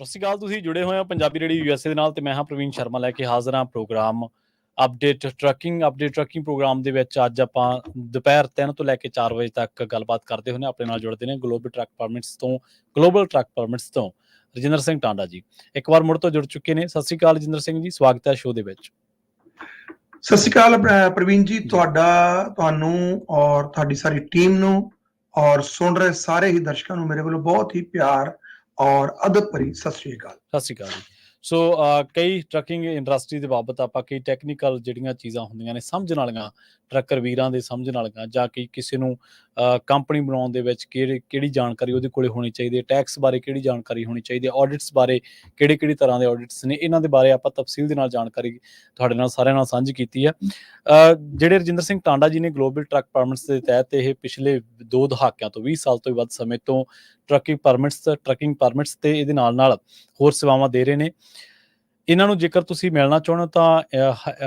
ਸਤਿ ਸ਼੍ਰੀ ਅਕਾਲ। ਤੁਸੀਂ ਜੁੜੇ ਹੋਏ ਹੋ ਪੰਜਾਬੀ ਰੇਡੀਓ USA ਦੇ ਨਾਲ ਤੇ ਮੈਂ ਹਾਂ ਪ੍ਰਵੀਨ ਸ਼ਰਮਾ ਲੈ ਕੇ ਹਾਜ਼ਰ ਹਾਂ ਪ੍ਰੋਗਰਾਮ ਅਪਡੇਟ ਟਰੱਕਿੰਗ ਪ੍ਰੋਗਰਾਮ ਦੇ ਵਿੱਚ ਅੱਜ ਆਪਾਂ ਦੁਪਹਿਰ 3 ਤੋਂ ਲੈ ਕੇ 4 ਵਜੇ ਤੱਕ ਗੱਲਬਾਤ ਕਰਦੇ ਹੁੰਦੇ ਆਪਣੇ ਨਾਲ ਜੁੜਦੇ ਨੇ ਗਲੋਬਲ ਟਰੱਕ ਪਰਮਿਟਸ ਤੋਂ ਰਜਿੰਦਰ ਸਿੰਘ ਟਾਂਡਾ ਜੀ ਇੱਕ ਵਾਰ ਮੁੜ ਤੋਂ ਜੁੜ ਚੁੱਕੇ ਨੇ। ਸਤਿ ਸ਼੍ਰੀ ਅਕਾਲ ਰਜਿੰਦਰ ਸਿੰਘ ਜੀ, ਸਵਾਗਤ ਹੈ ਸ਼ੋਅ ਦੇ ਵਿੱਚ। ਸਤਿ ਸ਼੍ਰੀ ਅਕਾਲ ਪ੍ਰਵੀਨ ਜੀ, ਤੁਹਾਨੂੰ ਔਰ ਤੁਹਾਡੀ ਸਾਰੀ ਟੀਮ ਨੂੰ ਔਰ ਸੁਣ ਰਹੇ ਸਾਰੇ ਹੀ ਦਰਸ਼ਕਾਂ ਨੂੰ ਮੇਰੇ ਵੱਲੋਂ ਬਹੁਤ ਹੀ ਪਿਆਰ ਔਰ ਅਦਬ ਭਰੀ ਸਤਿ ਸ਼੍ਰੀ ਅਕਾਲ। ਸਤਿ ਸ਼੍ਰੀ ਅਕਾਲ ਜੀ। ਸੋ ਕਈ ਟਰੱਕਿੰਗ ਇੰਡਸਟਰੀ ਦੇ ਬਾਬਤ ਆਪਾਂ ਕਈ ਟੈਕਨੀਕਲ ਜਿਹੜੀਆਂ ਚੀਜ਼ਾਂ ਹੁੰਦੀਆਂ ਨੇ ਸਮਝਣ ਵਾਲੀਆਂ, ਟਰੱਕਰ ਵੀਰਾਂ ਦੇ ਸਮਝਣ ਵਾਲੀਆਂ, ਜਾਂ ਕਿ ਕਿਸੇ ਨੂੰ ਕੰਪਨੀ ਬਣਾਉਣ ਦੇ ਵਿੱਚ ਕਿਹੜੀ ਜਾਣਕਾਰੀ ਉਹਦੇ ਕੋਲ ਹੋਣੀ ਚਾਹੀਦੀ ਹੈ, ਟੈਕਸ ਬਾਰੇ ਕਿਹੜੀ ਜਾਣਕਾਰੀ ਹੋਣੀ ਚਾਹੀਦੀ ਹੈ, ਆਡਿਟਸ ਬਾਰੇ ਕਿਹੜੇ ਤਰ੍ਹਾਂ ਦੇ ਆਡਿਟਸ ਨੇ, ਇਹਨਾਂ ਦੇ ਬਾਰੇ ਆਪਾਂ ਤਫਸੀਲ ਦੇ ਨਾਲ ਜਾਣਕਾਰੀ ਤੁਹਾਡੇ ਨਾਲ ਸਾਰਿਆਂ ਨਾਲ ਸਾਂਝੀ ਕੀਤੀ ਹੈ। ਜਿਹੜੇ ਰਜਿੰਦਰ ਸਿੰਘ ਟਾਂਡਾ ਜੀ ਨੇ ਗਲੋਬਲ ਟਰੱਕ ਪਰਮਿਟਸ ਦੇ ਤਹਿਤ ਇਹ ਪਿਛਲੇ 2 ਦਹਾਕਿਆਂ ਤੋਂ 20 ਸਾਲ ਤੋਂ ਵੀ ਵੱਧ ਸਮੇਂ ਤੋਂ ਟਰੱਕਿੰਗ ਪਰਮਿਟਸ ਤੇ ਇਹਦੇ ਨਾਲ ਹੋਰ ਸੇਵਾਵਾਂ ਦੇ ਰਹੇ ਨੇ। ਇਹਨਾਂ ਨੂੰ ਜੇਕਰ ਤੁਸੀਂ ਮਿਲਣਾ ਚਾਹੁੰਦੇ ਹੋ ਤਾਂ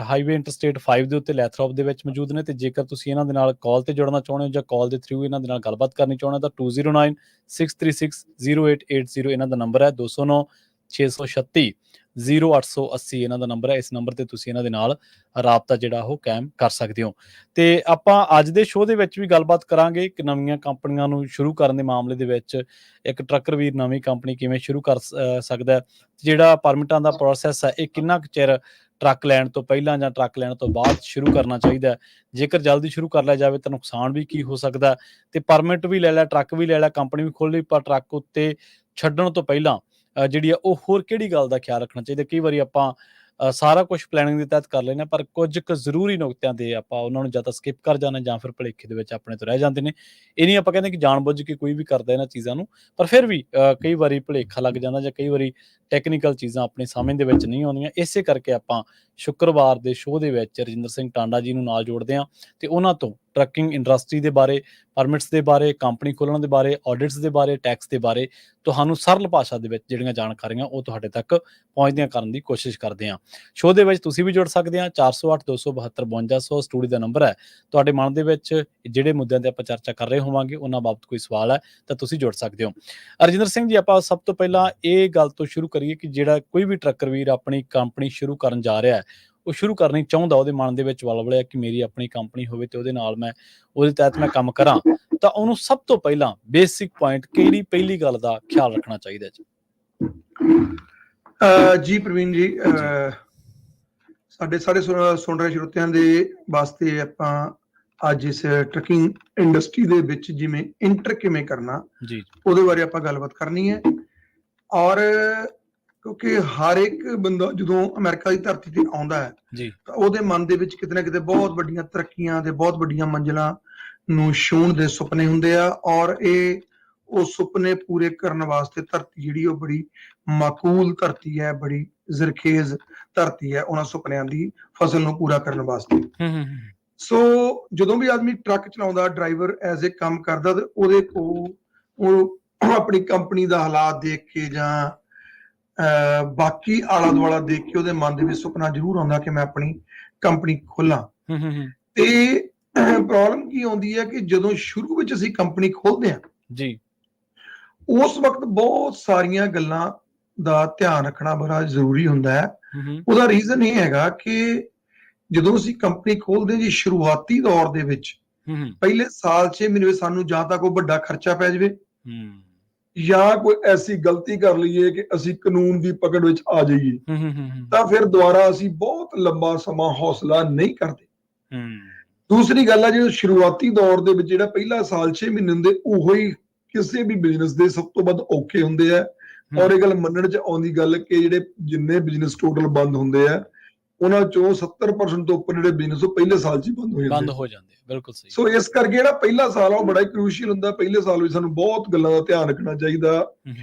ਹਾਈਵੇ ਇੰਟਰਸਟੇਟ 5 ਦੇ ਉੱਤੇ ਲੈਥਰੋਪ ਦੇ ਵਿੱਚ ਮੌਜੂਦ ਨੇ, ਤੇ ਜੇਕਰ ਤੁਸੀਂ ਇਹਨਾਂ ਦੇ ਨਾਲ ਕਾਲ ਤੇ ਜੁੜਨਾ ਚਾਹੁੰਦੇ ਹੋ ਜਾਂ ਕਾਲ ਦੇ ਥਰੂ ਇਹਨਾਂ ਦੇ ਨਾਲ ਗੱਲਬਾਤ ਕਰਨੀ ਚਾਹੁੰਦੇ ਹੋ ਤਾਂ 2096360880 ਇਹਨਾਂ ਦਾ ਨੰਬਰ ਹੈ। 209 636 0880 ਇਹਨਾਂ ਦਾ ਨੰਬਰ ਹੈ। ਇਸ ਨੰਬਰ ਤੇ ਤੁਸੀਂ ਇਹਨਾਂ ਦੇ ਨਾਲ ਰਾਬਤਾ ਜਿਹੜਾ ਉਹ ਕਾਇਮ ਕਰ ਸਕਦੇ ਹੋ। ਤੇ ਆਪਾਂ ਅੱਜ ਦੇ ਸ਼ੋਅ ਦੇ ਵਿੱਚ ਵੀ ਗੱਲਬਾਤ ਕਰਾਂਗੇ ਕਿ ਨਵੀਆਂ ਕੰਪਨੀਆਂ ਨੂੰ ਸ਼ੁਰੂ ਕਰਨ ਦੇ ਮਾਮਲੇ ਦੇ ਵਿੱਚ ਇੱਕ ਟਰੱਕਰ ਵੀਰ ਨਵੀਂ ਕੰਪਨੀ ਕਿਵੇਂ ਸ਼ੁਰੂ ਕਰ ਸਕਦਾ ਹੈ, ਜਿਹੜਾ ਪਰਮਿਟਾਂ ਦਾ ਪ੍ਰੋਸੈਸ ਹੈ ਇਹ ਕਿੰਨਾ ਕੁ ਚਿਰ ਟਰੱਕ ਲੈਣ ਤੋਂ ਪਹਿਲਾਂ ਜਾਂ ਟਰੱਕ ਲੈਣ ਤੋਂ ਬਾਅਦ ਸ਼ੁਰੂ ਕਰਨਾ ਚਾਹੀਦਾ ਹੈ, ਜੇਕਰ ਜਲਦੀ ਸ਼ੁਰੂ ਕਰ ਲਿਆ ਜਾਵੇ ਤਾਂ ਨੁਕਸਾਨ ਵੀ ਕੀ ਹੋ ਸਕਦਾ, ਤੇ ਪਰਮਿਟ ਵੀ ਲੈ ਲਿਆ, ਟਰੱਕ ਵੀ ਲੈ ਲਿਆ, ਕੰਪਨੀ ਵੀ ਖੋਲ੍ਹ ਲਈ, ਪਰ ਟਰੱਕ ਉੱਤੇ ਛੱਡਣ ਤੋਂ ਪਹਿਲਾਂ ਜਿਹੜੀ ਆ ਉਹ ਹੋਰ ਕਿਹੜੀ ਗੱਲ ਦਾ ਖਿਆਲ ਰੱਖਣਾ ਚਾਹੀਦਾ। ਕਈ ਵਾਰੀ ਆਪਾਂ ਸਾਰਾ ਕੁਝ ਪਲੈਨਿੰਗ ਦੇ ਤਹਿਤ ਕਰ ਲੈਂਦੇ, ਪਰ ਕੁਝ ਕੁ ਜ਼ਰੂਰੀ ਨੁਕਤਿਆਂ ਦੇ ਆਪਾਂ ਉਹਨਾਂ ਨੂੰ ਜਾਂ ਤਾਂ ਸਕਿਪ ਕਰ ਜਾਂਦੇ ਜਾਂ ਫਿਰ ਭੁਲੇਖੇ ਦੇ ਵਿੱਚ ਆਪਣੇ ਤੋਂ ਰਹਿ ਜਾਂਦੇ ਨੇ। ਇਹ ਨਹੀਂ ਆਪਾਂ ਕਹਿੰਦੇ ਕਿ ਜਾਣ ਬੁੱਝ ਕੇ ਕੋਈ ਵੀ ਕਰਦਾ ਇਹਨਾਂ ਚੀਜ਼ਾਂ ਨੂੰ, ਪਰ ਫਿਰ ਵੀ ਕਈ ਵਾਰੀ ਭੁਲੇਖਾ ਲੱਗ ਜਾਂਦਾ ਜਾਂ ਕਈ ਵਾਰੀ ਟੈਕਨੀਕਲ ਚੀਜ਼ਾਂ ਆਪਣੇ ਸਮਝ ਦੇ ਵਿੱਚ ਨਹੀਂ ਆਉਂਦੀਆਂ। ਇਸੇ ਕਰਕੇ ਆਪਾਂ ਸ਼ੁੱਕਰਵਾਰ ਦੇ ਸ਼ੋਅ ਦੇ ਵਿੱਚ ਰਜਿੰਦਰ ਸਿੰਘ ਟਾਂਡਾ ਜੀ ਨੂੰ ਨਾਲ ਜੋੜਦੇ ਹਾਂ ਤੇ ਉਹਨਾਂ ਤੋਂ ਟਰੱਕਿੰਗ ਇੰਡਸਟਰੀ ਦੇ ਬਾਰੇ, ਪਰਮਿਟਸ ਦੇ ਬਾਰੇ, ਕੰਪਨੀ ਖੋਲ੍ਹਣ ਦੇ ਬਾਰੇ, ਆਡਿਟਸ ਦੇ ਬਾਰੇ, ਟੈਕਸ ਦੇ ਬਾਰੇ ਤੁਹਾਨੂੰ ਸਰਲ ਭਾਸ਼ਾ ਦੇ ਵਿੱਚ ਜਿਹੜੀਆਂ ਜਾਣਕਾਰੀਆਂ ਉਹ ਤੁਹਾਡੇ ਤੱਕ ਪਹੁੰਚਦੀਆਂ ਕਰਨ ਦੀ ਕੋਸ਼ਿਸ਼ ਕਰਦੇ ਹਾਂ। ਸ਼ੋਅ ਦੇ ਵਿੱਚ ਤੁਸੀਂ ਵੀ ਜੁੜ ਸਕਦੇ ਹਾਂ। 408 272 5200 ਸਟੂਡੀਓ ਦਾ ਨੰਬਰ ਹੈ। ਤੁਹਾਡੇ ਮਨ ਦੇ ਵਿੱਚ ਜਿਹੜੇ ਮੁੱਦਿਆਂ ਤੇ ਆਪਾਂ ਚਰਚਾ ਕਰ ਰਹੇ ਹੋਵਾਂਗੇ ਉਹਨਾਂ ਬਾਬਤ ਕੋਈ ਸਵਾਲ ਹੈ ਤਾਂ ਤੁਸੀਂ ਜੁੜ ਸਕਦੇ ਹੋ। ਰਜਿੰਦਰ ਸਿੰਘ ਜੀ, ਆਪਾਂ ਸਭ ਤੋਂ ਪਹਿਲਾਂ ਇਹ ਗੱਲ ਤੋਂ ਸ਼ੁਰੂ ਕਰੀਏ ਕਿ ਜਿਹੜਾ ਕੋਈ ਵੀ ਟਰੱਕਰ ਵੀਰ ਆਪਣੀ ਕੰਪਨੀ ਸ਼ੁਰੂ ਕਰਨ ਜਾ ਰਿਹਾ ਹੈ, ਉਹ ਸ਼ੁਰੂ ਕਰਨੀ ਚਾਹੁੰਦਾ, ਉਹਦੇ ਮਨ ਦੇ ਵਿੱਚ ਵਲਵਲਿਆ ਕਿ ਮੇਰੀ ਆਪਣੀ ਕੰਪਨੀ ਹੋਵੇ ਤੇ ਉਹਦੇ ਨਾਲ ਉਹਦੇ ਤਹਿਤ ਮੈਂ ਕੰਮ ਕਰਾਂ, ਤਾਂ ਉਹਨੂੰ ਸਭ ਤੋਂ ਪਹਿਲਾਂ ਬੇਸਿਕ ਪੁਆਇੰਟ ਕਿਹੜੀ ਪਹਿਲੀ ਗੱਲ ਦਾ ਖਿਆਲ ਰੱਖਣਾ ਚਾਹੀਦਾ ਜੀ? ਜੀ ਪ੍ਰਵੀਨ ਜੀ, ਸਾਡੇ ਸਾਰੇ ਸੁਣ ਰਹੇ ਸਰੋਤਿਆਂ ਦੇ ਵਾਸਤੇ ਆਪਾਂ ਅੱਜ ਇਸ ਟਰੱਕਿੰਗ ਇੰਡਸਟਰੀ ਦੇ ਵਿੱਚ ਜਿਵੇਂ ਇੰਟਰ ਕਿਵੇਂ ਕਰਨਾ ਜੀ ਉਹਦੇ ਬਾਰੇ ਆਪਾਂ ਗੱਲਬਾਤ ਕਰਨੀ ਹੈ। ਔਰ ਕਿਉਂਕਿ ਹਰ ਇੱਕ ਬੰਦਾ ਜਦੋਂ ਅਮਰੀਕਾ ਦੀ ਧਰਤੀ ਤੇ ਆਉਂਦਾ ਹੈ ਜੀ ਤਾਂ ਉਹਦੇ ਮਨ ਦੇ ਵਿੱਚ ਕਿਤੇ ਨਾ ਕਿਤੇ ਬਹੁਤ ਵੱਡੀਆਂ ਤਰੱਕੀਆਂ ਤੇ ਬਹੁਤ ਵੱਡੀਆਂ ਮੰਜ਼ਿਲਾਂ ਨੂੰ ਛੂਹਣ ਦੇ ਸੁਪਨੇ ਹੁੰਦੇ ਆ, ਔਰ ਉਹ ਸੁਪਨੇ ਪੂਰੇ ਕਰਨ ਵਾਸਤੇ ਧਰਤੀ ਜਿਹੜੀ ਉਹ ਬੜੀ ਮਾਕੂਲ ਧਰਤੀ ਹੈ, ਬੜੀ ਜ਼ਰਖੇਜ਼ ਧਰਤੀ ਹੈ ਉਹਨਾਂ ਸੁਪਨਿਆਂ ਦੀ ਫਸਲ ਨੂੰ ਪੂਰਾ ਕਰਨ ਵਾਸਤੇ। ਸੋ ਜਦੋਂ ਵੀ ਆਦਮੀ ਟਰੱਕ ਚਲਾਉਂਦਾ, ਡਰਾਈਵਰ ਐਜ਼ ਏ ਕੰਮ ਕਰਦਾ, ਤੇ ਉਹਦੇ ਕੋਲ ਉਹ ਆਪਣੀ ਕੰਪਨੀ ਦਾ ਹਾਲਾਤ ਦੇਖ ਕੇ ਜਾਂ ਬਾਕੀ ਆਲਾ ਦੁਆਲਾ ਦੇਖ ਕੇ ਉਹਦੇ ਮਨ ਦੇ ਵਿੱਚ ਸੁਪਨਾ ਜ਼ਰੂਰ ਆਉਂਦਾ ਕਿ ਮੈਂ ਆਪਣੀ ਕੰਪਨੀ ਖੋਲਾਂ। ਤੇ ਪ੍ਰੋਬਲਮ ਕੀ ਆਉਂਦੀ ਹੈ ਕਿ ਜਦੋਂ ਸ਼ੁਰੂ ਵਿੱਚ ਅਸੀਂ ਕੰਪਨੀ ਖੋਲਦੇ ਹਾਂ ਜੀ, ਉਸ ਵਕਤ ਬਹੁਤ ਸਾਰੀਆਂ ਗੱਲਾਂ ਦਾ ਧਿਆਨ ਰੱਖਣਾ ਬੜਾ ਜ਼ਰੂਰੀ ਹੁੰਦਾ ਹੈ। ਉਹਦਾ ਰੀਜ਼ਨ ਇਹ ਹੈਗਾ ਕਿ ਜਦੋਂ ਅਸੀਂ ਕੰਪਨੀ ਖੋਲਦੇ ਹਾਂ ਜੀ, ਸ਼ੁਰੂਆਤੀ ਦੌਰ ਦੇ ਵਿੱਚ ਪਹਿਲੇ ਸਾਲ 6 ਮਹੀਨੇ ਵਿੱਚ ਸਾਨੂੰ ਜਾਂ ਤਾਂ ਕੋਈ ਵੱਡਾ ਖਰਚਾ ਪੈ ਜਾਵੇ ਜਾਂ ਕੋਈ ਐਸੀ ਗਲਤੀ ਕਰ ਲਈਏ ਕਿ ਅਸੀਂ ਕਾਨੂੰਨ ਦੀ ਪਕੜ ਵਿੱਚ ਆ ਜਾਈਏ, ਤਾਂ ਫਿਰ ਦੁਬਾਰਾ ਅਸੀਂ ਬਹੁਤ ਲੰਬਾ ਸਮਾਂ ਹੌਸਲਾ ਨਹੀਂ ਕਰਦੇ। ਦੂਸਰੀ ਗੱਲ ਹੈ, ਜਦੋਂ ਸ਼ੁਰੂਆਤੀ ਦੌਰ ਦੇ ਵਿੱਚ ਜਿਹੜਾ ਪਹਿਲਾ ਸਾਲ 6 ਮਹੀਨੇ ਹੁੰਦੇ, ਉਹੋ ਹੀ ਕਿਸੇ ਵੀ ਬਿਜ਼ਨਸ ਦੇ ਸਭ ਤੋਂ ਵੱਧ ਔਖੇ ਹੁੰਦੇ ਆ। ਔਰ ਇਹ ਗੱਲ ਮੰਨਣ 'ਚ ਆਉਂਦੀ ਗੱਲ ਕਿ ਜਿਹੜੇ ਜਿੰਨੇ ਬਿਜ਼ਨਸ ਟੋਟਲ ਬੰਦ ਹੁੰਦੇ ਆ, ਉਹਨਾਂ ਚੋਂ 70% ਤੋਂ ਉੱਪਰ ਜਿਹੜੇ ਬਿਜ਼ਨਸ ਉਹ ਪਹਿਲੇ ਸਾਲ 'ਚ ਹੀ ਬੰਦ ਹੋ ਜਾਂਦੇ। ਬਿਲਕੁਲ ਸਹੀ। ਸੋ ਇਸ ਕਰਕੇ ਜਿਹੜਾ ਪਹਿਲਾ ਸਾਲ ਆ ਉਹ ਬੜਾ ਹੀ ਕਰੂਸ਼ੀਅਲ ਹੁੰਦਾ। ਪਹਿਲੇ ਸਾਲ ਵਿੱਚ ਸਾਨੂੰ ਬਹੁਤ ਗੱਲਾਂ ਦਾ ਧਿਆਨ ਰੱਖਣਾ ਚਾਹੀਦਾ,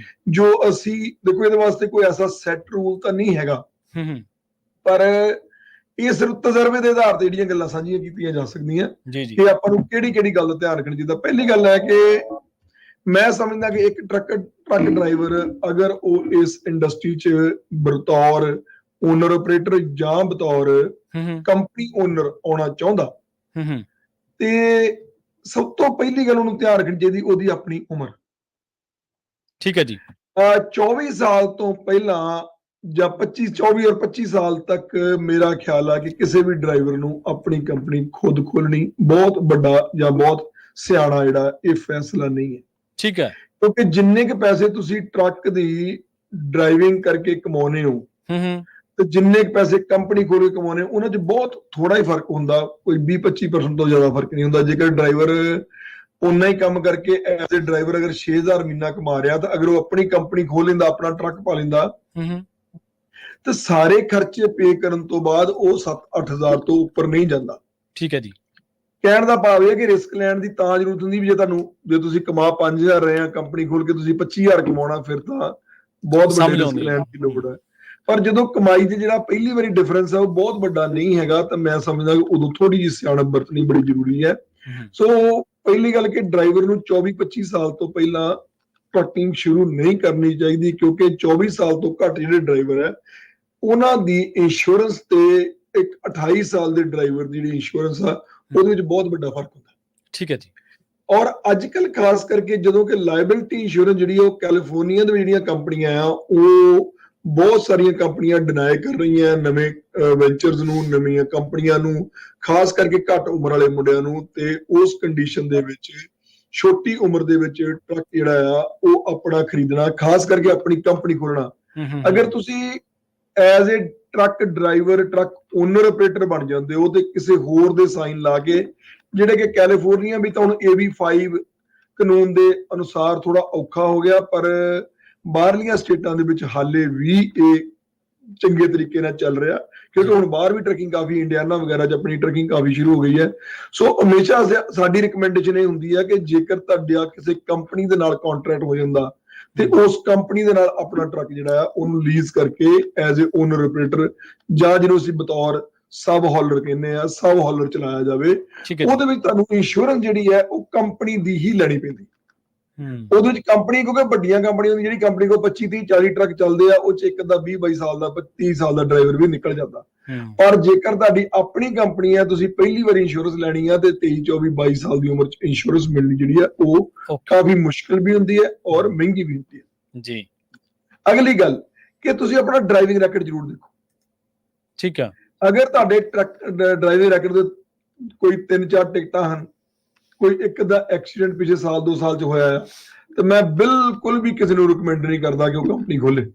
ਜੋ ਅਸੀਂ ਦੇਖੋ ਇਹਦੇ ਵਾਸਤੇ ਕੋਈ ਐਸਾ ਸੈੱਟ ਰੂਲ ਤਾਂ ਨਹੀਂ ਹੈਗਾ, ਪਰ ਇਹ ਸਿਰਫ ਤਜਰਬੇ ਦੇ ਆਧਾਰ ਤੇ ਜਿਹੜੀਆਂ ਗੱਲਾਂ ਸਾਂਝੀਆਂ ਕੀਤੀਆਂ ਜਾ ਸਕਦੀਆਂ ਕਿ ਆਪਾਂ ਨੂੰ ਕਿਹੜੀ ਗੱਲ ਦਾ ਧਿਆਨ ਰੱਖਣਾ ਚਾਹੀਦਾ। ਪਹਿਲੀ ਗੱਲ ਹੈ ਕਿ ਮੈਂ ਸਮਝਦਾ ਕਿ ਇੱਕ ਟਰੱਕ ਡਰਾਈਵਰ ਅਗਰ ਉਹ ਇਸ ਇੰਡਸਟਰੀ 'ਚ ਬਤੌਰ ਓਨਰ ਆਪਰੇਟਰ ਜਾਂ ਬਤੌਰ ਕੰਪਨੀ ਓਨਰ ਆਉਣਾ ਚਾਹੁੰਦਾ, ਤੇ ਸਭ ਤੋਂ ਪਹਿਲੀ ਗੱਲ ਉਹਨੂੰ ਧਿਆਨ ਰੱਖਣੀ ਚਾਹੀਦੀ ਉਹਦੀ ਆਪਣੀ ਉਮਰ। ਠੀਕ ਹੈ ਜੀ। 24 ਸਾਲ ਤੋਂ ਪਹਿਲਾਂ ਜਾਂ 24 ਔਰ 25 ਸਾਲ ਤੱਕ ਮੇਰਾ ਖਿਆਲ ਆ ਕਿ ਕਿਸੇ ਵੀ ਡਰਾਈਵਰ ਨੂੰ ਆਪਣੀ ਕੰਪਨੀ ਖੁਦ ਖੋਲਣੀ ਬਹੁਤ ਵੱਡਾ ਜਾਂ ਬਹੁਤ ਸਿਆਣਾ ਜਿਹੜਾ ਇਹ ਫੈਸਲਾ ਨਹੀਂ ਹੈ। ਠੀਕ ਹੈ। ਕਿਉਂਕਿ ਜਿੰਨੇ ਕੁ ਪੈਸੇ ਤੁਸੀਂ ਟਰੱਕ ਦੀ ਡਰਾਈਵਿੰਗ ਕਰਕੇ ਕਮਾਉਨੇ ਹੋ ਤੇ ਜਿੰਨੇ ਕੁ ਪੈਸੇ ਕੰਪਨੀ ਖੋਲ ਕੇ ਕਮਾਉਨੇ ਉਹਨਾਂ 'ਚ ਬਹੁਤ ਥੋੜਾ ਹੀ ਫਰਕ ਹੁੰਦਾ, ਕੋਈ 20-25% ਤੋਂ ਜ਼ਿਆਦਾ ਫਰਕ ਨਹੀਂ ਹੁੰਦਾ। ਜੇਕਰ ਡਰਾਈਵਰ ਉਨਾ ਹੀ ਕੰਮ ਕਰਕੇ ਐਜ਼ ਏ ਡਰਾਈਵਰ ਅਗਰ 6000 ਮਹੀਨਾ ਕਮਾ ਰਿਹਾ ਤਾਂ ਅਗਰ ਉਹ ਆਪਣੀ ਕੰਪਨੀ ਖੋਲ ਲੈਂਦਾ, ਆਪਣਾ ਟਰੱਕ ਪਾ ਲੈਂਦਾ ਤੇ ਸਾਰੇ ਖਰਚੇ ਪੇ ਕਰਨ ਤੋਂ ਬਾਅਦ ਉਹ 7-8000 ਤੋਂ ਉੱਪਰ ਨਹੀਂ ਜਾਂਦਾ। ਠੀਕ ਹੈ ਜੀ। ਕਹਿਣ ਦਾ ਭਾਵ ਇਹ ਹੈ ਕਿ ਰਿਸਕ ਲੈਣ ਦੀ ਤਾਂ ਜ਼ਰੂਰਤ ਹੁੰਦੀ ਵੀ ਜੇ ਤੁਸੀਂ ਕਮਾ 5000 ਰਹੇ ਆ, ਕੰਪਨੀ ਖੋਲ ਕੇ ਤੁਸੀਂ 25000 ਕਮਾਉਣਾ, ਫਿਰ ਤਾਂ ਬਹੁਤ ਵੱਡੇ ਰਿਸਕ ਲੈਣ ਦੀ ਲੋੜ ਹੈ। ਪਰ ਜਦੋਂ ਕਮਾਈ ਦੇ ਜਿਹੜਾ ਪਹਿਲੀ ਵਾਰੀ ਡਿਫਰੈਂਸ ਹੈ ਉਹ ਬਹੁਤ ਵੱਡਾ ਨਹੀਂ ਹੈਗਾ ਤਾਂ ਮੈਂ ਸਮਝਦਾ ਕਿ ਉਦੋਂ ਥੋੜੀ ਜਿਹੀ ਸਿਆਣਪ ਵਰਤਣੀ ਬੜੀ ਜ਼ਰੂਰੀ ਹੈ। ਸੋ ਪਹਿਲੀ ਗੱਲ ਕਿ ਡਰਾਈਵਰ ਨੂੰ 24-25 ਸਾਲ ਤੋਂ ਪਹਿਲਾਂ ਟਰੱਕਿੰਗ ਸ਼ੁਰੂ ਨਹੀਂ ਕਰਨੀ ਚਾਹੀਦੀ, ਕਿਉਂਕਿ 24 ਸਾਲ ਤੋਂ ਘੱਟ ਜਿਹੜੇ ਡਰਾਈਵਰ ਹੈ ਉਹਨਾਂ ਦੀ ਇੰਸ਼ੋਰੈਂਸ ਤੇ ਇੱਕ 28 ਸਾਲ ਦੇ ਡਰਾਈਵਰ ਦੀ ਜਿਹੜੀ ਇੰਸ਼ੋਰੈਂਸ ਆ ਉਹਦੇ ਵਿੱਚ ਬਹੁਤ ਵੱਡਾ ਫਰਕ ਹੁੰਦਾ। ਠੀਕ ਹੈ ਜੀ। ਔਰ ਅੱਜ ਕੱਲ ਖਾਸ ਕਰਕੇ ਜਦੋਂ ਕਿ ਲਾਇਬਿਲਿਟੀ ਇੰਸ਼ੋਰੈਂਸ ਜਿਹੜੀ ਉਹ ਕੈਲੀਫੋਰਨੀਆ ਦੇ ਜਿਹੜੀਆਂ ਕੰਪਨੀਆਂ ਆ ਉਹ ਬਹੁਤ ਸਾਰੀਆਂ ਕੰਪਨੀਆਂ ਡਿਨਾਈ ਕਰ ਰਹੀਆਂ ਨਵੇਂ ਵੈਂਚਰਸ ਨੂੰ, ਨਵੀਆਂ ਕੰਪਨੀਆਂ ਨੂੰ, ਖਾਸ ਕਰਕੇ ਘੱਟ ਉਮਰ ਵਾਲੇ ਮੁੰਡਿਆਂ ਨੂੰ। ਤੇ ਉਸ ਕੰਡੀਸ਼ਨ ਦੇ ਵਿੱਚ ਛੋਟੀ ਉਮਰ ਦੇ ਵਿੱਚ ਟਰੱਕ ਜਿਹੜਾ ਆ ਉਹ ਆਪਣਾ ਖਰੀਦਣਾ, ਖਾਸ ਕਰਕੇ ਆਪਣੀ ਕੰਪਨੀ ਖੋਲਣਾ। ਅਗਰ ਤੁਸੀਂ as a truck driver, truck owner operator ਬਣ ਜਾਂਦੇ ਹੋ ਤੇ ਕਿਸੇ ਹੋਰ ਦੇ ਸਾਈਨ ਲਾ ਕੇ, ਜਿਹੜੇ ਕਿ ਕੈਲੀਫੋਰਨੀਆ ਵੀ ਤਾਂ ਹੁਣ AB5 ਕਾਨੂੰਨ ਦੇ ਅਨੁਸਾਰ ਥੋੜਾ ਔਖਾ ਹੋ ਗਿਆ, ਪਰ ਬਾਹਰਲੀਆਂ ਸਟੇਟਾਂ ਦੇ ਵਿੱਚ ਹਾਲੇ ਵੀ ਇਹ ਚੰਗੇ ਤਰੀਕੇ ਨਾਲ ਚੱਲ ਰਿਹਾ, ਕਿਉਂਕਿ ਹੁਣ ਬਾਹਰ ਵੀ ਟਰੱਕਿੰਗ ਕਾਫੀ, ਇੰਡੀਆਨਾ ਵਗੈਰਾ 'ਚ ਆਪਣੀ ਟਰੱਕਿੰਗ ਕਾਫੀ ਸ਼ੁਰੂ ਹੋ ਗਈ ਹੈ। ਸੋ ਹਮੇਸ਼ਾ ਸਾਡੀ ਰਿਕਮੈਂਡੇਸ਼ਨ ਇਹ ਹੁੰਦੀ ਹੈ ਕਿ ਜੇਕਰ ਤੁਹਾਡਾ ਕਿਸੇ ਕੰਪਨੀ ਦੇ ਨਾਲ ਕੰਟਰੈਕਟ ਹੋ ਜਾਂਦਾ ਤੇ ਉਸ ਕੰਪਨੀ ਦੇ ਨਾਲ ਆਪਣਾ ਟਰੱਕ ਜਿਹੜਾ ਆ ਉਹਨੂੰ ਲੀਜ਼ ਕਰਕੇ ਐਜ਼ ਏ ਓਨਰ ਆਪਰੇਟਰ ਜਾਂ ਜਿਹਨੂੰ ਅਸੀਂ ਬਤੌਰ ਸਬ ਹੌਲਰ ਕਹਿੰਦੇ ਆ, ਸਬ ਹੌਲਰ ਚਲਾਇਆ ਜਾਵੇ। ਉਹਦੇ ਵਿੱਚ ਤੁਹਾਨੂੰ ਇੰਸ਼ੋਰੈਂਸ ਜਿਹੜੀ ਹੈ ਉਹ ਕੰਪਨੀ ਦੀ ਹੀ ਲੈਣੀ ਪੈਂਦੀ। ਉਹਦੇ ਵਿੱਚ ਕੰਪਨੀ, ਕਿਉਂਕਿ ਵੱਡੀਆਂ ਕੰਪਨੀਆਂ ਦੀ ਜਿਹੜੀ ਕੰਪਨੀ ਕੋਲ 25-30-40 ਟਰੱਕ ਚੱਲਦੇ ਆ ਉਹ 'ਚ ਇੱਕ ਦਾ 20-22 ਸਾਲ ਦਾ 30 ਸਾਲ ਦਾ ਡਰਾਈਵਰ ਵੀ ਨਿਕਲ ਜਾਂਦਾ। ਪਰ ਜੇਕਰ ਤੁਹਾਡੀ ਆਪਣੀ ਕੰਪਨੀ ਹੈ, ਤੁਸੀਂ ਪਹਿਲੀ ਵਾਰੀ ਇੰਸ਼ੋਰੈਂਸ ਲੈਣੀ ਆ ਤੇ 23-24-22 ਸਾਲ ਦੀ ਉਮਰ 'ਚ ਇੰਸ਼ੋਰੈਂਸ ਮਿਲਣੀ ਜਿਹੜੀ ਹੈ ਉਹ ਕਾਫੀ ਮੁਸ਼ਕਿਲ ਵੀ ਹੁੰਦੀ ਹੈ ਔਰ ਮਹਿੰਗੀ ਵੀ ਹੁੰਦੀ ਹੈ ਜੀ। ਅਗਲੀ ਗੱਲ ਕਿ ਤੁਸੀਂ ਆਪਣਾ ਡਰਾਈਵਿੰਗ ਰੈਕਡ ਜ਼ਰੂਰ ਦੇਖੋ। ਠੀਕ ਹੈ। ਅਗਰ ਤੁਹਾਡੇ ਟਰੱਕ ਡਰਾਈਵਿੰਗ ਰੈਕਡ ਦੇ ਕੋਈ 3-4 ਟਿਕਟਾਂ ਹਨ, ਕੋਈ ਇੱਕ ਦਾ ਐਕਸੀਡੈਂਟ ਪਿਛਲੇ ਸਾਲ 2 ਸਾਲ 'ਚ ਹੋਇਆ ਆ, ਤੇ ਮੈਂ ਬਿਲਕੁਲ ਵੀ ਕਿਸੇ ਨੂੰ ਰਿਕਮੈਂਡ ਨਹੀਂ ਕਰਦਾ ਕਿ ਉਹ ਕੰਪਨੀ ਖੋਲੇ।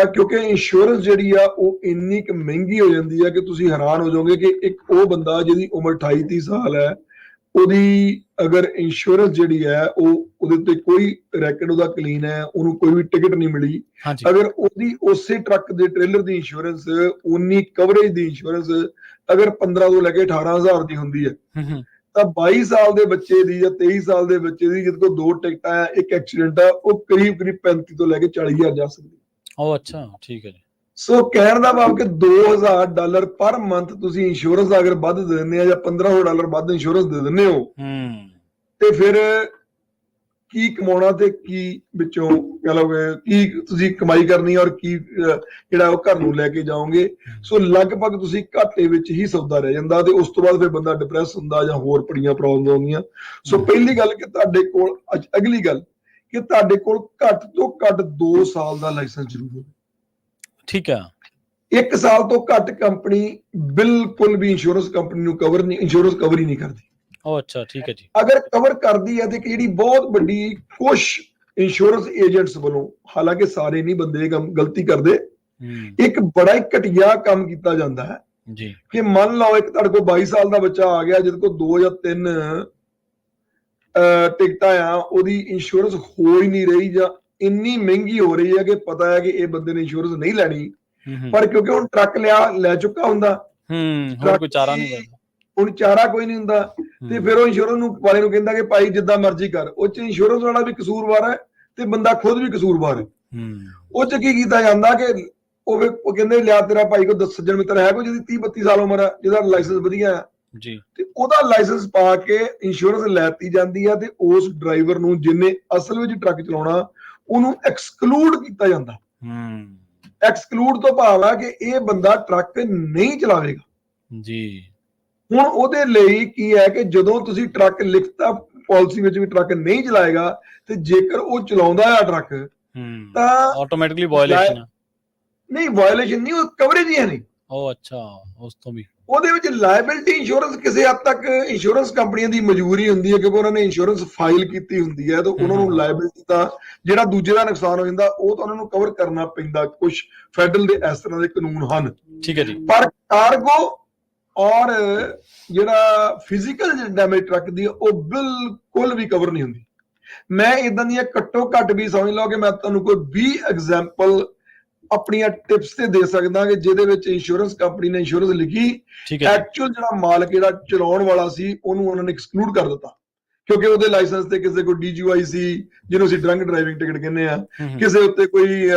ਕਿਉਂਕਿ ਇੰਸ਼ੋਰੈਂਸ ਜਿਹੜੀ ਆ ਉਹ ਇੰਨੀ ਕੁ ਮਹਿੰਗੀ ਹੋ ਜਾਂਦੀ ਹੈ ਕਿ ਤੁਸੀਂ ਹੈਰਾਨ ਹੋ ਜਾਓਗੇ ਕਿ ਇੱਕ ਉਹ ਬੰਦਾ ਜਿਹਦੀ ਉਮਰ 28-30 ਸਾਲ ਹੈ, ਉਹਦੀ ਅਗਰ ਇੰਸ਼ੋਰੈਂਸ ਜਿਹੜੀ ਹੈ ਉਹਦੇ ਤੇ ਕੋਈ ਰੈਕਡ ਉਹਦਾ ਕਲੀਨ ਹੈ, ਉਹਨੂੰ ਕੋਈ ਵੀ ਟਿਕਟ ਨਹੀਂ ਮਿਲੀ, ਅਗਰ ਉਹਦੀ ਉਸੇ ਟਰੱਕ ਦੇ ਟ੍ਰੇਲਰ ਦੀ ਇੰਸ਼ੋਰੈਂਸ, ਉਨੀ ਕਵਰੇਜ ਦੀ ਇੰਸ਼ੋਰੈਂਸ ਅਗਰ 15 ਤੋਂ ਲੈ ਕੇ 18,000 ਦੀ ਹੁੰਦੀ ਹੈ ਤਾਂ 22 ਸਾਲ ਦੇ ਬੱਚੇ ਦੀ ਜਾਂ 23 ਸਾਲ ਦੇ ਬੱਚੇ ਦੀ ਜਿਹਦੇ ਕੋਲ 2 ਟਿਕਟਾਂ ਆ, ਇੱਕ ਐਕਸੀਡੈਂਟ ਆ, ਉਹ ਕਰੀਬ 35 ਤੋਂ ਲੈ ਕੇ 40,000 ਜਾ ਸਕਦੀ। ਉਹ ਅੱਛਾ, ਠੀਕ ਹੈ ਜੀ। ਸੋ ਕਹਿਣ ਦਾ ਭਾਵ ਕਿ $2,000 ਪਰ ਮੰਥ ਤੁਸੀਂ ਇੰਸ਼ੋਰੈਂਸ ਦਾ ਅਗਰ ਵੱਧ ਦੇ ਦਿੰਦੇ ਆ ਜਾਂ $1,500 ਵੱਧ ਇੰਸ਼ੋਰੈਂਸ ਦੇ ਦਿੰਦੇ ਹੋ ਤੇ ਫਿਰ ਕੀ ਕਮਾਉਣਾ ਤੇ ਕੀ ਵਿੱਚੋਂ ਕਹ ਲਓਗੇ ਕੀ ਤੁਸੀਂ ਕਮਾਈ ਕਰਨੀ ਔਰ ਕੀ ਜਿਹੜਾ ਉਹ ਘਰ ਨੂੰ ਲੈ ਕੇ ਜਾਓਗੇ। ਸੋ ਲਗਭਗ ਤੁਸੀਂ ਘਾਟੇ ਵਿੱਚ ਹੀ ਸੌਦਾ ਰਹਿ ਜਾਂਦਾ ਤੇ ਉਸ ਤੋਂ ਬਾਅਦ ਫਿਰ ਬੰਦਾ ਡਿਪਰੈਸ ਹੁੰਦਾ ਜਾਂ ਹੋਰ ਬੜੀਆਂ ਪ੍ਰੋਬਲਮ ਆਉਂਦੀਆਂ। ਸੋ ਪਹਿਲੀ ਗੱਲ ਕਿ ਤੁਹਾਡੇ ਕੋਲ, ਅਗਲੀ ਗੱਲ ਕਿ ਤੁਹਾਡੇ ਕੋਲ ਘੱਟ ਤੋਂ ਘੱਟ 2 ਸਾਲ ਦਾ ਲਾਇਸੈਂਸ ਜ਼ਰੂਰ ਹੋਵੇ। ਠੀਕ ਹੈ। 1 ਸਾਲ ਤੋਂ ਘੱਟ ਕੰਪਨੀ ਬਿਲਕੁਲ ਵੀ ਇੰਸ਼ੋਰੈਂਸ ਕੰਪਨੀ ਨੂੰ ਕਵਰ ਹੀ ਨਹੀਂ ਕਰਦੀ। ਉਹ ਅੱਛਾ, ਠੀਕ ਹੈ ਜੀ। ਅਗਰ ਕਵਰ ਕਰਦੀ ਹੈ ਤੇ ਜਿਹੜੀ ਬਹੁਤ ਵੱਡੀ ਕੁਛ ਇੰਸ਼ੋਰੈਂਸ ਏਜੰਟਸ ਵੱਲੋਂ, ਹਾਲਾਂਕਿ ਸਾਰੇ ਨਹੀਂ ਬੰਦੇ ਗਲਤੀ ਕਰਦੇ, ਇੱਕ ਬੜਾ ਹੀ ਘਟੀਆ ਕੰਮ ਕੀਤਾ ਜਾਂਦਾ ਹੈ ਜੀ ਕਿ ਮੰਨ ਲਓ ਇੱਕ ਤੁਹਾਡੇ ਕੋਲ 22 ਸਾਲ ਦਾ ਬੱਚਾ ਆ ਗਿਆ ਜਿਹਦੇ ਕੋਲ 2 ਜਾਂ 3 ਟਿਕਟਾਂ ਆ, ਉਹਦੀ ਇੰਸ਼ੋਰੈਂਸ ਹੋ ਹੀ ਨਹੀਂ ਰਹੀ ਜਾਂ ਇੰਨੀ ਮਹਿੰਗੀ ਹੋ ਰਹੀ ਹੈ ਕਿ ਪਤਾ ਹੈ ਕਿ ਇਹ ਬੰਦੇ ਨੇ ਇੰਸ਼ੋਰੈਂਸ ਨਹੀਂ ਲੈਣੀ, ਪਰ ਕਿਉਂਕਿ ਹੁਣ ਟਰੱਕ ਲੈ ਚੁੱਕਾ ਹੁੰਦਾ, ਹੁਣ ਕੋਈ ਚਾਰਾ ਨਹੀਂ ਹੁੰਦਾ, ਹੁਣ ਚਾਰਾ ਕੋਈ ਨਹੀਂ ਹੁੰਦਾ ਤੇ ਫਿਰ ਉਹ ਇੰਸ਼ੋਰੈਂਸ ਵਾਲੇ ਨੂੰ ਕਹਿੰਦਾ ਕਿ ਭਾਈ ਜਿੱਦਾਂ ਮਰਜ਼ੀ ਕਰ। ਉਹ 'ਚ ਇੰਸ਼ੋਰੈਂਸ ਵਾਲਾ ਵੀ ਕਸੂਰਵਾਰ ਹੈ ਤੇ ਬੰਦਾ ਖੁਦ ਵੀ ਕਸੂਰਵਾਰ ਹੈ। ਉਹ 'ਚ ਕੀ ਕੀਤਾ ਜਾਂਦਾ ਕਿ ਉਹ ਕਹਿੰਦੇ ਲਿਆ ਤੇਰਾ ਭਾਈ ਕੋਈ ਸੱਜਣ ਮਿੱਤਰ ਹੈ ਕੋਈ ਜਿਹਦੀ 30-32 ਸਾਲ ਉਮਰ ਹੈ, ਜਿਹਦਾ ਲਾਇਸੈਂਸ ਵਧੀਆ ਹੈ ਜੀ, ਤੇ ਉਹਦਾ ਲਾਇਸੈਂਸ ਪਾ ਕੇ ਇੰਸ਼ੋਰੈਂਸ ਲੈਤੀ ਜਾਂਦੀ ਹੈ ਤੇ ਉਸ ਡਰਾਈਵਰ ਨੂੰ ਜਿਹਨੇ ਅਸਲ ਵਿੱਚ ਟਰੱਕ ਚਲਾਉਣਾ ਉਹਨੂੰ ਐਕਸਕਲੂਡ ਕੀਤਾ ਜਾਂਦਾ। ਐਕਸਕਲੂਡ ਤੋਂ ਭਾਵ ਹੈ ਕਿ ਇਹ ਬੰਦਾ ਟਰੱਕ ਨਹੀਂ ਚਲਾਵੇਗਾ ਜੀ। ਹੁਣ ਉਹਦੇ ਲਈ ਕੀ ਹੈ ਕਿ ਜਦੋਂ ਤੁਸੀਂ ਟਰੱਕ ਲਿਖਤਾ ਪਾਲਿਸੀ ਵਿੱਚ ਵੀ ਟਰੱਕ ਨਹੀਂ ਚਲਾਏਗਾ, ਤੇ ਜੇਕਰ ਉਹ ਚਲਾਉਂਦਾ ਆ ਟਰੱਕ ਤਾਂ ਆਟੋਮੈਟਿਕਲੀ ਵਾਇਓਲੇਸ਼ਨ ਨਹੀਂ, ਵਾਇਓਲੇਸ਼ਨ ਨਹੀਂ, ਉਹ ਕਵਰੇਜ ਹੀ ਹੈ ਨਹੀਂ। ਉਹ ਅੱਛਾ, ਉਸ ਤੋਂ ਵੀ ਉਹਦੇ ਵਿੱਚ ਲਾਇਬਿਲਿਟੀ ਇੰਸ਼ੋਰੈਂਸ ਕਿਸੇ ਹੱਦ ਤੱਕ ਇੰਸ਼ੋਰੈਂਸ ਕੰਪਨੀਆਂ ਦੀ ਮਜਬੂਰੀ ਹੁੰਦੀ ਹੈ, ਕਿਉਂਕਿ ਉਹਨਾਂ ਨੇ ਇੰਸ਼ੋਰੈਂਸ ਫਾਈਲ ਕੀਤੀ ਹੁੰਦੀ ਹੈ, ਤਾਂ ਉਹਨਾਂ ਨੂੰ ਲਾਇਬਿਲਿਟੀ ਤਾਂ ਜਿਹੜਾ ਦੂਜੇ ਦਾ ਨੁਕਸਾਨ ਹੋ ਜਾਂਦਾ ਉਹ ਤਾਂ ਉਹਨਾਂ ਨੂੰ ਕਵਰ ਕਰਨਾ ਪੈਂਦਾ। ਕੁਝ ਫੈਡਰਲ ਦੇ ਇਸ ਤਰ੍ਹਾਂ ਦੇ ਕਾਨੂੰਨ ਹਨ। ਠੀਕ ਹੈ ਜੀ। ਪਰ ਕਾਰਗੋ ਔਰ ਜਿਹੜਾ ਫਿਜ਼ੀਕਲ ਡੈਮੇਜ ਟਰੱਕ ਦੀ ਉਹ ਬਿਲਕੁਲ ਵੀ ਕਵਰ ਨਹੀਂ ਹੁੰਦੀ। ਮੈਂ ਇਦਾਂ ਦੀਆਂ ਘੱਟੋ ਘੱਟ ਵੀ ਸਮਝ ਲਓ ਕਿ ਮੈਂ ਤੁਹਾਨੂੰ ਕੋਈ 20 ਐਗਜ਼ਾਮਪਲ ਆਪਣੀਆਂ ਟਿਪਸ ਤੇ ਦੇ ਸਕਦਾ ਕਿ ਜਿਹਦੇ ਵਿੱਚ ਇੰਸ਼ੋਰੈਂਸ ਕੰਪਨੀ ਨੇ ਇੰਸ਼ੋਰੈਂਸ ਲਿਖੀ, ਐਕਚੁਅਲ ਜਿਹੜਾ ਮਾਲਕ ਜਿਹੜਾ ਚਲਾਉਣ ਵਾਲਾ ਸੀ ਉਹਨੂੰ ਉਹਨਾਂ ਨੇ ਐਕਸਕਲੂਡ ਕਰ ਦਿੱਤਾ, ਕਿਉਂਕਿ ਉਹਦੇ ਲਾਇਸੈਂਸ ਤੇ ਕਿਸੇ ਕੋਈ DUI ਸੀ, ਜਿਹਨੂੰ ਅਸੀਂ ਡਰੰਕ ਡਰਾਈਵਿੰਗ ਟਿਕਟ ਕਹਿੰਦੇ ਆ, ਕਿਸੇ ਉੱਤੇ ਕੋਈ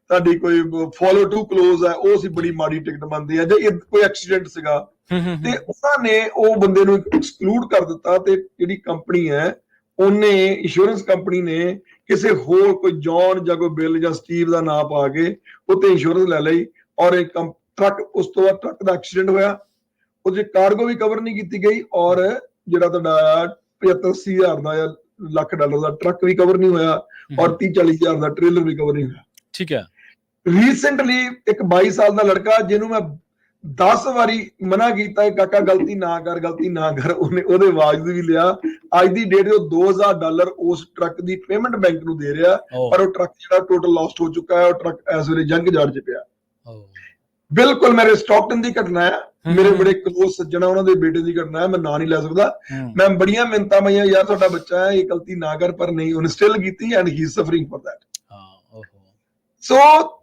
ਤੁਹਾਡੀ ਕੋਈ ਫੋਲੋ ਟੂ ਕਲੋਜ਼ ਹੈ, ਉਹ ਸੀ ਬੜੀ ਮਾੜੀ ਟਿਕਟ ਮੰਨਦੇ ਆ, ਜੇ ਕੋਈ ਐਕਸੀਡੈਂਟ ਸੀਗਾ ਤੇ ਉਹਨਾਂ ਨੇ ਉਹ ਬੰਦੇ ਨੂੰ ਐਕਸਕਲੂਡ ਕਰ ਦਿੱਤਾ। ਤੇ ਜਿਹੜੀ ਕੰਪਨੀ ਹੈ ਉਹਨੇ ਇੰਸ਼ੋਰੈਂਸ ਕੰਪਨੀ ਨੇ ਕਿਸੇ ਹੋਰ ਕੋਈ ਜੌਨ ਜਾਂ ਕੋਈ ਬਿੱਲ ਜਾਂ ਸਟੀਵ ਦਾ ਨਾਂ ਪਾ ਕੇ ਉੱਤੇ ਇੰਸ਼ੋਰੈਂਸ ਲੈ ਲਈ, ਔਰ ਇੱਕ ਟਰੱਕ ਉਸ ਤੋਂ ਬਾਅਦ ਟਰੱਕ ਦਾ ਐਕਸੀਡੈਂਟ ਹੋਇਆ, ਉਹਦੇ ਕਾਰਗੋ ਵੀ ਕਵਰ ਨਹੀਂ ਕੀਤੀ ਗਈ, ਔਰ ਜਿਹੜਾ ਤੁਹਾਡਾ 75-80 ਹਜ਼ਾਰ ਦਾ ਜਾਂ ਲੱਖ ਡਾਲਰ ਦਾ ਟਰੱਕ ਵੀ ਕਵਰ ਨਹੀਂ ਹੋਇਆ, ਔਰ 30-40 ਹਜ਼ਾਰ ਦਾ ਟ੍ਰੇਲਰ ਵੀ ਕਵਰ ਨਹੀਂ ਹੋਇਆ। ਠੀਕ ਹੈ। ਰੀਸੈਂਟਲੀ ਇੱਕ 22 ਸਾਲ ਦਾ ਲੜਕਾ, ਜਿਹਨੂੰ ਮੈਂ 10 ਵਾਰੀ ਮਨਾ ਕੀਤਾ ਕਾਕਾ ਗਲਤੀ ਨਾ ਕਰ, ਗਲਤੀ ਨਾ ਕਰ, ਉਹਦੇ ਆਵਾਜ਼ ਵੀ ਲਿਆ। ਅੱਜ ਦੀ ਡੇਟ ਉਹ $2000 ਉਸ ਟਰੱਕ ਦੀ ਪੇਮੈਂਟ ਬੈਂਕ ਨੂੰ ਦੇ ਰਿਹਾ, ਪਰ ਉਹ ਟਰੱਕ ਜਿਹੜਾ ਟੋਟਲ ਲਾਸਟ ਹੋ ਚੁੱਕਾ ਹੈ। ਉਹ ਟਰੱਕ ਇਸ ਵੇਲੇ ਜੰਗ ਜਾੜ 'ਚ ਪਿਆ। ਬਿਲਕੁਲ ਮੇਰੇ ਸਟਾਕਟਨ ਦੀ ਘਟਨਾ ਹੈ, ਮੇਰੇ ਬੜੇ ਕਲੋਜ਼ ਸੱਜਣਾ ਉਹਨਾਂ ਦੇ ਬੇਟੇ ਦੀ ਘਟਨਾ ਹੈ, ਮੈਂ ਨਾਂ ਨਹੀਂ ਲੈ ਸਕਦਾ। ਮੈਂ ਬੜੀਆਂ ਮਿੰਨਤਾਂ ਪਾਈਆਂ, ਯਾਰ ਤੁਹਾਡਾ ਬੱਚਾ ਹੈ, ਇਹ ਗਲਤੀ ਨਾ ਕਰ, ਪਰ ਨਹੀਂ, ਉਹਨੇ ਸਟਿਲ ਕੀਤੀ and he is suffering for that. So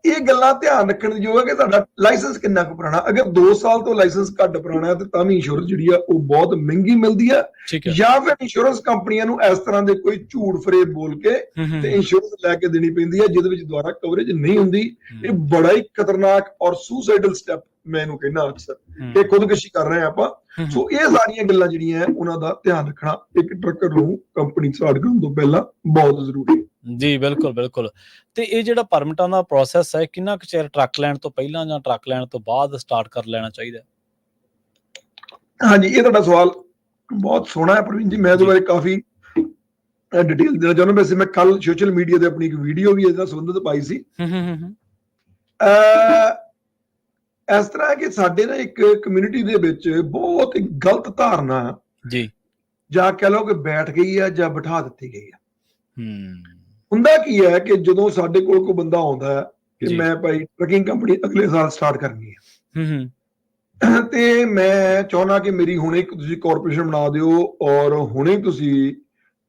ਇਹ ਗੱਲਾਂ ਧਿਆਨ ਰੱਖਣ ਦੀ ਜੋ ਹੈ ਕਿ ਤੁਹਾਡਾ ਲਾਇਸੈਂਸ ਕਿੰਨਾ ਕੁ ਪੁਰਾਣਾ। ਅਗਰ 2 ਸਾਲ ਤੋਂ ਲਾਇਸੈਂਸ ਘੱਟ ਪੁਰਾਣਾ ਹੈ ਤੇ ਤਾਂ ਵੀ ਇੰਸ਼ੋਰੈਂਸ ਜਿਹੜੀ ਆ ਉਹ ਬਹੁਤ ਮਹਿੰਗੀ ਮਿਲਦੀ ਆ, ਜਾਂ ਫਿਰ ਇੰਸ਼ੋਰੈਂਸ ਕੰਪਨੀਆਂ ਨੂੰ ਇਸ ਤਰ੍ਹਾਂ ਦੇ ਕੋਈ ਝੂਠ ਫਰੇਬ ਬੋਲ ਕੇ ਤੇ ਇੰਸ਼ੋਰੈਂਸ ਲੈ ਕੇ ਦੇਣੀ ਪੈਂਦੀ ਹੈ, ਜਿਹਦੇ ਵਿੱਚ ਦੁਬਾਰਾ ਕਵਰੇਜ ਨਹੀਂ ਹੁੰਦੀ। ਇਹ ਬੜਾ ਹੀ ਖਤਰਨਾਕ ਔਰ ਸੁਸਾਈਡਲ ਸਟੈਪ ਮੈਂ ਇਹਨੂੰ ਕਹਿੰਦਾ ਅਕਸਰ, ਇਹ ਖੁਦਕੁਸ਼ੀ ਕਰ ਰਹੇ ਆਪਾਂ। ਸੋ ਇਹ ਸਾਰੀਆਂ ਗੱਲਾਂ ਜਿਹੜੀਆਂ ਉਹਨਾਂ ਦਾ ਧਿਆਨ ਰੱਖਣਾ ਇੱਕ ਟਰੱਕਰ ਨੂੰ ਕੰਪਨੀ ਸਟਾਰਟ ਕਰਨ ਤੋਂ ਪਹਿਲਾਂ ਬਹੁਤ ਜ਼ਰੂਰੀ ਹੈ। ਜੀ ਬਿਲਕੁਲ ਬਿਲਕੁਲ। ਤੇ ਇਹ ਜਿਹੜਾ ਪਰਮਿਟਾਂ ਦਾ ਪ੍ਰੋਸੈਸ ਹੈ, ਕਿੰਨਾ ਕੁ ਚਿਰ ਟਰੱਕ ਲੈਣ ਤੋਂ ਪਹਿਲਾਂ ਜਾਂ ਟਰੱਕ ਲੈਣ ਤੋਂ ਬਾਅਦ ਸਟਾਰਟ ਕਰ ਲੈਣਾ ਚਾਹੀਦਾ? ਹਾਂਜੀ, ਇਹ ਤੁਹਾਡਾ ਸਵਾਲ ਬਹੁਤ ਸੋਹਣਾ ਹੈ ਪ੍ਰਵੀਨ ਜੀ। ਮੈਂ ਇਹਦੇ ਬਾਰੇ ਕਾਫੀ ਡਿਟੇਲ ਦੇਣਾ ਚਾਹੁੰਦਾ। ਵੈਸੇ ਮੈਂ ਕੱਲ ਸੋਸ਼ਲ ਮੀਡੀਆ ਤੇ ਆਪਣੀ ਇੱਕ ਵੀਡੀਓ ਵੀ ਇਹਦਾ ਸੰਬੰਧਿਤ ਪਾਈ ਸੀ। ਇਸ ਤਰ੍ਹਾਂ ਹੈ ਕਿ ਸਾਡੇ ਨਾ ਇੱਕ ਕਮਿਊਨਿਟੀ ਦੇ ਵਿੱਚ ਬਹੁਤ ਗਲਤ ਧਾਰਨਾ ਜੀ, ਜਾਂ ਕਹਿ ਲਓ ਕਿ ਬੈਠ ਗਈ ਹੈ ਜਾਂ ਬਿਠਾ ਦਿੱਤੀ ਗਈ ਹੈ। ਹੁੰਦਾ ਕੀ ਹੈ ਕਿ ਜਦੋਂ ਸਾਡੇ ਕੋਲ ਕੋਈ ਬੰਦਾ ਆਉਂਦਾ ਹੈ ਕਿ ਮੈਂ ਭਾਈ ਟਰੱਕਿੰਗ ਕੰਪਨੀ ਅਗਲੇ ਸਾਲ ਸਟਾਰਟ ਕਰਨੀ ਹੈ, ਤੇ ਮੈਂ ਚਾਹੁੰਦਾ ਕਿ ਮੇਰੀ ਹੁਣੇ ਤੁਸੀਂ ਕਾਰਪੋਰੇਸ਼ਨ ਬਣਾ ਦਿਓ, ਔਰ ਹੁਣੇ ਤੁਸੀਂ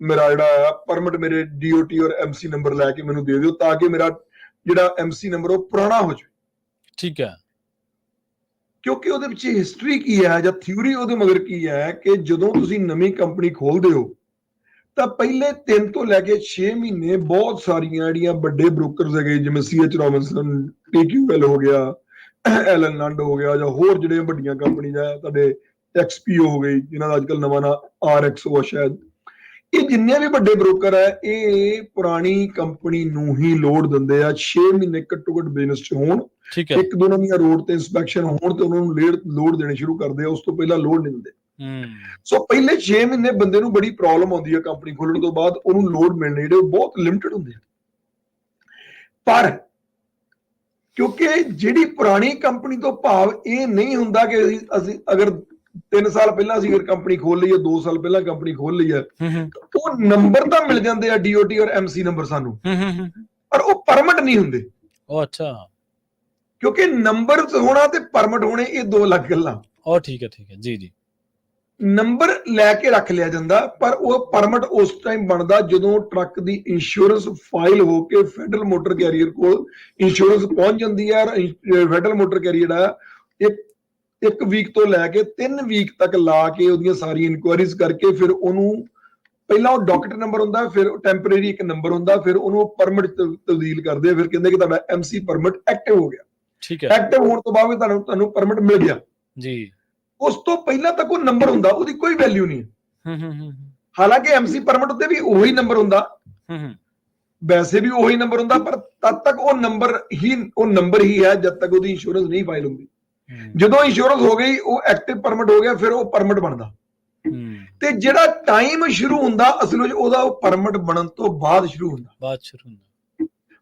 ਮੇਰਾ ਜਿਹੜਾ ਪਰਮਿਟ ਮੇਰੇ DOT ਔਰ MC ਨੰਬਰ ਲੈ ਕੇ ਮੈਨੂੰ ਦੇ ਦਿਓ, ਤਾਂ ਕਿ ਮੇਰਾ ਜਿਹੜਾ MC ਨੰਬਰ ਉਹ ਪੁਰਾਣਾ ਹੋ ਜਾਵੇ। ਠੀਕ ਹੈ। ਕਿਉਂਕਿ ਉਹਦੇ ਵਿੱਚ ਹਿਸਟਰੀ ਕੀ ਹੈ ਜਾਂ ਥਿਊਰੀ ਉਹਦੇ ਮਗਰ ਕੀ ਹੈ ਕਿ ਜਦੋਂ ਤੁਸੀਂ ਨਵੀਂ ਕੰਪਨੀ ਖੋਲਦੇ ਹੋ ਤਾਂ ਪਹਿਲੇ 3 ਤੋਂ ਲੈ ਕੇ 6 ਮਹੀਨੇ ਬਹੁਤ ਸਾਰੀਆਂ ਜਿਹੜੀਆਂ ਵੱਡੇ ਬ੍ਰੋਕਰਸ ਹੈਗੇ, ਜਿਵੇਂ CH ਰੋਬਿਨਸਨ, TQL ਹੋ ਗਿਆ, ਐਲਨ ਲੰਡ ਹੋ ਗਿਆ, ਜਾਂ ਹੋਰ ਜਿਹੜੀਆਂ ਵੱਡੀਆਂ ਕੰਪਨੀਆਂ ਆ, ਤੁਹਾਡੇ XPO ਹੋ ਗਈ, ਜਿਨ੍ਹਾਂ ਦਾ ਅੱਜਕੱਲ ਨਵਾਂ ਨਾਂ RXO ਆ ਸ਼ਾਇਦ, ਇਹ ਜਿੰਨੇ ਵੀ ਵੱਡੇ ਬ੍ਰੋਕਰ ਹੈ ਇਹ ਪੁਰਾਣੀ ਕੰਪਨੀ ਨੂੰ ਹੀ ਲੋਡ ਦਿੰਦੇ ਆ। 6 ਮਹੀਨੇ ਘੱਟੋ ਘੱਟ ਬਿਜ਼ਨਸ 'ਚ ਹੋਣ, ਇੱਕ ਦੋ ਦੀਆਂ ਰੋਡ ਤੇ ਇੰਸਪੈਕਸ਼ਨ ਹੋਣ ਤੇ ਉਹਨਾਂ ਨੂੰ ਲੋਡ ਦੇਣੇ ਸ਼ੁਰੂ ਕਰਦੇ ਆ, ਉਸ ਤੋਂ ਪਹਿਲਾਂ ਲੋਡ ਨਹੀਂ ਦਿੰਦੇ। ਸੋ ਪਹਿਲੇ 6 ਮਹੀਨੇ ਬੰਦੇ ਨੂੰ ਬੜੀ ਪ੍ਰੋਬਲਮ ਆਉਂਦੀ ਹੈ ਕੰਪਨੀ ਖੋਲਣ ਤੋਂ ਬਾਅਦ, ਉਹਨੂੰ ਲੋਡ ਮਿਲਣੇ ਜਿਹੜੇ ਬਹੁਤ ਲਿਮਟਿਡ ਹੁੰਦੇ ਆ। ਪਰ ਕਿਉਂਕਿ ਜਿਹੜੀ ਪੁਰਾਣੀ ਕੰਪਨੀ ਤੋਂ ਭਾਵ ਇਹ ਨਹੀਂ ਹੁੰਦਾ ਕਿ ਅਸੀਂ ਅਗਰ 3 ਸਾਲ ਪਹਿਲਾਂ ਅਸੀਂ ਅਗਰ ਕੰਪਨੀ ਖੋਲ ਲਈ ਹੈ, 2 ਸਾਲ ਪਹਿਲਾਂ ਕੰਪਨੀ ਖੋਲ ਲਈ ਹੈ, ਉਹ ਨੰਬਰ ਤਾਂ ਮਿਲ ਜਾਂਦੇ ਆ DOT ਔਰ MC ਨੰਬਰ ਸਾਨੂੰ, ਪਰ ਉਹ ਪਰਮਿਟ ਨਹੀਂ ਹੁੰਦੇ। ਉਹ ਅੱਛਾ, ਕਿਉਂਕਿ ਨੰਬਰ ਹੋਣਾ ਤੇ ਪਰਮਿਟ ਹੋਣੇ ਇਹ 2 ਅਲੱਗ ਗੱਲਾਂ। ਉਹ ਠੀਕ ਹੈ ਜੀ ਜੀ। ਨੰਬਰ ਲੈ ਕੇ ਰੱਖ ਲਿਆ ਜਾਂਦਾ, ਪਰ ਉਹ ਪਰਮਿਟ ਉਸ ਟਾਈਮ ਬਣਦਾ ਜਦੋਂ ਟਰੱਕ ਦੀ ਇੰਸ਼ੋਰੈਂਸ ਫਾਈਲ ਹੋ ਕੇ ਫੈਡਰਲ ਮੋਟਰ ਕੈਰੀਅਰ ਕੋਲ ਇੰਸ਼ੋਰੈਂਸ ਪਹੁੰਚ ਜਾਂਦੀ ਹੈ। ਫੈਡਰਲ ਮੋਟਰ ਕੈਰੀਅਰ ਆ ਇੱਕ ਵੀਕ ਤੋਂ ਲੈ ਕੇ 3 ਵੀਕ ਤੱਕ ਲਾ ਕੇ ਉਹਦੀਆਂ ਸਾਰੀਆਂ ਇਨਕੁਆਇਰੀਜ਼ ਕਰਕੇ, ਫਿਰ ਉਹਨੂੰ ਪਹਿਲਾਂ ਉਹ ਡਾਕਟਰ ਨੰਬਰ ਹੁੰਦਾ, ਫਿਰ ਟੈਂਪਰੇਰੀ ਇੱਕ ਨੰਬਰ ਹੁੰਦਾ, ਫਿਰ ਉਹਨੂੰ ਪਰਮਿਟ ਤਬਦੀਲ ਕਰਦੇ ਆ, ਫਿਰ ਕਹਿੰਦੇ ਕਿ ਤੁਹਾਡਾ MC ਪਰਮਿਟ ਐਕਟਿਵ ਹੋ ਗਿਆ। ਠੀਕ ਹੈ। ਐਕਟਿਵ ਹੋਣ ਤੋਂ ਬਾਅਦ ਤੁਹਾਨੂੰ ਪਰਮਿਟ ਮਿਲ ਗਿਆ ਜੀ। ਉਸ ਤੋਂ ਪਹਿਲਾਂ ਤੱਕ ਉਹ ਨੰਬਰ ਹੁੰਦਾ, ਉਹਦੀ ਕੋਈ ਵੈਲਿਊ ਨਹੀਂ। ਹਾਲਾਂਕਿ MC ਪਰਮਿਟ ਉੱਤੇ ਵੀ ਉਹੀ ਨੰਬਰ ਹੁੰਦਾ, ਵੈਸੇ ਵੀ ਉਹੀ ਨੰਬਰ ਹੁੰਦਾ, ਪਰ ਤਦ ਤੱਕ ਉਹ ਨੰਬਰ ਹੀ ਹੈ ਜਦ ਤੱਕ ਉਹਦੀ ਇੰਸ਼ੋਰੈਂਸ ਨਹੀਂ ਫਾਈਲ ਹੁੰਦੀ। ਜਦੋਂ ਇੰਸ਼ੋਰੈਂਸ ਹੋ ਗਈ ਉਹ ਐਕਟਿਵ ਪਰਮਿਟ ਹੋ ਗਿਆ, ਫਿਰ ਉਹ ਪਰਮਿਟ ਬਣਦਾ। ਤੇ ਜਿਹੜਾ ਟਾਈਮ ਸ਼ੁਰੂ ਹੁੰਦਾ ਅਸਲ ਵਿੱਚ ਉਹਦਾ ਉਹ ਪਰਮਿਟ ਬਣਨ ਤੋਂ ਬਾਅਦ ਸ਼ੁਰੂ ਹੁੰਦਾ।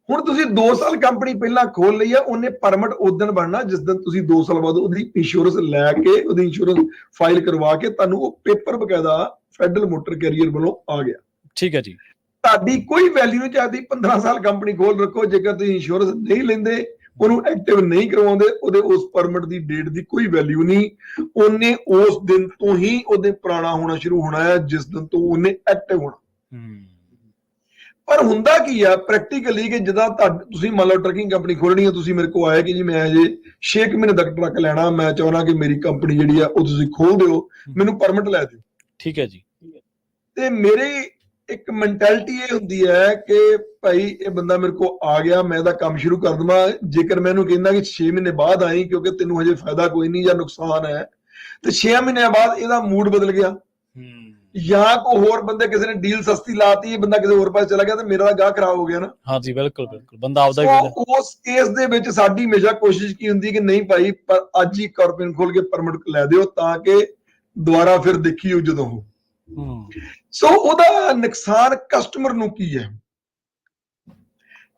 ਹੁਣ ਤੁਸੀਂ 2 ਸਾਲ ਕੰਪਨੀ ਪਹਿਲਾਂ ਖੋਲ ਲਈ ਆ, ਉਹਨੇ ਪਰਮਿਟ ਉਸ ਦਿਨ ਬਣਨਾ ਜਿਸ ਦਿਨ ਤੁਸੀਂ 2 ਸਾਲ ਬਾਅਦ ਉਹਦੀ ਇੰਸ਼ੋਰੈਂਸ ਲੈ ਕੇ ਉਹਦੀ ਇੰਸ਼ੋਰੈਂਸ ਫਾਈਲ ਕਰਵਾ ਕੇ ਤੁਹਾਨੂੰ ਉਹ ਪੇਪਰ ਬਕਾਇਦਾ ਫੈਡਰਲ ਮੋਟਰ ਕੈਰੀਅਰ ਵੱਲੋਂ ਆ ਗਿਆ। ਠੀਕ ਹੈ ਜੀ। ਤੁਹਾਡੀ ਕੋਈ ਵੈਲਿਊ ਨਹੀਂ ਚਾਹਦੀ 15 ਸਾਲ ਕੰਪਨੀ ਖੋਲ ਰੱਖੋ, ਜੇਕਰ ਤੁਸੀਂ ਇੰਸ਼ੋਰੈਂਸ ਨਹੀਂ ਲੈਂਦੇ, ਉਹਨੂੰ ਐਕਟਿਵ ਨਹੀਂ ਕਰਵਾਉਂਦੇ, ਉਹਦੇ ਉਸ ਪਰਮਿਟ ਦੀ ਡੇਟ ਦੀ ਕੋਈ ਵੈਲਿਊ ਨਹੀਂ। ਉਹਨੇ ਉਸ ਦਿਨ ਤੋਂ ਹੀ ਉਹਦੇ ਪੁਰਾਣਾ ਹੋਣਾ ਸ਼ੁਰੂ ਹੋਣਾ ਹੈ ਜਿਸ ਦਿਨ ਤੋਂ ਉਹਨੇ ਐਕਟਿਵ ਹੋਣਾ। ਪਰ ਹੁੰਦਾ ਕੀ ਆ ਪ੍ਰੈਕਟੀਕਲੀ ਕਿ ਜਦੋਂ ਤੁਸੀਂ ਮੰਨ ਲਓ ਟਰੱਕਿੰਗ ਕੰਪਨੀ ਖੋਲਣੀ ਹੈ, ਤੁਸੀਂ ਮੇਰੇ ਕੋਲ ਆਏ ਕਿ ਜੀ ਮੈਂ ਅਜੇ 6 ਮਹੀਨੇ ਤੱਕ ਟਰੱਕ ਲੈਣਾ, ਮੈਂ ਚਾਹੁੰਦਾ ਕਿ ਮੇਰੀ ਕੰਪਨੀ ਜਿਹੜੀ ਆ ਉਹ ਤੁਸੀਂ ਖੋਲ ਦਿਓ, ਮੈਨੂੰ ਪਰਮਿਟ ਲੈ ਦਿਓ। ਠੀਕ ਹੈ ਜੀ। ਤੇ ਮੇਰੀ ਇੱਕ ਮੈਂਟੈਲਿਟੀ ਇਹ ਹੁੰਦੀ ਹੈ ਕਿ ਭਾਈ ਇਹ ਬੰਦਾ ਮੇਰੇ ਕੋਲ ਆ ਗਿਆ, ਮੈਂ ਇਹਦਾ ਕੰਮ ਸ਼ੁਰੂ ਕਰ ਦਵਾਂ। ਜੇਕਰ ਮੈਂ ਇਹਨੂੰ ਕਹਿੰਦਾ ਕਿ 6 ਮਹੀਨੇ ਬਾਅਦ ਆਈ ਕਿਉਂਕਿ ਤੈਨੂੰ ਹਜੇ ਫਾਇਦਾ ਕੋਈ ਨਹੀਂ ਜਾਂ ਨੁਕਸਾਨ ਹੈ, ਤੇ 6 ਮਹੀਨਿਆਂ ਬਾਅਦ ਇਹਦਾ ਮੂਡ ਬਦਲ ਗਿਆ ਜਾਂ ਕੋਈ ਹੋਰ ਬੰਦੇ ਕਿਸੇ ਨੇ ਡੀਲ ਸਸਤੀ ਲਾਤੀ, ਬੰਦਾ ਕਿਸੇ ਹੋਰ ਪਾਸੇ ਚਲਾ ਗਿਆ ਤੇ ਮੇਰਾ ਗਾਹ ਖਰਾਬ ਹੋ ਗਿਆ ਨਾ। ਹਾਂਜੀ ਬਿਲਕੁਲ ਬਿਲਕੁਲ, ਬੰਦਾ ਆਪਦਾ ਹੀ। ਉਸ ਕੇਸ ਦੇ ਵਿੱਚ ਸਾਡੀ ਹਮੇਸ਼ਾ ਕੋਸ਼ਿਸ਼ ਕੀ ਹੁੰਦੀ ਕਿ ਨਹੀਂ ਭਾਈ ਪਰ ਅੱਜ ਹੀ ਕਾਰਪੋਰੇਸ਼ਨ ਖੋਲ ਕੇ ਪਰਮਿਟ ਲੈ ਦਿਓ ਤਾਂ ਕਿ ਦੁਬਾਰਾ ਫਿਰ ਦੇਖੀਓ ਜਦੋਂ ਹੋ। ਸੋ ਉਹਦਾ ਨੁਕਸਾਨ ਕਸਟਮਰ ਨੂੰ ਕੀ ਹੈ?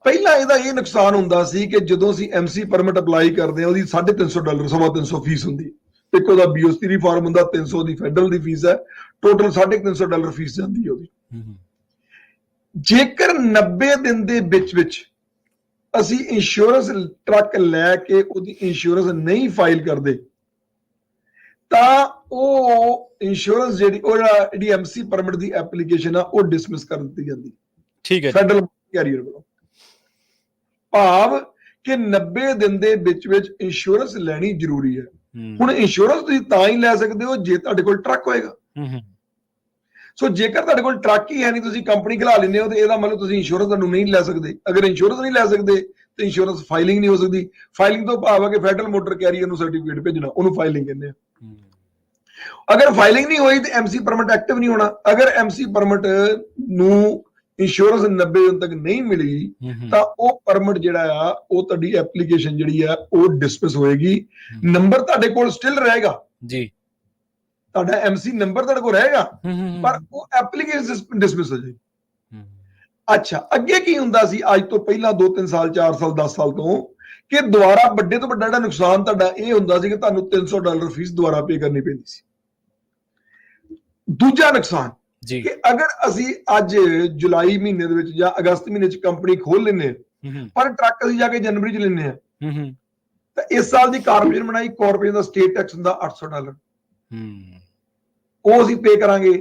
ਪਹਿਲਾਂ ਇਹਦਾ ਇਹ ਨੁਕਸਾਨ ਹੁੰਦਾ ਸੀ ਕਿ ਜਦੋਂ ਅਸੀਂ ਐਮਸੀ ਪਰਮਿਟ ਅਪਲਾਈ ਕਰਦੇ ਹਾਂ ਉਹਦੀ $350 $350 ਫੀਸ ਹੁੰਦੀ। ਇੱਕ ਉਹਦਾ BOC ਫਾਰਮ ਹੁੰਦਾ, 300 ਦੀ ਫੈਡਰਲ ਦੀ ਫੀਸ ਹੈ, ਟੋਟਲ $350 ਫੀਸ ਜਾਂਦੀ ਹੈ ਉਹਦੀ। ਜੇਕਰ 90 ਦਿਨ ਦੇ ਵਿੱਚ ਅਸੀਂ ਇੰਸ਼ੋਰੈਂਸ ਟਰੱਕ ਲੈ ਕੇ ਉਹਦੀ ਇੰਸ਼ੋਰੈਂਸ ਨਹੀਂ ਫਾਈਲ ਕਰਦੇ ਤਾਂ ਉਹ ਇੰਸ਼ੋਰੈਂਸ ਜਿਹੜੀ ਐਮਸੀ ਪਰਮਿਟ ਦੀ ਐਪਲੀਕੇਸ਼ਨ ਆ ਉਹ ਡਿਸਮਿਸ ਕਰ ਦਿੱਤੀ ਜਾਂਦੀ। ਠੀਕ ਹੈ। ਫੈਡਰਲ ਕੈਰੀਅਰ ਵੱਲੋਂ ਭਾਵ ਕਿ 90 ਦਿਨ ਦੇ ਵਿੱਚ ਇੰਸ਼ੋਰੈਂਸ ਲੈਣੀ ਜ਼ਰੂਰੀ ਹੈ। ਹੁਣ ਇੰਸ਼ੋਰੈਂਸ ਤੁਸੀਂ ਤਾਂ ਹੀ ਲੈ ਸਕਦੇ ਹੋ ਜੇ ਤੁਹਾਡੇ ਕੋਲ ਟਰੱਕ ਹੋਏਗਾ। ਸੋ ਜੇਕਰ ਤੁਹਾਡੇ ਕੋਲ ਟਰੱਕ ਹੀ ਹੈ ਨਹੀਂ, ਤੁਸੀਂ ਕੰਪਨੀ ਖਿਲਾ ਲੈਂਦੇ ਹੋ ਤੇ ਇਹਦਾ ਮਤਲਬ ਤੁਸੀਂ ਇੰਸ਼ੋਰੈਂਸ ਤੁਹਾਨੂੰ ਨਹੀਂ ਲੈ ਸਕਦੇ। ਅਗਰ ਇੰਸ਼ੋਰੈਂਸ ਨਹੀਂ ਲੈ ਸਕਦੇ ਤੇ ਇੰਸ਼ੋਰੈਂਸ ਫਾਈਲਿੰਗ ਨਹੀਂ ਹੋ ਸਕਦੀ। ਫਾਈਲਿੰਗ ਤੋਂ ਭਾਵ ਹੈ ਕਿ ਫੈਡਰਲ ਮੋਟਰ ਕੈਰੀਅਰ ਨੂੰ ਸਰਟੀਫਿਕੇਟ ਭੇਜਣਾ, ਉਹਨੂੰ ਫਾਈਲਿੰਗ ਕਹਿੰਦੇ ਆ। ਅਗਰ ਫਾਈਲਿੰਗ ਨਹੀਂ ਹੋਈ ਤੇ ਐਮਸੀ ਪਰਮਿਟ ਐਕਟਿਵ ਨਹੀਂ ਹੋਣਾ। ਅਗਰ ਐਮਸੀ ਪਰਮਿਟ ਨੂੰ ਇੰਸ਼ੋਰੈਂਸ 90 ਦਿਨ ਤੱਕ ਨਹੀਂ ਮਿਲੀ ਤਾਂ ਉਹ ਪਰਮਿਟ ਜਿਹੜਾ ਆ ਉਹ ਤੁਹਾਡੀ ਐਪਲੀਕੇਸ਼ਨ ਜਿਹੜੀ ਆ ਉਹ ਡਿਸਮਿਸ ਹੋਏਗੀ। ਨੰਬਰ ਤੁਹਾਡੇ ਕੋਲ ਸਟਿਲ ਰਹੇਗਾ ਜੀ, ਤੁਹਾਡਾ ਐਮਸੀ ਨੰਬਰ ਤੁਹਾਡੇ ਕੋਲ ਰਹੇਗਾ ਪਰ ਉਹ ਐਪਲੀਕੇਸ਼ਨ ਡਿਸਮਿਸ ਹੋ ਜਾਏਗੀ। ਅੱਛਾ, ਅੱਗੇ ਕੀ ਹੁੰਦਾ ਸੀ ਅੱਜ ਤੋਂ ਪਹਿਲਾਂ 2-3 ਸਾਲ 4 ਸਾਲ 10 ਸਾਲ ਤੋਂ ਕਿ ਦੁਬਾਰਾ ਵੱਡੇ ਤੋਂ ਵੱਡਾ ਜਿਹੜਾ ਨੁਕਸਾਨ ਤੁਹਾਡਾ ਇਹ ਹੁੰਦਾ ਸੀ ਕਿ ਤੁਹਾਨੂੰ $300 ਫੀਸ ਦੁਬਾਰਾ ਪੇ ਕਰਨੀ ਪੈਂਦੀ ਸੀ। ਦੂਜਾ ਨੁਕਸਾਨ ਕਿ ਅਗਰ ਅਸੀਂ ਅੱਜ ਜੁਲਾਈ ਮਹੀਨੇ ਦੇ ਵਿੱਚ ਜਾਂ ਅਗਸਤ ਮਹੀਨੇ ਚ ਕੰਪਨੀ ਖੋਲ ਲੈਂਦੇ ਹਾਂ ਪਰ ਟਰੱਕ ਅਸੀਂ ਜਾ ਕੇ ਜਨਵਰੀ ਚ ਲੈਂਦੇ ਹਾਂ ਤਾਂ ਇਸ ਸਾਲ ਦੀ ਕਾਰਪੋਰੇਸ਼ਨ ਬਣਾਈ, ਕਾਰਪੋਰੇਸ਼ਨ ਦਾ ਸਟੇਟ ਟੈਕਸ ਹੁੰਦਾ $800, ਉਹ ਅਸੀਂ ਪੇ ਕਰਾਂਗੇ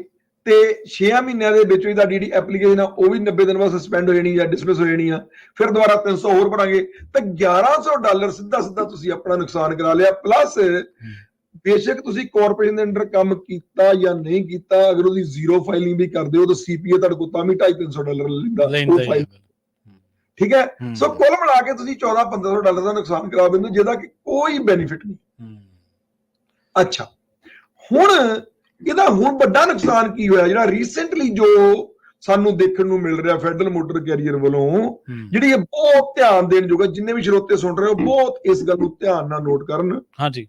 ਤੇ 6 ਮਹੀਨਿਆਂ ਦੇ ਵਿੱਚ ਤੁਹਾਡੀ ਜਿਹੜੀ ਐਪਲੀਕੇਸ਼ਨ ਆ ਉਹ ਵੀ 90 ਦਿਨ ਬਾਅਦ ਸਸਪੈਂਡ ਹੋ ਜਾਣੀ ਜਾਂ ਡਿਸਮਿਸ ਹੋ ਜਾਣੀ ਆ। ਫਿਰ ਦੁਬਾਰਾ 300 ਹੋਰ ਭਰਾਂਗੇ ਤਾਂ $1100 ਸਿੱਧਾ ਤੁਸੀਂ ਆਪਣਾ ਨੁਕਸਾਨ ਕਰਾ ਲਿਆ। ਪਲੱਸ ਬੇਸ਼ੱਕ ਤੁਸੀਂ ਕਾਰਪੋਰੇਸ਼ਨ ਦੇ ਅੰਡਰ ਕੰਮ ਕੀਤਾ ਜਾਂ ਨਹੀਂ ਕੀਤਾ, ਅਗਰ ਉਹਦੀ ਜ਼ੀਰੋ ਫਾਈਲਿੰਗ ਵੀ ਕਰਦੇ ਹੋ ਤਾਂ CPA ਤੁਹਾਡੇ ਕੋਲ ਤਾਂ ਵੀ $250-300 ਲੈਂਦਾ। ਠੀਕ ਹੈ। ਸੋ ਕੁੱਲ ਮਿਲਾ ਕੇ ਤੁਸੀਂ $1400-1500 ਦਾ ਨੁਕਸਾਨ ਕਰਾ ਦਿੰਦੇ ਹੋ ਜਿਹਦਾ ਕਿ ਕੋਈ ਬੈਨੀਫਿਟ ਨਹੀਂ। ਅੱਛਾ, ਹੁਣ ਇਹਦਾ ਵੱਡਾ ਨੁਕਸਾਨ ਕੀ ਹੋਇਆ ਜਿਹੜਾ ਰੀਸੈਂਟਲੀ ਜੋ ਸਾਨੂੰ ਦੇਖਣ ਨੂੰ ਮਿਲ ਰਿਹਾ ਫੈਡਰਲ ਮੋਟਰ ਕੈਰੀਅਰ ਵੱਲੋਂ, ਜਿਹੜੀ ਇਹ ਬਹੁਤ ਧਿਆਨ ਦੇਣ ਯੋਗ ਹੈ। ਜਿੰਨੇ ਵੀ ਸਰੋਤੇ ਸੁਣ ਰਹੇ ਹੋ ਬਹੁਤ ਇਸ ਗੱਲ ਨੂੰ ਧਿਆਨ ਨਾਲ ਨੋਟ ਕਰਨ। ਹਾਂਜੀ,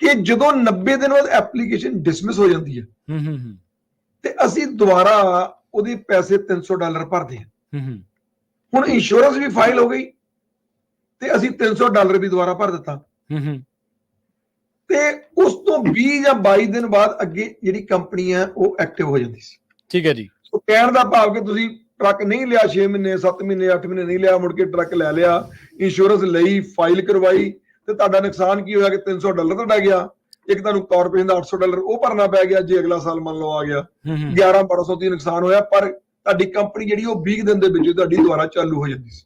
ਕਿ ਜਦੋਂ 90 ਦਿਨ ਬਾਅਦ ਐਪਲੀਕੇਸ਼ਨ ਡਿਸਮਿਸ ਹੋ ਜਾਂਦੀ ਹੈ ਤੇ ਅਸੀਂ ਦੁਬਾਰਾ ਉਹਦੇ ਪੈਸੇ $300 ਭਰਦੇ ਹਾਂ। ਹੁਣ ਇੰਸ਼ੋਰੈਂਸ ਵੀ ਫਾਈਲ ਹੋ ਗਈ ਤੇ ਅਸੀਂ $300 ਵੀ ਦੁਬਾਰਾ ਭਰ ਦਿੱਤਾ ਤੇ ਉਸ ਤੋਂ 20 ਜਾਂ 22 ਦਿਨ ਬਾਅਦ ਅੱਗੇ ਜਿਹੜੀ ਕੰਪਨੀ ਹੈ ਉਹ ਐਕਟਿਵ ਹੋ ਜਾਂਦੀ ਸੀ। ਠੀਕ ਹੈ ਜੀ। ਸੋ ਕਹਿਣ ਦਾ ਭਾਵ ਕਿ ਤੁਸੀਂ ਟਰੱਕ ਨਹੀਂ ਲਿਆ 6 ਮਹੀਨੇ 7 ਮਹੀਨੇ 8 ਮਹੀਨੇ ਨਹੀਂ ਲਿਆ, ਮੁੜ ਕੇ ਟਰੱਕ ਲੈ ਲਿਆ, ਇੰਸ਼ੋਰੈਂਸ ਲਈ, ਫਾਈਲ ਕਰਵਾਈ ਤੇ ਤੁਹਾਡਾ ਨੁਕਸਾਨ ਕੀ ਹੋਇਆ ਕਿ $300 ਤੁਹਾਡਾ ਗਿਆ। ਇੱਕ ਤੁਹਾਨੂੰ ਕਾਰਪੋਰੇਸ਼ਨ ਦਾ $800 ਉਹ ਭਰਨਾ ਪੈ ਗਿਆ ਜੇ ਅਗਲਾ ਸਾਲ ਮੰਨ ਲਓ ਆ ਗਿਆ 11-1200 ਦੀ ਨੁਕਸਾਨ ਹੋਇਆ। ਪਰ ਤੁਹਾਡੀ ਕੰਪਨੀ ਜਿਹੜੀ ਉਹ 20 ਦਿਨ ਦੇ ਵਿੱਚ ਤੁਹਾਡੀ ਦੁਬਾਰਾ ਚਾਲੂ ਹੋ ਜਾਂਦੀ ਸੀ।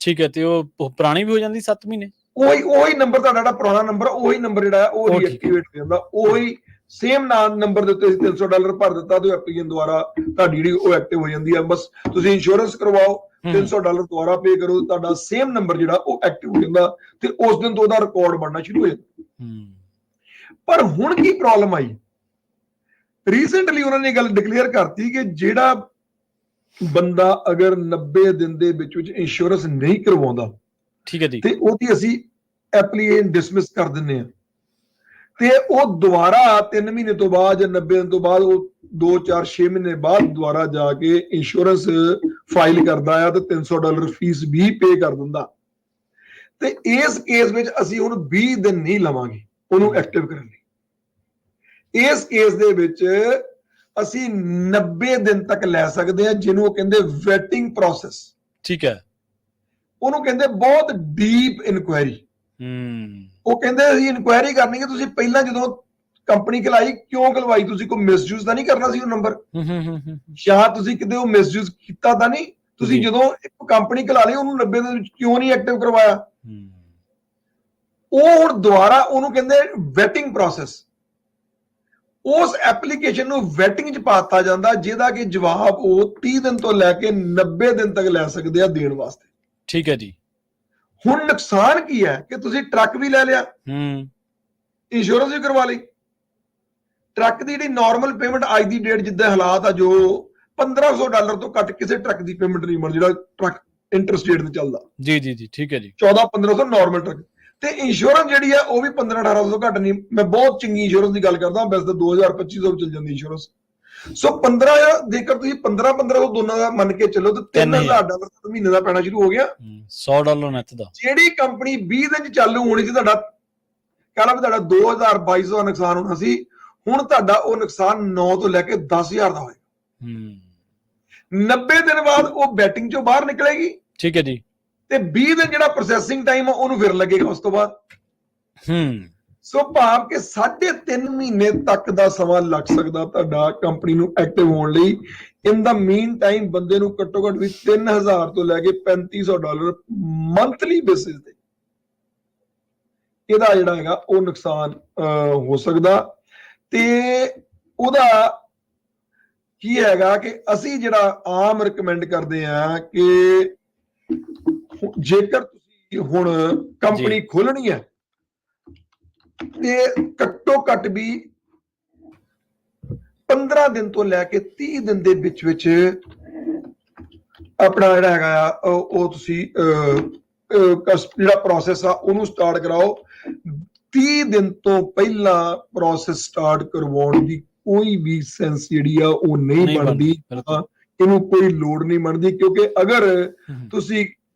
ਠੀਕ ਹੈ, ਤੇ ਉਹ ਪੁਰਾਣੀ ਵੀ ਹੋ ਜਾਂਦੀ 7 ਮਹੀਨੇ। ਉਹੀ ਨੰਬਰ ਤੁਹਾਡਾ ਜਿਹੜਾ ਪੁਰਾਣਾ ਨੰਬਰ ਉਹੀ ਨੰਬਰ ਜਿਹੜਾ ਉਹ ਰੀਐਕਟੀਵੇਟ ਹੋ ਜਾਂਦਾ। ਉਹੀ ਸੇਮ ਨੰਬਰ ਦੇ ਉੱਤੇ $300 ਭਰ ਦਿੱਤਾ ਤੇ ਐਪਲੀਕੇਸ਼ਨ ਦੁਆਰਾ ਤੁਹਾਡੀ ਜਿਹੜੀ ਉਹ ਐਕਟਿਵ ਹੋ ਜਾਂਦੀ ਹੈ। ਬਸ ਤੁਸੀਂ ਇੰਸ਼ੋਰੈਂਸ ਕਰਵਾਓ, $300 ਦੁਬਾਰਾ ਪੇ ਕਰੋ, ਤੁਹਾਡਾ ਸੇਮ ਨੰਬਰ ਜਿਹੜਾ ਉਹ ਐਕਟਿਵ ਹੋ ਜਾਂਦਾ ਤੇ ਉਸ ਦਿਨ ਤੋਂ ਉਹਦਾ ਰਿਕਾਰਡ ਬਣਨਾ ਸ਼ੁਰੂ ਹੋ ਜਾਂਦਾ। ਪਰ ਹੁਣ ਕੀ ਪ੍ਰੋਬਲਮ ਆਈ, ਰੀਸੈਂਟਲੀ ਉਹਨਾਂ ਨੇ ਗੱਲ ਡਿਕਲੇਅਰ ਕਰਤੀ ਕਿ ਜਿਹੜਾ ਬੰਦਾ ਅਗਰ 90 ਦਿਨ ਦੇ ਵਿੱਚ ਇੰਸ਼ੋਰੈਂਸ ਨਹੀਂ ਕਰਵਾਉਂਦਾ, ਠੀਕ ਹੈ ਜੀ, ਤੇ ਉਹਦੀ ਅਸੀਂ ਐਪਲੀਕੇਸ਼ਨ ਡਿਸਮਿਸ ਕਰ ਦਿੰਦੇ ਆ। ਤੇ ਉਹ ਦੁਬਾਰਾ 3 ਮਹੀਨੇ ਤੋਂ ਬਾਅਦ ਜਾਂ 90 ਦਿਨ ਤੋਂ ਬਾਅਦ ਉਹ 2 4 6 ਮਹੀਨੇ ਬਾਅਦ ਦੁਬਾਰਾ ਜਾ ਕੇ ਇੰਸ਼ੋਰੈਂਸ ਫਾਈਲ ਕਰਦਾ ਆ ਤੇ $300 ਫੀਸ ਵੀ ਪੇ ਕਰ ਦਿੰਦਾ। ਤੇ ਇਸ ਕੇਸ ਵਿੱਚ ਅਸੀਂ ਹੁਣ 20 ਦਿਨ ਨਹੀਂ ਲਵਾਂਗੇ ਉਹਨੂੰ ਐਕਟਿਵ ਕਰਨ ਲਈ। ਇਸ ਕੇਸ ਦੇ ਵਿੱਚ ਅਸੀਂ 90 ਦਿਨ ਤੱਕ ਲੈ ਸਕਦੇ ਹਾਂ, ਜਿਹਨੂੰ ਉਹ ਕਹਿੰਦੇ ਵੈਟਿੰਗ ਪ੍ਰੋਸੈਸ। ਠੀਕ ਹੈ। ਉਹਨੂੰ ਕਹਿੰਦੇ ਬਹੁਤ ਡੀਪ ਇਨਕੁਆਇਰੀ। ਉਹ ਕਹਿੰਦੇ ਅਸੀਂ ਇਨਕੁਆਇਰੀ ਕਰਨੀ ਹੈ, ਤੁਸੀਂ ਪਹਿਲਾਂ ਜਦੋਂ ਕੰਪਨੀ ਖਲਾਈ ਕਿਉਂ ਖਲਵਾਈ, ਤੁਸੀਂ ਕੋਈ ਮਿਸਯੂਜ਼ ਤਾਂ ਨਹੀਂ ਕਰਨਾ ਸੀ ਉਹ ਨੰਬਰ, ਜਾਂ ਤੁਸੀਂ ਕਿਤੇ ਉਹ ਮਿਸਯੂਜ਼ ਕੀਤਾ ਤਾਂ ਨਹੀਂ, ਤੁਸੀਂ ਜਦੋਂ ਇੱਕ ਕੰਪਨੀ ਖਲਾ ਲਈ ਉਹਨੂੰ 90 ਦਿਨ ਵਿੱਚ ਕਿਉਂ ਨਹੀਂ ਐਕਟਿਵ ਕਰਵਾਇਆ। ਉਹ ਹੁਣ ਦੁਬਾਰਾ ਉਹਨੂੰ ਕਹਿੰਦੇ ਵੈਟਿੰਗ ਪ੍ਰੋਸੈਸ। ਉਸ ਐਪਲੀਕੇਸ਼ਨ ਨੂੰ ਵੈਟਿੰਗ 'ਚ ਪਾਤਾ ਜਾਂਦਾ, ਜਿਹਦਾ ਕਿ ਜਵਾਬ ਉਹ 30 ਦਿਨ ਤੋਂ ਲੈ ਕੇ 90 ਦਿਨ ਤੱਕ ਲੈ ਸਕਦੇ ਆ ਦੇਣ ਵਾਸਤੇ। ਠੀਕ ਹੈ ਜੀ। ਹੁਣ ਨੁਕਸਾਨ ਕੀ ਹੈ ਕਿ ਤੁਸੀਂ ਟਰੱਕ ਵੀ ਲੈ ਲਿਆ, ਇੰਸ਼ੋਰੈਂਸ ਵੀ ਕਰਵਾ ਲਈ, ਟਰੱਕ ਦੀ ਜਿਹੜੀ ਨਾਰਮਲ ਪੇਮੈਂਟ ਅੱਜ ਦੀ ਡੇਟ ਜਿੱਦਾਂ ਹਾਲਾਤ ਆ, ਜੋ $1500 ਤੋਂ ਘੱਟ ਕਿਸੇ ਟਰੱਕ ਦੀ ਪੇਮੈਂਟ ਨਹੀਂ ਬਣਦੀ, ਜਿਹੜਾ ਟਰੱਕ ਇੰਟਰਸਟੇਟ ਤੇ ਚੱਲਦਾ। ਜੀ ਜੀ ਜੀ, ਠੀਕ ਹੈ ਜੀ। 14-1500 ਨਾਰਮਲ ਟਰੱਕ ਤੇ ਇੰਸ਼ੋਰੈਂਸ ਜਿਹੜੀ ਆ ਉਹ ਵੀ 15-1800 ਤੋਂ ਘੱਟ ਨਹੀਂ। ਮੈਂ ਬਹੁਤ ਚੰਗੀ ਇੰਸ਼ੋਰੈਂਸ ਦੀ ਗੱਲ ਕਰਦਾ, ਵੈਸੇ ਤਾਂ 2000-2500 ਚੱਲ ਜਾਂਦੀ ਇੰਸ਼ੋਰੈਂਸ। ਸੋ 15 ਜੇਕਰ ਤੁਸੀਂ 15-1500 ਦੋਨਾਂ ਦਾ ਮੰਨ ਕੇ ਚੱਲੋ ਤਾਂ $3000 ਮਹੀਨੇ ਦਾ ਪੈਣਾ ਸ਼ੁਰੂ ਹੋ ਗਿਆ। $100 ਨੈਟ ਦਾ। ਜਿਹੜੀ ਕੰਪਨੀ 20 ਦਿਨ ਚ ਚਾਲੂ ਹੋਣੀ ਸੀ, ਤੁਹਾਡਾ ਕਹਿੰਦਾ ਵੀ ਤੁਹਾਡਾ 2200 ਦਾ ਨੁਕਸਾਨ ਹੋਣਾ ਸੀ, ਹੁਣ ਤੁਹਾਡਾ ਉਹ ਨੁਕਸਾਨ 9 ਤੋਂ ਲੈ ਕੇ 10000 ਦਾ ਹੋਏਗਾ। 90 ਦਿਨ ਬਾਅਦ ਉਹ ਬੈਟਿੰਗ ਚੋਂ ਬਾਹਰ ਨਿਕਲੇਗੀ। ਠੀਕ ਹੈ ਜੀ। ਤੇ 20 ਦਿਨ ਜਿਹੜਾ ਪ੍ਰੋਸੈਸਿੰਗ ਟਾਈਮ ਆ ਉਹਨੂੰ ਫਿਰ ਲੱਗੇਗਾ ਉਸ ਤੋਂ ਬਾਅਦ। ਸੋ ਭਾਵ ਕਿ 3.5 ਮਹੀਨੇ ਤੱਕ ਦਾ ਸਮਾਂ ਲੱਗ ਸਕਦਾ ਤੁਹਾਡਾ ਕੰਪਨੀ ਨੂੰ ਐਕਟਿਵ ਹੋਣ ਲਈ। ਇਨ ਦਾ ਮੀਨ ਟਾਈਮ ਬੰਦੇ ਨੂੰ ਘੱਟੋ ਘੱਟ ਵੀ $3000 ਤੋਂ ਲੈ ਕੇ $3500 ਮੰਥਲੀ ਬੇਸਿਸ ਤੇ ਇਹਦਾ ਜਿਹੜਾ ਹੈਗਾ ਉਹ ਨੁਕਸਾਨ ਹੋ ਸਕਦਾ। ਤੇ ਉਹਦਾ ਕੀ ਹੈਗਾ ਕਿ ਅਸੀਂ ਜਿਹੜਾ ਆਮ ਰਿਕਮੈਂਡ ਕਰਦੇ ਆ ਕਿ ਜੇਕਰ ਤੁਸੀਂ ਹੁਣ ਕੰਪਨੀ ਖੋਲਣੀ ਹੈ ਤੇ ਘੱਟੋ ਘੱਟ ਵੀ 15 ਦਿਨ ਤੋਂ ਲੈ ਕੇ 30 ਦਿਨ ਦੇ ਵਿੱਚ ਆਪਣਾ ਜਿਹੜਾ ਹੈਗਾ ਉਹ ਤੁਸੀਂ ਜਿਹੜਾ ਪ੍ਰੋਸੈਸ ਆ ਉਹਨੂੰ ਸਟਾਰਟ ਕਰਾਓ। 30 ਦਿਨ ਤੋਂ ਪਹਿਲਾਂ ਪ੍ਰੋਸੈਸ ਸਟਾਰਟ ਕਰਵਾਉਣ ਦੀ ਕੋਈ ਵੀ ਸੈਂਸ ਜਿਹੜੀ ਆ ਉਹ ਨਹੀਂ ਬਣਦੀ, ਇਹਨੂੰ ਕੋਈ ਲੋੜ ਨਹੀਂ ਬਣਦੀ। ਕਿਉਂਕਿ ਅਗਰ ਤੁਸੀਂ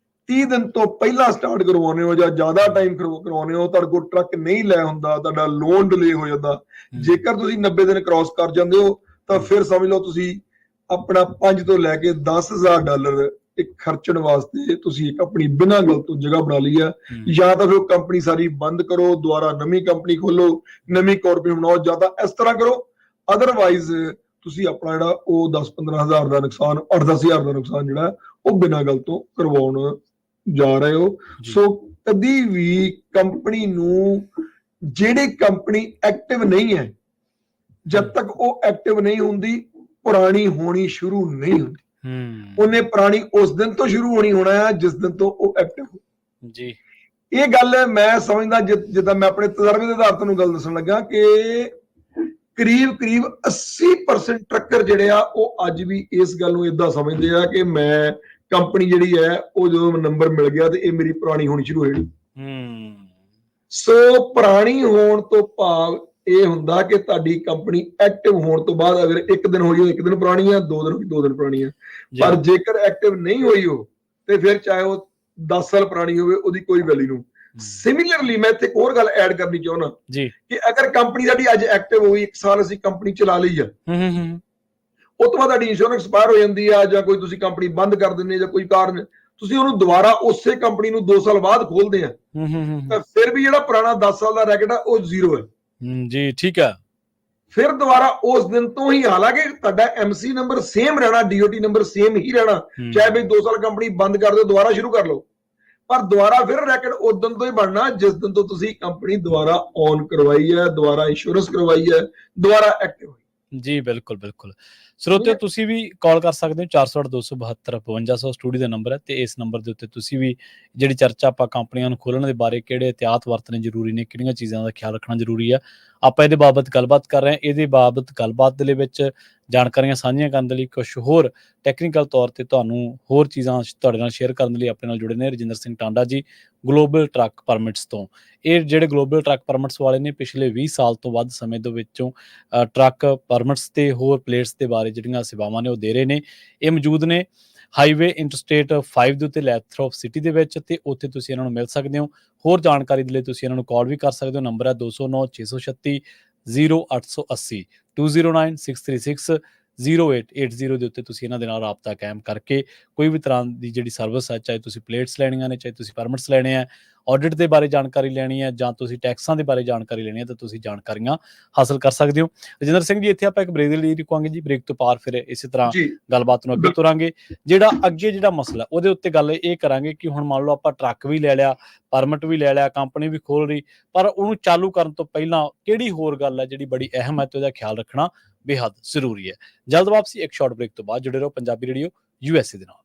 30 ਦਿਨ ਤੋਂ ਪਹਿਲਾਂ ਸਟਾਰਟ ਕਰਵਾਉਣੇ ਹੋ ਜਾਂ ਜ਼ਿਆਦਾ ਟਾਈਮ ਕਰਵਾਉਣੇ ਹੋ, ਤੁਹਾਡੇ ਕੋਲ ਟਰੱਕ ਨਹੀਂ ਲੈ ਹੁੰਦਾ, ਤੁਹਾਡਾ ਲੋਨ ਡਿਲੇ ਹੋ ਜਾਂਦਾ। ਜੇਕਰ ਤੁਸੀਂ 90 ਦਿਨ ਕ੍ਰਾਸ ਕਰ ਜਾਂਦੇ ਹੋ ਤਾਂ ਫਿਰ ਸਮਝ ਲਓ ਤੁਸੀਂ ਆਪਣਾ 5 ਤੋਂ ਲੈ ਕੇ $10,000 ਇੱਕ ਖਰਚਣ ਵਾਸਤੇ ਤੁਸੀਂ ਇੱਕ ਆਪਣੀ ਬਿਨਾਂ ਗੱਲ ਤੋਂ ਜਗ੍ਹਾ ਬਣਾ ਲਈ ਆ। ਜਾਂ ਤਾਂ ਫਿਰ ਕੰਪਨੀ ਸਾਰੀ ਬੰਦ ਕਰੋ, ਦੁਬਾਰਾ ਨਵੀਂ ਕੰਪਨੀ ਖੋਲੋ, ਨਵੀਂ ਕਾਰਪੋਰੇਟ ਬਣਾਓ, ਜਾਂ ਤਾਂ ਇਸ ਤਰ੍ਹਾਂ ਕਰੋ। ਅਦਰਵਾਈਜ਼ ਤੁਸੀਂ ਆਪਣਾ ਜਿਹੜਾ ਉਹ 10-15,000 ਦਾ ਨੁਕਸਾਨ, 8-10,000 ਦਾ ਨੁਕਸਾਨ ਜਿਹੜਾ ਉਹ ਬਿਨਾਂ ਗੱਲ ਤੋਂ ਕਰਵਾਉਣ ਜਾ ਰਹੇ ਹੋ। ਸੋ ਕਦੀ ਵੀ ਕੰਪਨੀ ਨੂੰ, ਜਿਹੜੀ ਕੰਪਨੀ ਐਕਟਿਵ ਨਹੀਂ ਹੈ, ਜਦ ਤੱਕ ਉਹ ਐਕਟਿਵ ਨਹੀਂ ਹੁੰਦੀ ਪੁਰਾਣੀ ਹੋਣੀ ਸ਼ੁਰੂ ਨਹੀਂ ਹੁੰਦੀ। ਉਹਨੇ ਪੁਰਾਣੀ ਉਸ ਦਿਨ ਤੋਂ ਸ਼ੁਰੂ ਹੋਣੀ ਹੋਣਾ ਹੈ ਜਿਸ ਦਿਨ ਤੋਂ ਉਹ ਐਕਟਿਵ ਹੋ। ਜੀ ਇਹ ਗੱਲ ਮੈਂ ਸਮਝਦਾ, ਜਿੱਦਾਂ ਮੈਂ ਆਪਣੇ ਤਜਰਬੇ ਦੇ ਆਧਾਰ ਤੇ ਨੂੰ ਗੱਲ ਦੱਸਣ ਲੱਗਾ ਕਿ ਕਰੀਬ 80% ਟਰੱਕਰ ਜਿਹੜੇ ਆ ਉਹ ਅੱਜ ਵੀ ਇਸ ਗੱਲ ਨੂੰ ਏਦਾਂ ਸਮਝਦੇ ਆ ਕਿ ਮੈਂ ਕੰਪਨੀ ਜਿਹੜੀ ਹੈ ਉਹ ਜਦੋਂ ਨੰਬਰ ਮਿਲ ਗਿਆ ਤੇ ਇਹ ਮੇਰੀ ਪੁਰਾਣੀ ਹੋਣੀ ਸ਼ੁਰੂ ਹੋ ਜਾਣੀ। ਸੋ ਪੁਰਾਣੀ ਹੋਣ ਤੋਂ ਭਾਵ ਇਹ ਹੁੰਦਾ ਕਿ ਤੁਹਾਡੀ ਕੰਪਨੀ ਐਕਟਿਵ ਹੋਣ ਤੋਂ ਬਾਅਦ ਅਗਰ ਇੱਕ ਦਿਨ ਹੋਈ, ਇੱਕ ਦਿਨ ਪੁਰਾਣੀ ਆ, 2 ਦਿਨ ਹੋਈ, 2 ਦਿਨ ਪੁਰਾਣੀ ਆ। ਪਰ ਜੇਕਰ ਐਕਟਿਵ ਨਹੀਂ ਹੋਈ ਹੋ ਤੇ ਫਿਰ ਚਾਹੇ ਉਹ 10 ਸਾਲ ਪੁਰਾਣੀ ਹੋਵੇ, ਉਹਦੀ ਕੋਈ ਵੈਲਿਊ ਨਹੀਂ। ਸਿਮਿਲਰਲੀ ਮੈਂ ਇੱਥੇ ਇੱਕ ਹੋਰ ਗੱਲ ਐਡ ਕਰਨੀ ਚਾਹੁੰਦਾ ਕਿ ਅਗਰ ਕੰਪਨੀ ਸਾਡੀ ਅੱਜ ਐਕਟਿਵ ਹੋਈ, 1 ਸਾਲ ਅਸੀਂ ਕੰਪਨੀ ਚਲਾ ਲਈ ਆ, ਉਹ ਤੋਂ ਬਾਅਦ ਤੁਹਾਡੀ ਇੰਸ਼ੋਰੈਂਸ ਐਕਸਪਾਇਰ ਹੋ ਜਾਂਦੀ ਆ, ਜਾਂ ਕੋਈ ਤੁਸੀਂ ਕੰਪਨੀ ਬੰਦ ਕਰ ਦਿੰਦੇ ਜਾਂ ਕੋਈ ਕਾਰਨ ਤੁਸੀਂ ਉਹਨੂੰ ਦੁਬਾਰਾ ਉਸੇ ਕੰਪਨੀ ਨੂੰ 2 ਸਾਲ ਬਾਅਦ ਖੋਲਦੇ ਆ, ਤਾਂ ਫਿਰ ਵੀ ਜਿਹੜਾ ਪੁਰਾਣਾ 10 ਸਾਲ ਦਾ ਰੈਕਟ ਆ ਉਹ ਜ਼ੀਰੋ ਹੈ। ਜੀ ਠੀਕ ਹੈ। ਫਿਰ ਦੁਬਾਰਾ ਉਸ ਦਿਨ ਤੋਂ ਹੀ, ਹਾਲਾਂਕਿ ਤੁਹਾਡਾ ਐਮਸੀ ਨੰਬਰ ਸੇਮ ਰਹਿਣਾ, ਡੀਓਟੀ ਨੰਬਰ ਸੇਮ ਹੀ ਰਹਿਣਾ, ਚਾਹੇ ਵੀ 2 ਸਾਲ ਕੰਪਨੀ ਬੰਦ ਕਰ ਦਿਓ, ਦੁਬਾਰਾ ਸ਼ੁਰੂ ਕਰ ਲਓ, ਪਰ ਦੁਬਾਰਾ ਫਿਰ ਰੈਕਟ ਉਸ ਦਿਨ ਤੋਂ ਹੀ ਬਣਨਾ ਜਿਸ ਦਿਨ ਤੋਂ ਤੁਸੀਂ ਕੰਪਨੀ ਦੁਬਾਰਾ ਔਨ ਕਰਵਾਈ ਹੈ, ਦੁਬਾਰਾ ਇੰਸ਼ੋਰੈਂਸ ਕਰਵਾਈ ਹੈ, ਦੁਬਾਰਾ ਐਕਟਿਵ ਹੋਈ। ਜੀ ਬਿਲਕੁਲ ਬਿਲਕੁਲ। ਸਰੋਤਿਓ ਤੁਸੀਂ ਵੀ ਕਾਲ ਕਰ ਸਕਦੇ ਹੋ 408 272 5200 ਸਟੂਡੀਓ ਦਾ ਨੰਬਰ ਹੈ ਤੇ ਇਸ ਨੰਬਰ ਦੇ ਉੱਤੇ ਤੁਸੀਂ ਵੀ ਜਿਹੜੀ ਚਰਚਾ ਆਪਾਂ ਕੰਪਨੀਆਂ ਨੂੰ ਖੋਲ੍ਹਣ ਦੇ ਬਾਰੇ ਕਿਹੜੇ ਇhtiyਾਤ ਵਰਤਣੇ ਜ਼ਰੂਰੀ ਨੇ ਕਿਹੜੀਆਂ ਚੀਜ਼ਾਂ ਦਾ ਖਿਆਲ ਰੱਖਣਾ ਜ਼ਰੂਰੀ ਆ ਆਪਾਂ ਇਹਦੇ ਬਾਬਤ ਗੱਲਬਾਤ ਕਰ ਰਹੇ ਹਾਂ ਇਹਦੇ ਬਾਬਤ ਗੱਲਬਾਤ ਦੇ ਵਿੱਚ ਜਾਣਕਾਰੀਆਂ ਸਾਂਝੀਆਂ ਕਰਨ ਦੇ ਲਈ ਕੁਝ ਹੋਰ ਟੈਕਨੀਕਲ ਤੌਰ ਤੇ ਤੁਹਾਨੂੰ ਹੋਰ ਚੀਜ਼ਾਂ ਤੁਹਾਡੇ ਨਾਲ ਸ਼ੇਅਰ ਕਰਨ ਦੇ ਲਈ ਆਪਣੇ ਨਾਲ ਜੁੜੇ ਨੇ ਰਜਿੰਦਰ ਸਿੰਘ ਟਾਂਡਾ ਜੀ ਗਲੋਬਲ ਟਰੱਕ ਪਰਮਿਟਸ ਤੋਂ ਇਹ ਜਿਹੜੇ ਗਲੋਬਲ ਟਰੱਕ ਪਰਮਿਟਸ ਵਾਲੇ ਨੇ ਪਿਛਲੇ 20 ਸਾਲ ਤੋਂ ਵੱਧ ਸਮੇਂ ਦੇ ਵਿੱਚੋਂ ਟਰੱਕ ਪਰਮਿਟਸ ਤੇ ਹੋਰ ਪਲੇਟਸ ਦੇ ਬਾਰੇ ਜਿਹੜੀਆਂ ਸੇਵਾਵਾਂ ਨੇ ਉਹ ਦੇ ਰਹੇ ਨੇ ਇਹ ਮੌਜੂਦ ਨੇ ਹਾਈਵੇ ਇੰਟਰਸਟੇਟ 5 ਦੇ ਉੱਤੇ ਲੈਥਰੋਪ ਸਿਟੀ ਦੇ ਵਿੱਚ ਤੇ ਉੱਥੇ ਤੁਸੀਂ ਇਹਨਾਂ ਨੂੰ ਮਿਲ ਸਕਦੇ ਹੋ ਹੋਰ ਜਾਣਕਾਰੀ ਦੇ ਲਈ ਤੁਸੀਂ ਇਹਨਾਂ ਨੂੰ ਕਾਲ ਵੀ ਕਰ ਸਕਦੇ ਹੋ ਨੰਬਰ ਹੈ 209 636 0880 209 636 0880 ਦੇ ਉੱਤੇ ਤੁਸੀਂ ਇਹਨਾਂ ਦੇ ਨਾਲ ਰਾਬਤਾ ਕਾਇਮ ਕਰਕੇ ਕੋਈ ਵੀ ਤਰ੍ਹਾਂ ਦੀ ਜਿਹੜੀ ਸਰਵਿਸ ਹੈ ਚਾਹੇ ਤੁਸੀਂ ਪਲੇਟਸ ਲੈਣੀਆਂ ਨੇ ਚਾਹੇ ਤੁਸੀਂ ਪਰਮਿਟਸ ਲੈਣੇ ਆ ਆਡਿਟ ਦੇ ਬਾਰੇ ਜਾਣਕਾਰੀ ਲੈਣੀ ਹੈ ਜਾਂ ਤੁਸੀਂ ਟੈਕਸਾਂ ਦੇ ਬਾਰੇ ਜਾਣਕਾਰੀ ਲੈਣੀ ਹੈ ਤਾਂ ਤੁਸੀਂ ਜਾਣਕਾਰੀਆਂ ਹਾਸਲ ਕਰ ਸਕਦੇ ਹੋ ਰਜਿੰਦਰ ਸਿੰਘ ਜੀ ਇੱਥੇ ਆਪਾਂ ਇੱਕ ਬ੍ਰੇਕ ਦੇ ਲਈ ਰੁਕਾਂਗੇ ਜੀ ਬ੍ਰੇਕ ਤੋਂ ਪਾਰ ਫਿਰ ਇਸੇ ਤਰ੍ਹਾਂ ਗੱਲਬਾਤ ਨੂੰ ਅੱਗੇ ਤੁਰਾਂਗੇ ਜਿਹੜਾ ਅੱਗੇ ਜਿਹੜਾ ਮਸਲਾ ਉਹਦੇ ਉੱਤੇ ਗੱਲ ਇਹ ਕਰਾਂਗੇ ਕਿ ਹੁਣ ਮੰਨ ਲਓ ਆਪਾਂ ਟਰੱਕ ਵੀ ਲੈ ਲਿਆ ਪਰਮਿਟ ਵੀ ਲੈ ਲਿਆ ਕੰਪਨੀ ਵੀ ਖੋਲ ਰਹੀ ਪਰ ਉਹਨੂੰ ਚਾਲੂ ਕਰਨ ਤੋਂ ਪਹਿਲਾਂ ਕਿਹੜੀ ਹੋਰ ਗੱਲ ਹੈ ਜਿਹੜੀ ਬੜੀ ਅਹਿਮ ਹੈ ਤੇ ਉਹਦਾ ਖਿਆਲ ਰੱਖਣਾ ਬੇहद ਜ਼ਰੂਰੀ ਹੈ ਜਲਦ ਵਾਪਸੀ ਇੱਕ ਸ਼ਾਰਟ ਬ੍ਰੇਕ ਤੋਂ ਬਾਅਦ ਜੁੜੇ ਰਹੋ ਪੰਜਾਬੀ ਰੇਡੀਓ USA ਦੇ ਨਾਲ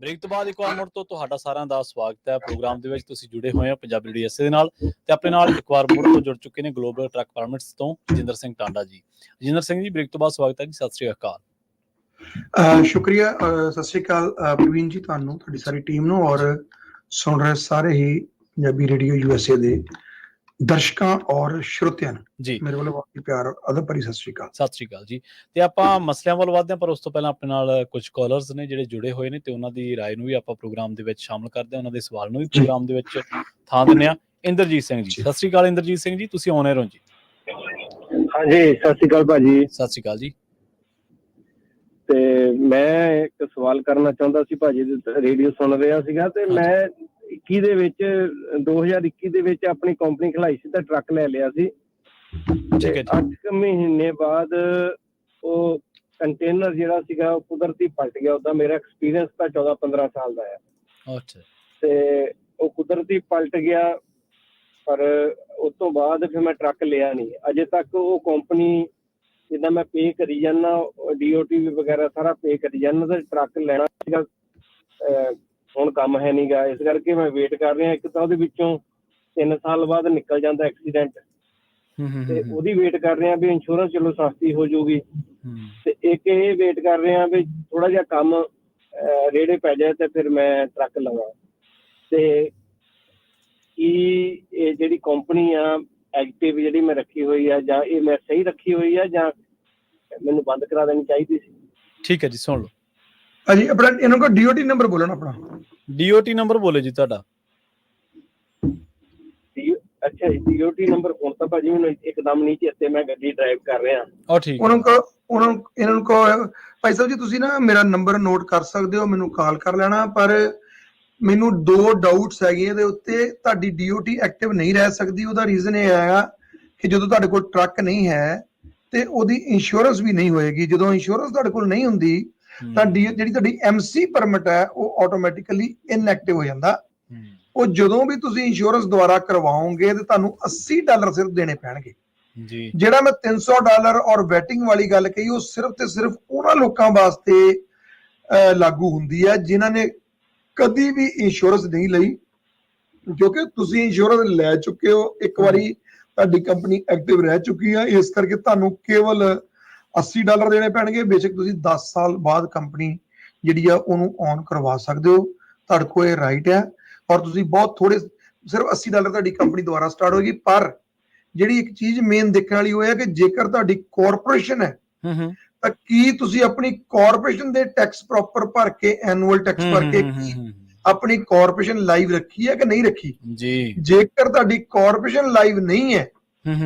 ਬ੍ਰੇਕ ਤੋਂ ਬਾਅਦ ਇੱਕ ਵਾਰ ਮੁੜ ਤੋਂ ਤੁਹਾਡਾ ਸਾਰਿਆਂ ਦਾ ਸਵਾਗਤ ਹੈ ਪ੍ਰੋਗਰਾਮ ਦੇ ਵਿੱਚ। ਤੁਸੀਂ ਜੁੜੇ ਹੋਏ ਹੋ ਪੰਜਾਬੀ ਰੇਡੀਓ ਐਸਏ ਦੇ ਨਾਲ ਤੇ ਆਪਣੇ ਨਾਲ ਇੱਕ ਵਾਰ ਮੁੜ ਤੋਂ ਜੁੜ ਚੁੱਕੇ ਨੇ ਗਲੋਬਲ ਟਰੱਕ ਪਰਮਿਟਸ ਤੋਂ ਰਜਿੰਦਰ ਸਿੰਘ ਟਾਂਡਾ ਜੀ। ਰਜਿੰਦਰ ਸਿੰਘ ਜੀ, ਬ੍ਰੇਕ ਤੋਂ ਬਾਅਦ ਸਵਾਗਤ ਹੈ ਜੀ। ਸਤਿ ਸ੍ਰੀ ਅਕਾਲ। ਸ਼ੁਕਰੀਆ। ਸਤਿ ਸ੍ਰੀ ਅਕਾਲ ਪ੍ਰਵੀਨ ਜੀ, ਤੁਹਾਨੂੰ, ਤੁਹਾਡੀ ਸਾਰੀ ਟੀਮ ਨੂੰ, ਔਰ ਸੁਣ ਰਹੇ ਸਾਰੇ ਹੀ ਪੰਜਾਬੀ ਰੇਡੀਓ ਯੂਐਸਏ ਦੇ ਦਰਸ਼ਕਾਂ ਔਰ ਸ਼ਰੋਤਿਆਂ ਨੂੰ ਜੀ ਮੇਰੇ ਵੱਲੋਂ ਬਹੁਤ ਹੀ ਪਿਆਰ ਅਦਬ ਭਰੀ ਸਤਿ ਸ੍ਰੀ ਅਕਾਲ। ਸਤਿ ਸ੍ਰੀ ਅਕਾਲ ਜੀ। ਤੇ ਆਪਾਂ ਮਸਲਿਆਂ ਵੱਲ ਵਧਦੇ ਹਾਂ, ਪਰ ਉਸ ਤੋਂ ਪਹਿਲਾਂ ਆਪਣੇ ਨਾਲ ਕੁਝ ਕਾਲਰਸ ਨੇ ਜਿਹੜੇ ਜੁੜੇ ਹੋਏ ਨੇ ਤੇ ਉਹਨਾਂ ਦੀ ਰਾਏ ਨੂੰ ਵੀ ਆਪਾਂ ਪ੍ਰੋਗਰਾਮ ਦੇ ਵਿੱਚ ਸ਼ਾਮਲ ਕਰਦੇ ਹਾਂ, ਉਹਨਾਂ ਦੇ ਸਵਾਲ ਨੂੰ ਵੀ ਪ੍ਰੋਗਰਾਮ ਦੇ ਵਿੱਚ ਥਾਂ ਦਿੰਦੇ ਹਾਂ। ਇੰਦਰਜੀਤ ਸਿੰਘ ਜੀ, ਸਤਿ ਸ੍ਰੀ ਅਕਾਲ। ਇੰਦਰਜੀਤ ਸਿੰਘ ਜੀ, ਤੁਸੀਂ ਆਨ 에ਅਰ ਹੋ ਜੀ। ਹਾਂਜੀ, ਸਤਿ ਸ੍ਰੀ ਅਕਾਲ ਭਾਜੀ। ਸਤਿ ਸ੍ਰੀ ਅਕਾਲ ਜੀ। ਤੇ ਮੈਂ ਇੱਕ ਸਵਾਲ ਕਰਨਾ ਚਾਹੁੰਦਾ ਸੀ ਭਾਜੀ, ਰੇਡੀਓ ਸੁਣ ਰਿਹਾ ਸੀਗਾ ਤੇ ਮੈਂ 21 ਦੇ ਵਿੱਚ 2021 ਦੇ ਵਿੱਚ ਆਪਣੀ ਕੰਪਨੀ ਖਲਾਈ ਸੀ ਤਾਂ ਟਰੱਕ ਲੈ ਲਿਆ ਸੀ। 8 ਮਹੀਨੇ ਬਾਅਦ ਉਹ ਕੰਟੇਨਰ ਜਿਹੜਾ ਸੀਗਾ ਉਹ ਕੁਦਰਤੀ ਪਲਟ ਗਿਆ। ਉਹਦਾ ਮੇਰਾ ਐਕਸਪੀਰੀਅੰਸ ਤਾਂ 14-15 ਸਾਲ ਦਾ ਹੈ। ਤੇ ਉਹ ਕੁਦਰਤੀ ਪਲਟ ਗਿਆ, ਪਰ ਉਸ ਤੋਂ ਬਾਅਦ ਫਿਰ ਮੈਂ ਟਰੱਕ ਲਿਆ ਨਹੀਂ ਅਜੇ ਤੱਕ। ਉਹ ਕੰਪਨੀ ਜਿੱਦਾਂ ਮੈਂ ਪੇ ਕਰੀ ਜਾਂਦਾ, DOT ਵਗੈਰਾ ਸਾਰਾ ਪੇ ਕਰੀ ਜਾਂਦਾ, ਤੇ ਟਰੱਕ ਲੈਣਾ ਸੀਗਾ, ਹੁਣ ਕੰਮ ਹੈ ਨੀ ਗਾ, ਇਸ ਕਰਕੇ ਮੈਂ ਵੇਟ ਕਰ ਰਿਹਾ। ਇੱਕ ਤਾਂ ਉਹਦੇ ਵਿੱਚੋਂ 3 ਸਾਲ ਬਾਅਦ ਨਿਕਲ ਜਾਂਦਾ ਐਕਸੀਡੈਂਟ, ਤੇ ਉਹਦੀ ਵੇਟ ਕਰ ਰਿਹਾ ਵੀ ਇੰਸ਼ੋਰੈਂਸ ਚਲੋ ਸਸਤੀ ਹੋ ਜਾਊਗੀ, ਤੇ ਇੱਕ ਇਹ ਵੇਟ ਕਰ ਰਿਹਾ ਵੀ ਥੋੜਾ ਜਿਹਾ ਕੰਮ ਰੇੜੇ ਪੈ ਜਾਏ ਤੇ ਫਿਰ ਮੈਂ ਟਰੱਕ ਲਵਾਂ। ਤੇ ਕੀ ਇਹ ਜਿਹੜੀ ਕੰਪਨੀ ਆ ਐਕਟਿਵ ਜਿਹੜੀ ਮੈਂ ਰੱਖੀ ਹੋਈ ਆ, ਜਾਂ ਇਹ ਮੈਂ ਸਹੀ ਰੱਖੀ ਹੋਈ ਆ ਜਾਂ ਮੈਨੂੰ ਬੰਦ ਕਰਾ ਦੇਣੀ ਚਾਹੀਦੀ ਸੀ? ਠੀਕ ਹੈ ਜੀ, ਸੁਣ ਲਓ। ਹਾਂਜੀ, ਆਪਣਾ ਇਹਨਾਂ ਕੋਲ DOT ਨੰਬਰ ਬੋਲਣਾ। ਆਪਣਾ DOT ਨੰਬਰ ਬੋਲੇ ਜੀ ਤੁਹਾਡਾ। ਅੱਛਾ ਜੀ, DOT ਨੰਬਰ ਹੁਣ ਤਾਂ ਭਾਜੀ ਮੈਨੂੰ ਇੱਕਦਮ ਨਹੀਂ ਚੇਤੇ, ਮੈਂ ਗੱਡੀ ਡਰਾਈਵ ਕਰ ਰਿਹਾ। ਠੀਕ। ਇਹਨਾਂ ਨੂੰ ਕਹੋ ਭਾਈ ਸਾਹਿਬ ਜੀ, ਤੁਸੀਂ ਨਾ ਮੇਰਾ ਨੰਬਰ ਨੋਟ ਕਰ ਸਕਦੇ ਹੋ, ਮੈਨੂੰ ਕਾਲ ਕਰ ਲੈਣਾ। ਪਰ ਮੈਨੂੰ 2 ਡਾਊਟਸ ਹੈਗੇ ਇਹਦੇ ਉੱਤੇ। ਤੁਹਾਡੀ DOT ਐਕਟਿਵ ਨਹੀਂ ਰਹਿ ਸਕਦੀ। ਉਹਦਾ ਰੀਜ਼ਨ ਇਹ ਹੈਗਾ ਕਿ ਜਦੋਂ ਤੁਹਾਡੇ ਕੋਲ ਟਰੱਕ ਨਹੀਂ ਹੈ ਤੇ ਉਹਦੀ ਇੰਸ਼ੋਰੈਂਸ ਵੀ ਨਹੀਂ ਹੋਏਗੀ। ਜਦੋਂ ਇੰਸ਼ੋਰੈਂਸ ਤੁਹਾਡੇ ਕੋਲ ਨਹੀਂ ਹੁੰਦੀ ਤਾਂ ਜਿਹੜੀ ਤੁਹਾਡੀ MC ਪਰਮਿਟ ਹੈ ਉਹ ਆਟੋਮੈਟਿਕਲੀ ਇਨਐਕਟਿਵ ਹੋ ਜਾਂਦਾ। ਉਹ ਜਦੋਂ ਵੀ ਤੁਸੀਂ ਇੰਸ਼ੋਰੈਂਸ ਦੁਆਰਾ ਕਰਵਾਓਗੇ ਤੇ ਤੁਹਾਨੂੰ $80 ਸਿਰਫ ਦੇਣੇ ਪੈਣਗੇ ਜੀ। ਜਿਹੜਾ ਮੈਂ $300 ਔਰ ਵੈਟਿੰਗ ਵਾਲੀ ਗੱਲ ਕਹੀ, ਉਹ ਸਿਰਫ ਤੇ ਸਿਰਫ ਉਹਨਾਂ ਲੋਕਾਂ ਵਾਸਤੇ ਲਾਗੂ ਹੁੰਦੀ ਹੈ ਜਿਨ੍ਹਾਂ ਨੇ ਕਦੀ ਵੀ ਇੰਸ਼ੋਰੈਂਸ ਨਹੀਂ ਲਈ। ਕਿਉਂਕਿ ਤੁਸੀਂ ਇੰਸ਼ੋਰੈਂਸ ਲੈ ਚੁੱਕੇ ਹੋ, ਇੱਕ ਵਾਰੀ ਤੁਹਾਡੀ ਕੰਪਨੀ ਐਕਟਿਵ ਰਹਿ ਚੁੱਕੀ ਹੈ, ਇਸ ਕਰਕੇ ਤੁਹਾਨੂੰ ਕੇਵਲ $80 ਦੇਣੇ ਪੈਣਗੇ। ਬੇਸ਼ੱਕ ਤੁਸੀਂ 10 ਸਾਲ ਬਾਅਦ ਕੰਪਨੀ ਜਿਹੜੀ ਆ ਉਹਨੂੰ ਔਨ ਕਰਵਾ ਸਕਦੇ ਹੋ, ਤੁਹਾਡੇ ਕੋਲ ਇਹ ਰਾਈਟ ਹੈ। ਔਰ ਤੁਸੀਂ ਬਹੁਤ ਥੋੜੇ, ਸਿਰਫ $80 ਤੁਹਾਡੀ ਕੰਪਨੀ ਦੁਆਰਾ ਸਟਾਰਟ ਹੋਏਗੀ। ਪਰ ਜਿਹੜੀ ਇੱਕ ਚੀਜ਼ ਮੇਨ ਦੇਖਣ ਵਾਲੀ ਉਹ ਹੈ ਕਿ ਜੇਕਰ ਤੁਹਾਡੀ ਕਾਰਪੋਰੇਸ਼ਨ ਹੈ ਤਾਂ ਕੀ ਤੁਸੀਂ ਆਪਣੀ ਕਾਰਪੋਰੇਸ਼ਨ ਦੇ ਟੈਕਸ ਪ੍ਰੋਪਰ ਭਰ ਕੇ, ਐਨੂਅਲ ਟੈਕਸ ਭਰ ਕੇ ਆਪਣੀ ਕਾਰਪੋਰੇਸ਼ਨ ਲਾਈਵ ਰੱਖੀ ਹੈ ਕਿ ਨਹੀਂ ਰੱਖੀ ਜੀ। ਜੇਕਰ ਤੁਹਾਡੀ ਕਾਰਪੋਰੇਸ਼ਨ ਲਾਈਵ ਨਹੀਂ ਹੈ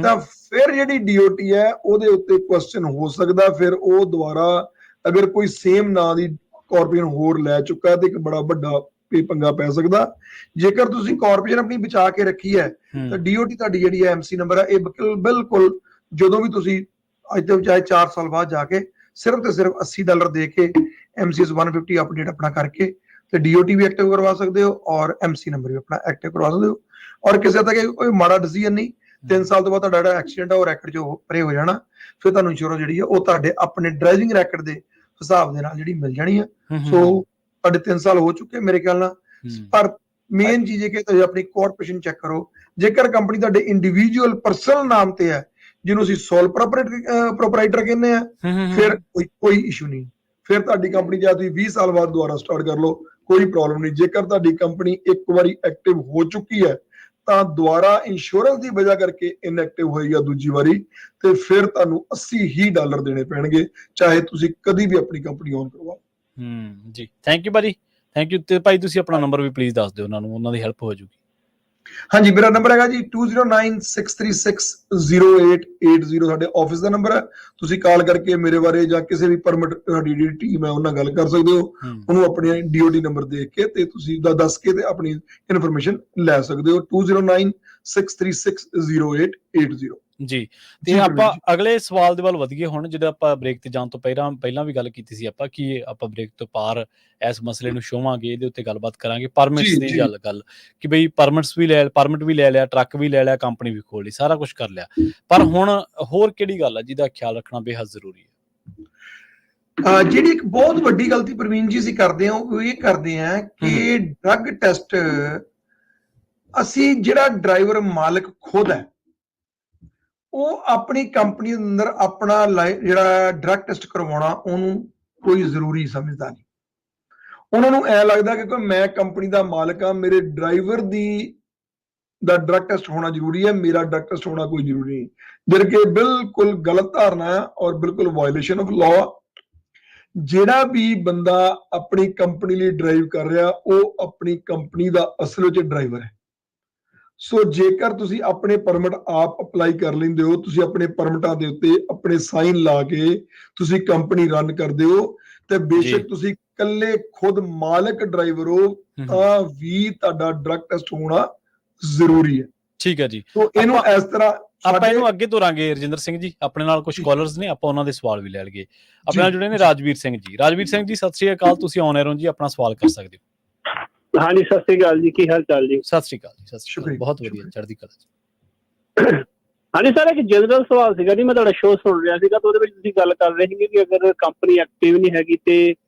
ਤਾਂ ਫਿਰ ਜਿਹੜੀ DOT ਹੈ ਉਹਦੇ ਉੱਤੇ ਕੁਐਸਚਨ ਹੋ ਸਕਦਾ। ਫਿਰ ਉਹ ਦੁਆਰਾ ਅਗਰ ਕੋਈ ਸੇਮ ਨਾਂ ਦੀ ਕਾਰਪੋਰੇਸ਼ਨ ਹੋਰ ਲੈ ਚੁੱਕਾ ਤੇ ਇੱਕ ਬੜਾ ਵੱਡਾ ਪੰਗਾ ਪੈ ਸਕਦਾ। ਜੇਕਰ ਤੁਸੀਂ ਕਾਰਪੋਰੇਸ਼ਨ ਆਪਣੀ ਬਚਾ ਕੇ ਰੱਖੀ ਹੈ ਤਾਂ DOT ਤੁਹਾਡੀ ਜਿਹੜੀ ਹੈ MC ਨੰਬਰ ਹੈ, ਇਹ ਬਿਲਕੁਲ ਜਦੋਂ ਵੀ ਤੁਸੀਂ ਅੱਜ ਤੋਂ ਚਾਹੇ 4 ਸਾਲ ਬਾਅਦ ਜਾ ਕੇ ਸਿਰਫ ਤੇ ਸਿਰਫ $80 ਦੇ ਕੇ MCS 150 ਅਪਡੇਟ ਆਪਣਾ ਕਰਕੇ ਤੇ DOT ਵੀ ਐਕਟਿਵ ਕਰਵਾ ਸਕਦੇ ਹੋ ਔਰ MC ਨੰਬਰ ਵੀ ਆਪਣਾ ਐਕਟਿਵ ਕਰਵਾ ਸਕਦੇ ਹੋ। ਔਰ ਕਿਸੇ ਤੱਕ ਕੋਈ ਮਾੜਾ ਡਿਸੀਜਨ ਨਹੀਂ। 3 ਸਾਲ ਤੋਂ ਬਾਅਦ ਤੁਹਾਡਾ ਜਿਹੜਾ ਐਕਸੀਡੈਂਟ ਹੈ ਉਹ ਰੈਕਡ ਚੋਂ ਪਰੇ ਹੋ ਜਾਣਾ। ਫਿਰ ਤੁਹਾਨੂੰ ਇੰਸ਼ੋਰੈਂਸ ਜਿਹੜੀ ਹੈ ਉਹ ਤੁਹਾਡੇ ਆਪਣੇ ਡਰਾਈਵਿੰਗ ਰੈਕਡ ਦੇ ਹਿਸਾਬ ਦੇ ਨਾਲ ਜਿਹੜੀ ਮਿਲ ਜਾਣੀ ਹੈ। ਸੋ ਤੁਹਾਡੇ 3 ਸਾਲ ਹੋ ਚੁੱਕੇ ਮੇਰੇ ਖਿਆਲ ਨਾਲ। ਪਰ ਮੇਨ ਚੀਜ਼ ਇਹ ਕਿ ਤੁਸੀਂ ਆਪਣੀ ਕਾਰਪੋਰੇਸ਼ਨ ਚੈੱਕ ਕਰੋ। ਜੇਕਰ ਕੰਪਨੀ ਤੁਹਾਡੇ ਇੰਡੀਵਿਜੂਅਲ ਪਰਸਨਲ ਨਾਮ ਤੇ ਹੈ, ਜਿਹਨੂੰ ਅਸੀਂ ਸੋਲ ਪ੍ਰੋਪਰਾਈਟਰ ਕਹਿੰਦੇ ਆ, ਫਿਰ ਕੋਈ ਇਸ਼ੂ ਨਹੀਂ। ਫਿਰ ਤੁਹਾਡੀ ਕੰਪਨੀ ਜਾਂ ਤੁਸੀਂ 20 ਸਾਲ ਬਾਅਦ ਦੁਬਾਰਾ ਸਟਾਰਟ ਕਰ ਲਓ, ਕੋਈ ਪ੍ਰੋਬਲਮ ਨਹੀਂ। ਜੇਕਰ ਤੁਹਾਡੀ ਕੰਪਨੀ ਇੱਕ ਵਾਰੀ ਐਕਟਿਵ ਹੋ ਚੁੱਕੀ ਹੈ ਤਾਂ ਦੁਬਾਰਾ ਇੰਸ਼ੋਰੈਂਸ ਦੀ ਵਜ੍ਹਾ ਕਰਕੇ ਇਨਐਕਟਿਵ ਹੋਈ ਆ ਦੂਜੀ ਵਾਰੀ, ਤੇ ਫਿਰ ਤੁਹਾਨੂੰ $80 ਦੇਣੇ ਪੈਣਗੇ, ਚਾਹੇ ਤੁਸੀਂ ਕਦੀ ਵੀ ਆਪਣੀ ਕੰਪਨੀ ਔਨ ਕਰਵਾਓ। ਜੀ, ਥੈਂਕ ਯੂ ਭਾਜੀ, ਥੈਂਕ ਯੂ। ਤੇ ਭਾਈ ਤੁਸੀਂ ਆਪਣਾ ਨੰਬਰ ਵੀ ਪਲੀਜ਼ ਦੱਸ ਦਿਓ ਉਹਨਾਂ ਨੂੰ, ਉਹਨਾਂ ਦੀ ਹੈਲਪ ਹੋ ਜਾਊਗੀ। ਹਾਂਜੀ, ਮੇਰਾ ਨੰਬਰ ਹੈਗਾ ਜੀ 2096360880। ਸਾਡੇ ਆਫਿਸ ਦਾ ਨੰਬਰ ਹੈ। ਤੁਸੀਂ ਕਾਲ ਕਰਕੇ ਮੇਰੇ ਬਾਰੇ ਜਾਂ ਕਿਸੇ ਵੀ ਪਰਮਿਟ ਸਾਡੀ ਜਿਹੜੀ ਟੀਮ ਹੈ ਉਹਨਾਂ ਗੱਲ ਕਰ ਸਕਦੇ ਹੋ। ਉਹਨੂੰ ਆਪਣੀ DOT ਨੰਬਰ ਦੇਖ ਕੇ ਤੇ ਤੁਸੀਂ ਦੱਸ ਕੇ ਤੇ ਆਪਣੀ ਇਨਫੋਰਮੇਸ਼ਨ ਲੈ ਸਕਦੇ ਹੋ। 2096360880 ਜੀ। ਤੇ ਆਪਾਂ ਅਗਲੇ ਸਵਾਲ ਦੇ ਵੱਲ ਵਧੀਏ ਹੁਣ, ਜਿਹੜਾ ਆਪਾਂ ਬ੍ਰੇਕ ਤੇ ਜਾਣ ਤੋਂ ਪਹਿਲਾਂ ਵੀ ਗੱਲ ਕੀਤੀ ਸੀ ਆਪਾਂ ਕਿ ਆਪਾਂ ਬ੍ਰੇਕ ਤੋਂ ਪਾਰ ਇਸ ਮਸਲੇ ਨੂੰ ਛੋਵਾਂਗੇ, ਇਹਦੇ ਉੱਤੇ ਗੱਲਬਾਤ ਕਰਾਂਗੇ। ਪਰਮਿਟਸ ਦੀ ਗੱਲ ਕਿ ਬਈ ਪਰਮਿਟ ਵੀ ਲੈ ਲਿਆ, ਟਰੱਕ ਵੀ ਲੈ ਲਿਆ, ਕੰਪਨੀ ਵੀ ਖੋਲ ਲਈ, ਸਾਰਾ ਕੁਝ ਕਰ ਲਿਆ, ਪਰ ਹੁਣ ਹੋਰ ਕਿਹੜੀ ਗੱਲ ਹੈ ਜਿਹਦਾ ਖਿਆਲ ਰੱਖਣਾ ਬੇਹੱਦ ਜ਼ਰੂਰੀ ਹੈ? ਜਿਹੜੀ ਇੱਕ ਬਹੁਤ ਵੱਡੀ ਗਲਤੀ ਪ੍ਰਵੀਨ ਜੀ ਅਸੀਂ ਕਰਦੇ ਹਾਂ ਉਹ ਇਹ ਕਰਦੇ ਹਾਂ ਕਿ ਡਰੱਗ ਟੈਸਟ ਅਸੀਂ ਜਿਹੜਾ ਡਰਾਈਵਰ ਮਾਲਕ ਖੁਦ ਹੈ ਉਹ ਆਪਣੀ ਕੰਪਨੀ ਦੇ ਅੰਦਰ ਆਪਣਾ ਜਿਹੜਾ ਡਰੱਗ ਟੈਸਟ ਕਰਵਾਉਣਾ ਉਹਨੂੰ ਕੋਈ ਜ਼ਰੂਰੀ ਸਮਝਦਾ ਨਹੀਂ। ਉਹਨਾਂ ਨੂੰ ਐ ਲੱਗਦਾ ਕਿ ਮੈਂ ਕੰਪਨੀ ਦਾ ਮਾਲਕ ਆ, ਮੇਰੇ ਡਰਾਈਵਰ ਦਾ ਡਰੱਗ ਟੈਸਟ ਹੋਣਾ ਜ਼ਰੂਰੀ ਹੈ, ਮੇਰਾ ਡਰੱਗ ਟੈਸਟ ਹੋਣਾ ਕੋਈ ਜ਼ਰੂਰੀ ਨਹੀਂ, ਜਿਹੜੀ ਕਿ ਬਿਲਕੁਲ ਗਲਤ ਧਾਰਨਾ ਹੈ ਔਰ ਬਿਲਕੁਲ ਵਾਇਲੇਸ਼ਨ ਆਫ ਲਾਅ। ਜਿਹੜਾ ਵੀ ਬੰਦਾ ਆਪਣੀ ਕੰਪਨੀ ਲਈ ਡਰਾਈਵ ਕਰ ਰਿਹਾ ਉਹ ਆਪਣੀ ਕੰਪਨੀ ਦਾ ਅਸਲ ਵਿੱਚ ਡਰਾਈਵਰ ਹੈ। ਸੋ ਜੇਕਰ ਤੁਸੀਂ ਆਪਣੇ ਪਰਮਿਟ ਆਪ ਅਪਲਾਈ ਕਰ ਲੈਂਦੇ ਹੋ, ਤੁਸੀਂ ਆਪਣੇ ਪਰਮਿਟਾਂ ਦੇ ਉੱਤੇ ਆਪਣੇ ਸਾਈਨ ਲਾ ਕੇ ਤੁਸੀਂ ਕੰਪਨੀ ਰਨ ਕਰਦੇ ਹੋ ਤੇ ਬੇਸ਼ੱਕ ਤੁਸੀਂ ਇਕੱਲੇ ਖੁਦ ਮਾਲਕ ਡਰਾਈਵਰ ਹੋ ਤਾਂ ਵੀ ਤੁਹਾਡਾ ਡਰੱਗ ਟੈਸਟ ਹੋਣਾ ਜ਼ਰੂਰੀ ਹੈ। ਠੀਕ ਹੈ ਜੀ। ਸੋ ਇਹਨੂੰ ਇਸ ਤਰ੍ਹਾਂ ਆਪਾਂ ਇਹਨੂੰ ਅੱਗੇ ਤੋਰਾਂਗੇ। ਰਜਿੰਦਰ ਸਿੰਘ ਜੀ ਆਪਣੇ ਨਾਲ ਕੁਝ ਕਾਲਰਸ ਨੇ, ਆਪਾਂ ਉਹਨਾਂ ਦੇ ਸਵਾਲ ਵੀ ਲੈ ਲਈਏ। ਆਪਣੇ ਨਾਲ ਜੁੜੇ ਨੇ ਰਾਜਵੀਰ ਸਿੰਘ ਜੀ। ਰਾਜਵੀਰ ਸਿੰਘ ਜੀ ਸਤਿ ਸ਼੍ਰੀ ਅਕਾਲ, ਤੁਸੀਂ ਔਨ 에ਅਰ ਹੋ ਜੀ, ਆਪਣਾ ਸਵਾਲ ਕਰ ਸਕਦੇ ਹੋ। ਹਾਂਜੀ ਸਤਿ ਸ੍ਰੀ ਅਕਾਲ ਜੀ, ਕੀ ਹਾਲ ਚਾਲ ਜੀ? ਸਤਿ ਸ਼੍ਰੀ ਅਕਾਲ ਜੀ। ਸਤਿ ਸ਼੍ਰੀ ਅਕਾਲ, ਬਹੁਤ ਵਧੀਆ, ਚੜ੍ਹਦੀ ਕਲਾ। ਹਾਂਜੀ ਸਰ, ਇੱਕ ਜਨਰਲ ਸਵਾਲ ਸੀਗਾ ਜੀ, ਮੈਂ ਤੁਹਾਡਾ ਸ਼ੋਅ ਸੁਣ ਰਿਹਾ ਸੀਗਾ ਤਾਂ ਉਹਦੇ ਵਿੱਚ ਤੁਸੀਂ ਗੱਲ ਕਰ ਰਹੇ ਸੀਗੇ ਕਿ ਅਗਰ ਕੰਪਨੀ ਐਕਟਿਵ ਨਹੀਂ ਹੈਗੀ ਤੇ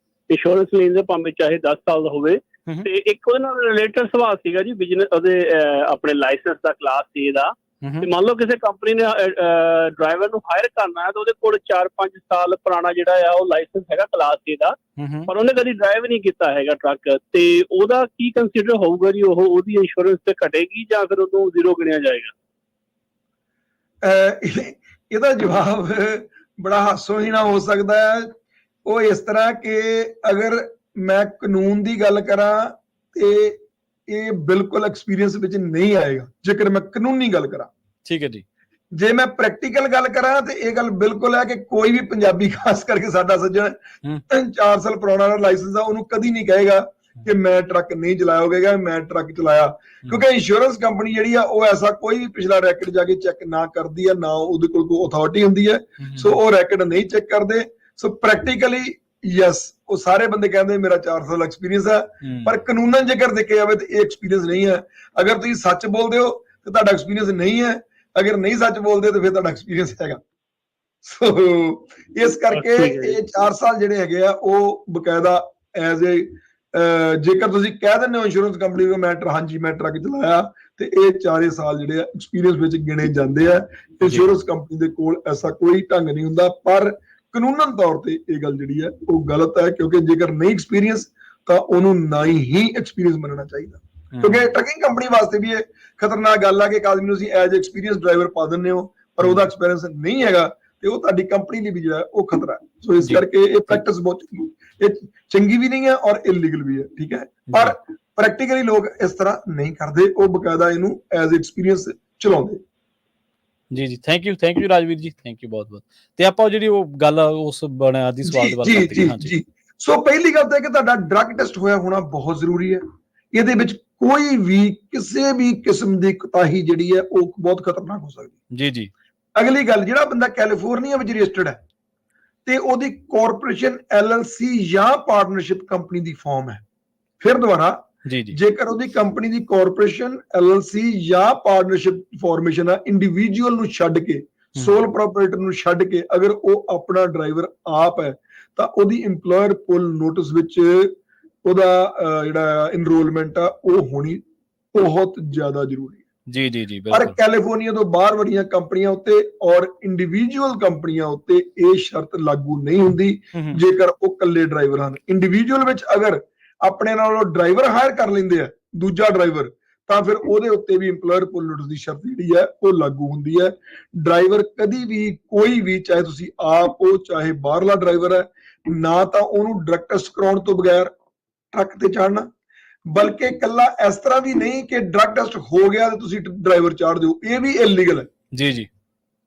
ਇੰਸ਼ੋਰੈਂਸ ਲੈਣ ਦੇ ਭਾਵੇਂ ਚਾਹੇ 10 ਸਾਲ ਦਾ ਹੋਵੇ। ਤੇ ਇੱਕ ਉਹਦੇ ਨਾਲ ਰਿਲੇਟਡ ਸਵਾਲ ਸੀਗਾ ਜੀ, ਬਿਜ਼ਨਸ ਉਹਦੇ ਆਪਣੇ ਲਾਇਸੈਂਸ ਦਾ ਕਲਾਸ C ਦਾ। ਤੇ ਮੰਨ ਲਓ ਕਿਸੇ ਕੰਪਨੀ ਨੇ ਡਰਾਈਵਰ ਨੂੰ ਹਾਇਰ ਕਰਨਾ ਹੈ ਤਾਂ ਉਹਦੇ ਕੋਲ 4-5 ਸਾਲ ਪੁਰਾਣਾ ਜਿਹੜਾ ਆ ਉਹ ਲਾਇਸੈਂਸ ਹੈਗਾ ਕਲਾਸ C ਦਾ, ਪਰ ਉਹਨੇ ਕਦੀ ਡਰਾਈਵ ਨਹੀਂ ਕੀਤਾ ਹੈਗਾ ਟਰੱਕ, ਤੇ ਉਹਦਾ ਕੀ ਕੰਸੀਡਰ ਹੋਊਗਾ ਜੀ? ਉਹਦੀ ਇੰਸ਼ੋਰੈਂਸ ਤੇ ਘਟੇਗੀ ਜਾਂ ਫਿਰ ਉਹਨੂੰ ਜ਼ੀਰੋ ਗਿਣਿਆ ਜਾਏਗਾ? ਇਹਦਾ ਜਵਾਬ ਬੜਾ ਹਾਸੋਹੀਣਾ ਹੋ ਸਕਦਾ ਹੈ। ਉਹ ਇਸ ਤਰ੍ਹਾਂ ਕਿ ਅਗਰ ਮੈਂ ਕਾਨੂੰਨ ਦੀ ਗੱਲ ਕਰਾਂ ਤੇ ਇਹ ਬਿਲਕੁਲ ਐਕਸਪੀਰੀਅੰਸ ਵਿੱਚ ਨਹੀਂ ਆਏਗਾ ਜੇਕਰ ਮੈਂ ਕਾਨੂੰਨੀ ਗੱਲ ਕਰਾਂ। ਠੀਕ ਹੈ ਜੀ। ਜੇ ਮੈਂ ਪ੍ਰੈਕਟੀਕਲ ਗੱਲ ਕਰਾਂ ਤੇ ਇਹ ਗੱਲ ਬਿਲਕੁਲ ਹੈ ਕਿ ਕੋਈ ਵੀ ਪੰਜਾਬੀ, ਖਾਸ ਕਰਕੇ ਸਾਡਾ ਸੱਜਣ 3-4 ਸਾਲ ਪੁਰਾਣਾ ਲਾਇਸੈਂਸ ਆ, ਉਹਨੂੰ ਕਦੀ ਨਹੀਂ ਕਹੇਗਾ ਕਿ ਮੈਂ ਟਰੱਕ ਨਹੀਂ ਚਲਾਇਆ ਹੋਵੇਗਾ, ਮੈਂ ਟਰੱਕ ਚਲਾਇਆ। ਕਿਉਂਕਿ ਇੰਸ਼ੋਰੈਂਸ ਕੰਪਨੀ ਜਿਹੜੀ ਆ ਉਹ ਐਸਾ ਕੋਈ ਵੀ ਪਿਛਲਾ ਰੈਕਡ ਜਾ ਕੇ ਚੈੱਕ ਨਾ ਕਰਦੀ ਹੈ, ਨਾ ਉਹਦੇ ਕੋਲ ਕੋਈ ਅਥਾਰਟੀ ਹੁੰਦੀ ਹੈ। ਸੋ ਉਹ ਰੈਕਡ ਨਹੀਂ ਚੈੱਕ ਕਰਦੇ। ਸੋ ਪ੍ਰੈਕਟੀਕਲੀ ਯੈਸ, ਉਹ ਸਾਰੇ ਬੰਦੇ ਕਹਿੰਦੇ ਮੇਰਾ 4 ਸਾਲ ਐਕਸਪੀਰੀਅੰਸ ਹੈ, ਪਰ ਕਾਨੂੰਨ ਜੇਕਰ ਦੇਖਿਆ ਜਾਵੇ ਤਾਂ ਇਹ ਐਕਸਪੀਰੀਅੰਸ ਨਹੀਂ ਹੈ। ਅਗਰ ਤੁਸੀਂ ਸੱਚ ਬੋਲਦੇ ਹੋ ਤਾਂ ਤੁਹਾਡਾ ਐਕਸਪੀਰੀਅੰਸ ਨਹੀਂ ਹੈ, ਅਗਰ ਨਹੀਂ ਸੱਚ ਬੋਲਦੇ ਤਾਂ ਫਿਰ ਤੁਹਾਡਾ ਐਕਸਪੀਰੀਅੰਸ ਹੈਗਾ। ਸੋ ਇਸ ਕਰਕੇ ਇਹ 4 ਸਾਲ ਜਿਹੜੇ ਹੈਗੇ ਆ ਉਹ ਬਕਾਇਦਾ ਐਜ਼ ਏ ਜੇਕਰ ਤੁਸੀਂ ਕਹਿ ਦਿੰਦੇ ਹੋ ਇੰਸ਼ੋਰੈਂਸ ਕੰਪਨੀ ਨੂੰ ਮੈਂ ਹਾਂਜੀ ਮੈਂ ਟਰੱਕ ਚਲਾਇਆ ਤੇ ਇਹ 4 ਸਾਲ ਜਿਹੜੇ ਆ ਐਕਸਪੀਰੀਅੰਸ ਵਿੱਚ ਗਿਣੇ ਜਾਂਦੇ ਆ। ਇੰਸ਼ੋਰੈਂਸ ਕੰਪਨੀ ਦੇ ਕੋਲ ਐਸਾ ਕੋਈ ਢੰਗ ਨਹੀਂ ਹੁੰਦਾ, ਪਰ ਕਾਨੂੰਨਨ ਤੌਰ ਤੇ ਇਹ ਗੱਲ ਜਿਹੜੀ ਹੈ ਉਹ ਗਲਤ ਹੈ, ਕਿਉਂਕਿ ਜੇਕਰ ਨਹੀਂ ਐਕਸਪੀਰੀਅੰਸ ਤਾਂ ਉਹਨੂੰ ਨਾ ਹੀ ਐਕਸਪੀਰੀਅੰਸ ਮੰਨਣਾ ਚਾਹੀਦਾ। ਕਿਉਂਕਿ ਟਰੱਕਿੰਗ ਕੰਪਨੀ ਵਾਸਤੇ ਵੀ ਇਹ ਖਤਰਨਾਕ ਗੱਲ ਹੈ ਕਿ ਇੱਕ ਆਦਮੀ ਨੂੰ ਤੁਸੀਂ ਐਜ਼ ਐਕਸਪੀਰੀਅੰਸ ਡਰਾਈਵਰ ਪਾ ਦਿੰਦੇ ਹੋ ਪਰ ਉਹਦਾ ਐਕਸਪੀਰੀਅੰਸ ਨਹੀਂ ਹੈਗਾ ਤੇ ਉਹ ਤੁਹਾਡੀ ਕੰਪਨੀ ਲਈ ਵੀ ਜਿਹੜਾ ਉਹ ਖਤਰਾ ਹੈ। ਸੋ ਇਸ ਕਰਕੇ ਇਹ ਪ੍ਰੈਕਟਿਸ ਬਹੁਤ ਚੰਗੀ ਵੀ ਨਹੀਂ ਹੈ ਔਰ ਇਲੀਗਲ ਵੀ ਹੈ। ਠੀਕ ਹੈ, ਪਰ ਪ੍ਰੈਕਟੀਕਲੀ ਲੋਕ ਇਸ ਤਰ੍ਹਾਂ ਨਹੀਂ ਕਰਦੇ, ਉਹ ਬਕਾਇਦਾ ਇਹਨੂੰ ਐਜ਼ ਐਕਸਪੀਰੀਅੰਸ ਚਲਾਉਂਦੇ। ਜੀ ਜੀ, ਥੈਂਕ ਯੂ ਰਾਜਵੀਰ ਜੀ, ਥੈਂਕ ਯੂ ਬਹੁਤ ਬਹੁਤ। ਤੇ ਆਪਾਂ ਜਿਹੜੀ ਉਹ ਗੱਲ ਉਸ ਬੁਨਿਆਦੀ ਸਵਾਲ ਦੇ ਬਾਰੇ ਕਰਦੇ ਹਾਂ ਜੀ। ਸੋ ਪਹਿਲੀ ਗੱਲ ਤਾਂ ਇਹ ਕਿ ਤੁਹਾਡਾ ਡਰੱਗ ਟੈਸਟ ਹੋਇਆ ਹੋਣਾ ਬਹੁਤ ਜ਼ਰੂਰੀ ਹੈ। ਇਹਦੇ ਵਿੱਚ ਕੋਈ ਵੀ ਕਿਸੇ ਵੀ ਕਿਸਮ ਦੀ ਕੁਤਾਹੀ ਜਿਹੜੀ ਹੈ ਉਹ ਬਹੁਤ ਖਤਰਨਾਕ ਹੋ ਸਕਦੀ। ਜੀ ਜੀ। ਅਗਲੀ ਗੱਲ, ਜਿਹੜਾ ਬੰਦਾ ਕੈਲੀਫੋਰਨੀਆ ਵਿੱਚ ਰਜਿਸਟਰਡ ਹੈ ਤੇ ਉਹਦੀ ਕਾਰਪੋਰੇਸ਼ਨ LLC ਜਾਂ ਪਾਰਟਨਰਸ਼ਿਪ ਕੰਪਨੀ ਦੀ ਫਾਰਮ ਹੈ, ਫਿਰ ਦੁਬਾਰਾ ਜੇਕਰ ਉਹਦੀ ਕੰਪਨੀ ਦੀ ਕਾਰਪੋਰੇਸ਼ਨ LLC ਜਾਂ ਪਾਰਟਨਰਸ਼ਿਪ ਫਾਰਮੇਸ਼ਨ ਹੈ, ਇੰਡੀਵਿਜੂਅਲ ਨੂੰ ਛੱਡ ਕੇ, ਸੋਲ ਪ੍ਰੋਪਰਾਈਟਰ ਨੂੰ ਛੱਡ ਕੇ ਅਗਰ ਉਹ ਆਪਣਾ ਡਰਾਈਵਰ ਆਪ ਹੈ ਤਾਂ ਉਹਦੀ ਇੰਪਲੋਇਰ ਪੁੱਲ ਨੋਟਿਸ ਵਿੱਚ ਉਹਦਾ ਜਿਹੜਾ ਇਨਰੋਲਮੈਂਟ ਆ ਉਹ ਹੋਣੀ ਬਹੁਤ ਜ਼ਿਆਦਾ ਜ਼ਰੂਰੀ ਹੈ। ਜੀ ਜੀ ਜੀ। ਪਰ ਕੈਲੀਫੋਰਨੀਆ ਤੋਂ ਬਾਹਰ ਵਾਲੀਆਂ ਕੰਪਨੀਆਂ ਉੱਤੇ ਔਰ ਇੰਡੀਵਿਜੂਅਲ ਕੰਪਨੀਆਂ ਉੱਤੇ ਇਹ ਸ਼ਰਤ ਲਾਗੂ ਨਹੀਂ ਹੁੰਦੀ ਜੇਕਰ ਉਹ ਇਕੱਲੇ ਡਰਾਈਵਰ ਹਨ। ਇੰਡੀਵਿਜੂਅਲ ਵਿੱਚ ਅਗਰ ਆਪਣੇ ਨਾਲ ਡਰਾਈਵਰ ਹਾਇਰ ਕਰ ਲੈਂਦੇ ਆ, ਦੂਜਾ ਡਰਾਈਵਰ, ਤਾਂ ਫਿਰ ਉਹਦੇ ਉੱਤੇ ਵੀ ਇੰਪਲੋਇਰ ਪੁੱਲ ਨੋਟਿਸ ਦੀ ਸ਼ਰਤ ਜਿਹੜੀ ਹੈ ਉਹ ਲਾਗੂ ਹੁੰਦੀ ਹੈ। ਡਰਾਈਵਰ ਕਦੀ ਵੀ ਕੋਈ ਵੀ, ਚਾਹੇ ਤੁਸੀਂ ਆਪ ਹੋ ਚਾਹੇ ਬਾਹਰਲਾ ਡਰਾਈਵਰ ਹੈ, ਨਾ ਤਾਂ ਉਹਨੂੰ ਡਰੱਗ ਟੈਸਟ ਕਰਾਉਣ ਤੋਂ ਬਗੈਰ ਟਰੱਕ ਤੇ ਚੜ੍ਹਨਾ, ਬਲਕਿ ਇਕੱਲਾ ਇਸ ਤਰ੍ਹਾਂ ਵੀ ਨਹੀਂ ਕਿ ਡਰੱਗ ਟੈਸਟ ਹੋ ਗਿਆ ਤੇ ਤੁਸੀਂ ਡਰਾਈਵਰ ਚਾੜ ਦਿਓ, ਇਹ ਵੀ ਇਲੀਗਲ ਹੈ। ਜੀ ਜੀ।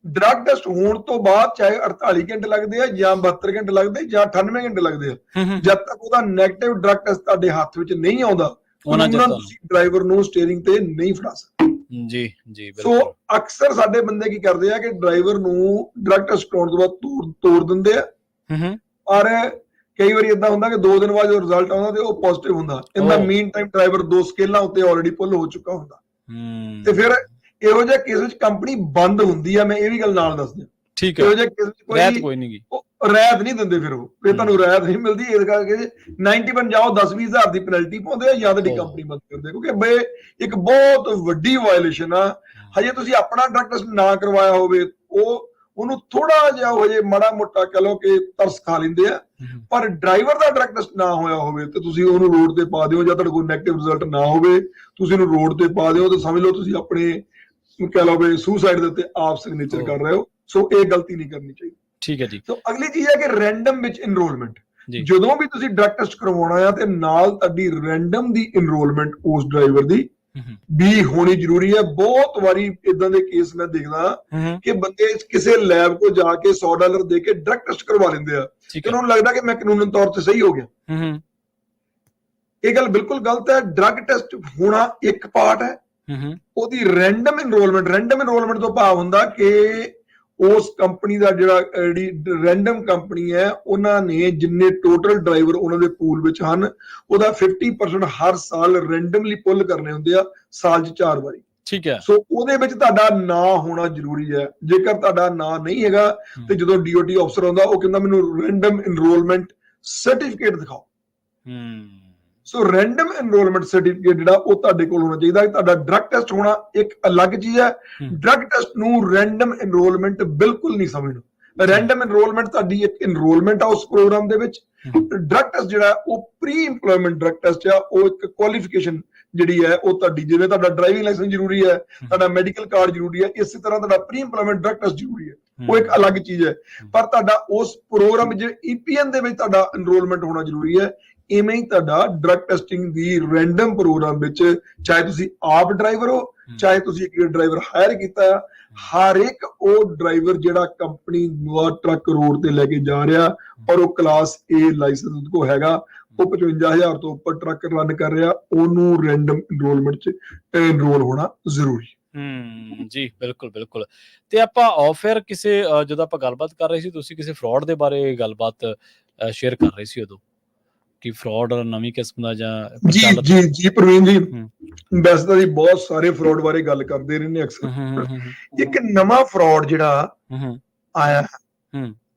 ਡਰੱਗ ਟੈਸਟ ਹੋਣ ਤੋਂ ਬਾਅਦ ਚਾਹੇ 48 ਘੰਟੇ ਲੱਗਦੇ ਆ ਜਾਂ 72 ਘੰਟੇ ਲੱਗਦੇ ਜਾਂ 98 ਘੰਟੇ ਲੱਗਦੇ ਆ, ਜਦ ਤੱਕ ਉਹਦਾ ਨੈਗੇਟਿਵ ਡਰੱਗ ਟੈਸਟ ਤੁਹਾਡੇ ਹੱਥ ਵਿੱਚ ਨਹੀਂ ਆਉਂਦਾ ਉਹਨਾਂ ਤੁਸੀਂ ਡਰਾਈਵਰ ਨੂੰ ਸਟੀਅਰਿੰਗ ਤੇ ਨਹੀਂ ਫੜਾ ਸਕਦੇ। ਜੀ ਜੀ। ਸੋ ਅਕਸਰ ਸਾਡੇ ਬੰਦੇ ਕੀ ਕਰਦੇ ਆ ਕਿ ਡਰਾਈਵਰ ਨੂੰ ਡਰੱਗ ਟੈਸਟ ਕਰਾਉਣ ਤੋਂ ਬਾਅਦ ਤੋੜ ਦਿੰਦੇ ਆ, ਔਰ ਕਈ ਵਾਰੀ ਇਦਾਂ ਹੁੰਦਾ ਕਿ 2 ਦਿਨ ਬਾਅਦ ਜੋ ਰਿਜ਼ਲਟ ਆਉਂਦਾ ਤੇ ਉਹ ਪੋਜ਼ਿਟਿਵ ਹੁੰਦਾ। ਇਨ ਦਾ ਮੀਨ ਟਾਈਮ ਡਰਾਈਵਰ 2 ਸਕੇਲਾਂ ਉੱਤੇ ਆਲਰੇਡੀ ਪੁੱਲ ਹੋ ਚੁੱਕਾ ਹੁੰਦਾ ਤੇ ਫਿਰ ਇਹੋ ਜਿਹੇ ਕੇਸ ਵਿੱਚ ਕੰਪਨੀ ਬੰਦ ਹੁੰਦੀ ਆ। ਮੈਂ ਇਹ ਵੀ ਗੱਲ ਨਾਲ ਦੱਸ ਦਿਆਂ, ਠੀਕ ਹੈ, ਇਹੋ ਜਿਹੇ ਕੇਸ ਵਿੱਚ ਕੋਈ ਨਹੀਂ, ਰਿਆਇਤ ਨਹੀਂ ਦਿੰਦੇ, ਫਿਰ ਉਹ ਤੁਹਾਨੂੰ ਰਿਆਇਤ ਨਹੀਂ ਮਿਲਦੀ। ਇਸ ਕਰਕੇ 91 ਜਾਓ 10-20 ਹਜ਼ਾਰ ਦੀ ਪੈਨਲਟੀ ਪਾਉਂਦੇ ਆ, ਜਾਂ ਤੁਹਾਡੀ ਕੰਪਨੀ ਬੰਦ ਕਰਦੇ, ਕਿਉਂਕਿ ਬਈ ਇੱਕ ਬਹੁਤ ਵੱਡੀ ਵਾਇਲੇਸ਼ਨ ਆ। ਹਜੇ ਤੁਸੀਂ ਆਪਣਾ ਡਰੱਗ ਟੈਸਟ ਨਾ ਕਰਵਾਇਆ ਹੋਵੇ, ਉਹਨੂੰ ਥੋੜਾ ਜਿਹਾ ਹਜੇ ਮਾੜਾ ਮੋਟਾ ਕਹ ਲਓ ਕਿ ਤਰਸ ਖਾ ਲੈਂਦੇ ਆ, ਪਰ ਡਰਾਈਵਰ ਦਾ ਡਰੱਗ ਟੈਸਟ ਨਾ ਹੋਇਆ ਹੋਵੇ ਤੇ ਤੁਸੀਂ ਉਹਨੂੰ ਰੋਡ ਤੇ ਪਾ ਦਿਓ, ਜਾਂ ਤੁਹਾਡੇ ਕੋਲ ਨੈਗੇਟਿਵ ਰਿਜ਼ਲਟ ਨਾ ਹੋਵੇ, ਤੁਸੀਂ ਉਹਨੂੰ ਰੋਡ ਤੇ ਪਾ ਦਿਓ, ਤਾਂ ਸਮਝ ਲਓ ਤੁਸੀਂ ਆਪਣੇ ਕਹ ਲਓ ਵੀ ਸੁਸਾਈਡ ਦੇ ਉੱਤੇ ਆਪ ਸਿਗਨੇਚਰ ਕਰ ਰਹੇ ਹੋ। ਸੋ ਇਹ ਗਲਤੀ ਨਹੀਂ ਕਰਨੀ ਚਾਹੀਦੀ। ਠੀਕ ਹੈ ਜੀ। ਸੋ ਅਗਲੀ ਚੀਜ਼ ਹੈ ਕਿ ਰੈਂਡਮ ਵਿੱਚ ਇਨਰੋਲਮੈਂਟ। ਜਦੋਂ ਵੀ ਤੁਸੀਂ ਡਰੱਗ ਟੈਸਟ ਕਰਵਾਉਣਾ ਆ ਤੇ ਨਾਲ ਤੁਹਾਡੀ ਰੈਂਡਮ ਦੀ ਇਨਰੋਲਮੈਂਟ ਉਸ ਡਰਾਈਵਰ ਦੀ ਵੀ ਹੋਣੀ ਜ਼ਰੂਰੀ ਹੈ। ਬਹੁਤ ਵਾਰੀ ਇਦਾਂ ਦੇ ਕੇਸ ਮੈਂ ਦੇਖਦਾ ਕਿ ਬੰਦੇ ਕਿਸੇ ਲੈਬ ਕੋ ਜਾ ਕੇ $100 ਦੇ ਕੇ ਡਰੱਗ ਟੈਸਟ ਕਰਵਾ ਲੈਂਦੇ ਆ ਤੇ ਉਹਨਾਂ ਨੂੰ ਲੱਗਦਾ ਕਿ ਮੈਂ ਕਾਨੂੰਨੀ ਤੌਰ ਤੇ ਸਹੀ ਹੋ ਗਿਆ। ਇਹ ਗੱਲ ਬਿਲਕੁਲ ਗਲਤ ਹੈ। ਡਰੱਗ ਟੈਸਟ ਹੋਣਾ ਇੱਕ ਪਾਰਟ ਹੈ, ਉਹਦੀ ਰੈਂਡਮ ਇਨਰੋਲਮੈਂਟ ਤੋਂ ਭਾਵ ਹੁੰਦਾ ਕਿ ਉਸ ਕੰਪਨੀ ਦਾ ਜਿਹੜੀ ਰੈਂਡਮ ਕੰਪਨੀ ਹੈ, ਉਹਨਾਂ ਨੇ ਜਿੰਨੇ ਟੋਟਲ ਡਰਾਈਵਰ ਉਹਨਾਂ ਦੇ ਪੂਲ ਵਿੱਚ ਹਨ, ਉਹਦਾ 50% ਹਰ ਸਾਲ ਰੈਂਡਮਲੀ ਪੁੱਲ ਕਰਨੇ ਹੁੰਦੇ ਆ, ਸਾਲ 'ਚ 4 ਵਾਰੀ। ਠੀਕ ਹੈ। ਸੋ ਉਹਦੇ ਵਿੱਚ ਤੁਹਾਡਾ ਨਾਂ ਹੋਣਾ ਜ਼ਰੂਰੀ ਹੈ। ਜੇਕਰ ਤੁਹਾਡਾ ਨਾਂ ਨਹੀਂ ਹੈਗਾ ਤੇ ਜਦੋਂ DOT ਅਫਸਰ ਆਉਂਦਾ, ਉਹ ਕਹਿੰਦਾ ਮੈਨੂੰ ਰੈਂਡਮ ਇਨਰੋਲਮੈਂਟ ਸਰਟੀਫਿਕੇਟ ਦਿਖਾਓ। ਸੋ ਰੈਂਡਮ ਇਨਰੋਲਮੈਂਟ ਸਰਟੀਫਿਕੇਟ ਜਿਹੜਾ ਉਹ ਤੁਹਾਡੇ ਕੋਲ ਹੋਣਾ ਚਾਹੀਦਾ। ਤੁਹਾਡਾ ਡਰੱਗ ਟੈਸਟ ਹੋਣਾ ਇੱਕ ਅਲੱਗ ਚੀਜ਼ ਹੈ। ਡਰੱਗ ਟੈਸਟ ਨੂੰ ਰੈਂਡਮ ਇਨਰੋਲਮੈਂਟ ਬਿਲਕੁਲ ਨਹੀਂ ਸਮਝਣਾ। ਰੈਂਡਮ ਇਨਰੋਲਮੈਂਟ ਤੁਹਾਡੀ ਇੱਕ ਇਨਰੋਲਮੈਂਟ ਆ ਉਸ ਪ੍ਰੋਗਰਾਮ ਦੇ ਵਿੱਚ। ਡਰੱਗ ਟੈਸਟ ਜਿਹੜਾ ਉਹ ਪ੍ਰੀ ਇੰਪਲੋਇਮੈਂਟ ਡਰੱਗ ਟੈਸਟ ਆ, ਉਹ ਇੱਕ ਕੁਆਲੀਫਿਕੇਸ਼ਨ ਜਿਹੜੀ ਹੈ ਉਹ ਤੁਹਾਡੀ, ਜਿਵੇਂ ਤੁਹਾਡਾ ਡਰਾਈਵਿੰਗ ਲਾਇਸੈਂਸ ਜ਼ਰੂਰੀ ਹੈ, ਤੁਹਾਡਾ ਮੈਡੀਕਲ ਕਾਰਡ ਜ਼ਰੂਰੀ ਹੈ, ਇਸੇ ਤਰ੍ਹਾਂ ਤੁਹਾਡਾ ਪ੍ਰੀ ਇੰਪਲੋਇਮੈਂਟ ਡਰੱਗ ਟੈਸਟ ਜ਼ਰੂਰੀ ਹੈ। ਉਹ ਇੱਕ ਅਲੱਗ ਚੀਜ਼ ਹੈ, ਪਰ ਤੁਹਾਡਾ ਉਸ ਪ੍ਰੋਗਰਾਮ ਵਿੱਚ EPN ਦੇ ਵਿੱਚ ਤੁਹਾਡਾ ਇਨਰੋਲਮੈਂਟ ਹੋਣਾ ਜ਼ਰੂਰੀ ਹੈ। ਇਵੇਂ ਹੀ ਤੁਹਾਡਾ ਡਰੱਗ ਟੈਸਟਿੰਗ ਦੀ ਰੈਂਡਮ ਪ੍ਰੋਗਰਾਮ ਵਿੱਚ, ਚਾਹੇ ਤੁਸੀਂ ਆਪ ਡਰਾਈਵਰ ਹੋ, ਚਾਹੇ ਤੁਸੀਂ ਇੱਕ ਡਰਾਈਵਰ ਹਾਇਰ ਕੀਤਾ, ਹਰ ਇੱਕ ਉਹ ਡਰਾਈਵਰ ਜਿਹੜਾ ਕੰਪਨੀ ਨੂੰ ਟਰੱਕ ਰੋਡ ਤੇ ਲੈ ਕੇ ਜਾ ਰਿਹਾ ਔਰ ਉਹ ਕਲਾਸ A ਲਾਇਸੈਂਸ ਕੋ ਹੈਗਾ, ਉਹ 55,000 ਤੋਂ ਉੱਪਰ ਟਰੱਕ ਰਨ ਕਰ ਰਿਹਾ, ਉਹਨੂੰ ਰੈਂਡਮ ਇਨਰੋਲਮੈਂਟ 'ਚ ਇਨਰੋਲ ਹੋਣਾ ਜ਼ਰੂਰੀ। ਜੀ ਬਿਲਕੁਲ ਬਿਲਕੁਲ। ਤੇ ਆਪਾਂ ਆਫ 에ਅਰ ਕਿਸੇ ਜਦੋਂ ਆਪਾਂ ਗੱਲਬਾਤ ਕਰ ਰਹੇ ਸੀ, ਤੁਸੀਂ ਕਿਸੇ ਫਰਾਡ ਦੇ ਬਾਰੇ ਗੱਲਬਾਤ ਸ਼ੇਅਰ ਕਰ ਰਹੇ ਸੀ ਉਦੋਂ, ਕਿ ਫਰਾਡ ਨਵੀਂ ਕਿਸਮ ਦਾ ਜਾਂ ਜੀ ਪ੍ਰਵੀਨ ਜੀ, ਵੈਸੇ ਤਾਂ ਜੀ ਬਹੁਤ ਸਾਰੇ ਫਰਾਡ ਬਾਰੇ ਗੱਲ ਕਰਦੇ ਰਹਿੰਦੇ ਅਕਸਰ। ਇੱਕ ਨਵਾਂ ਫਰਾਡ ਜਿਹੜਾ ਆਇਆ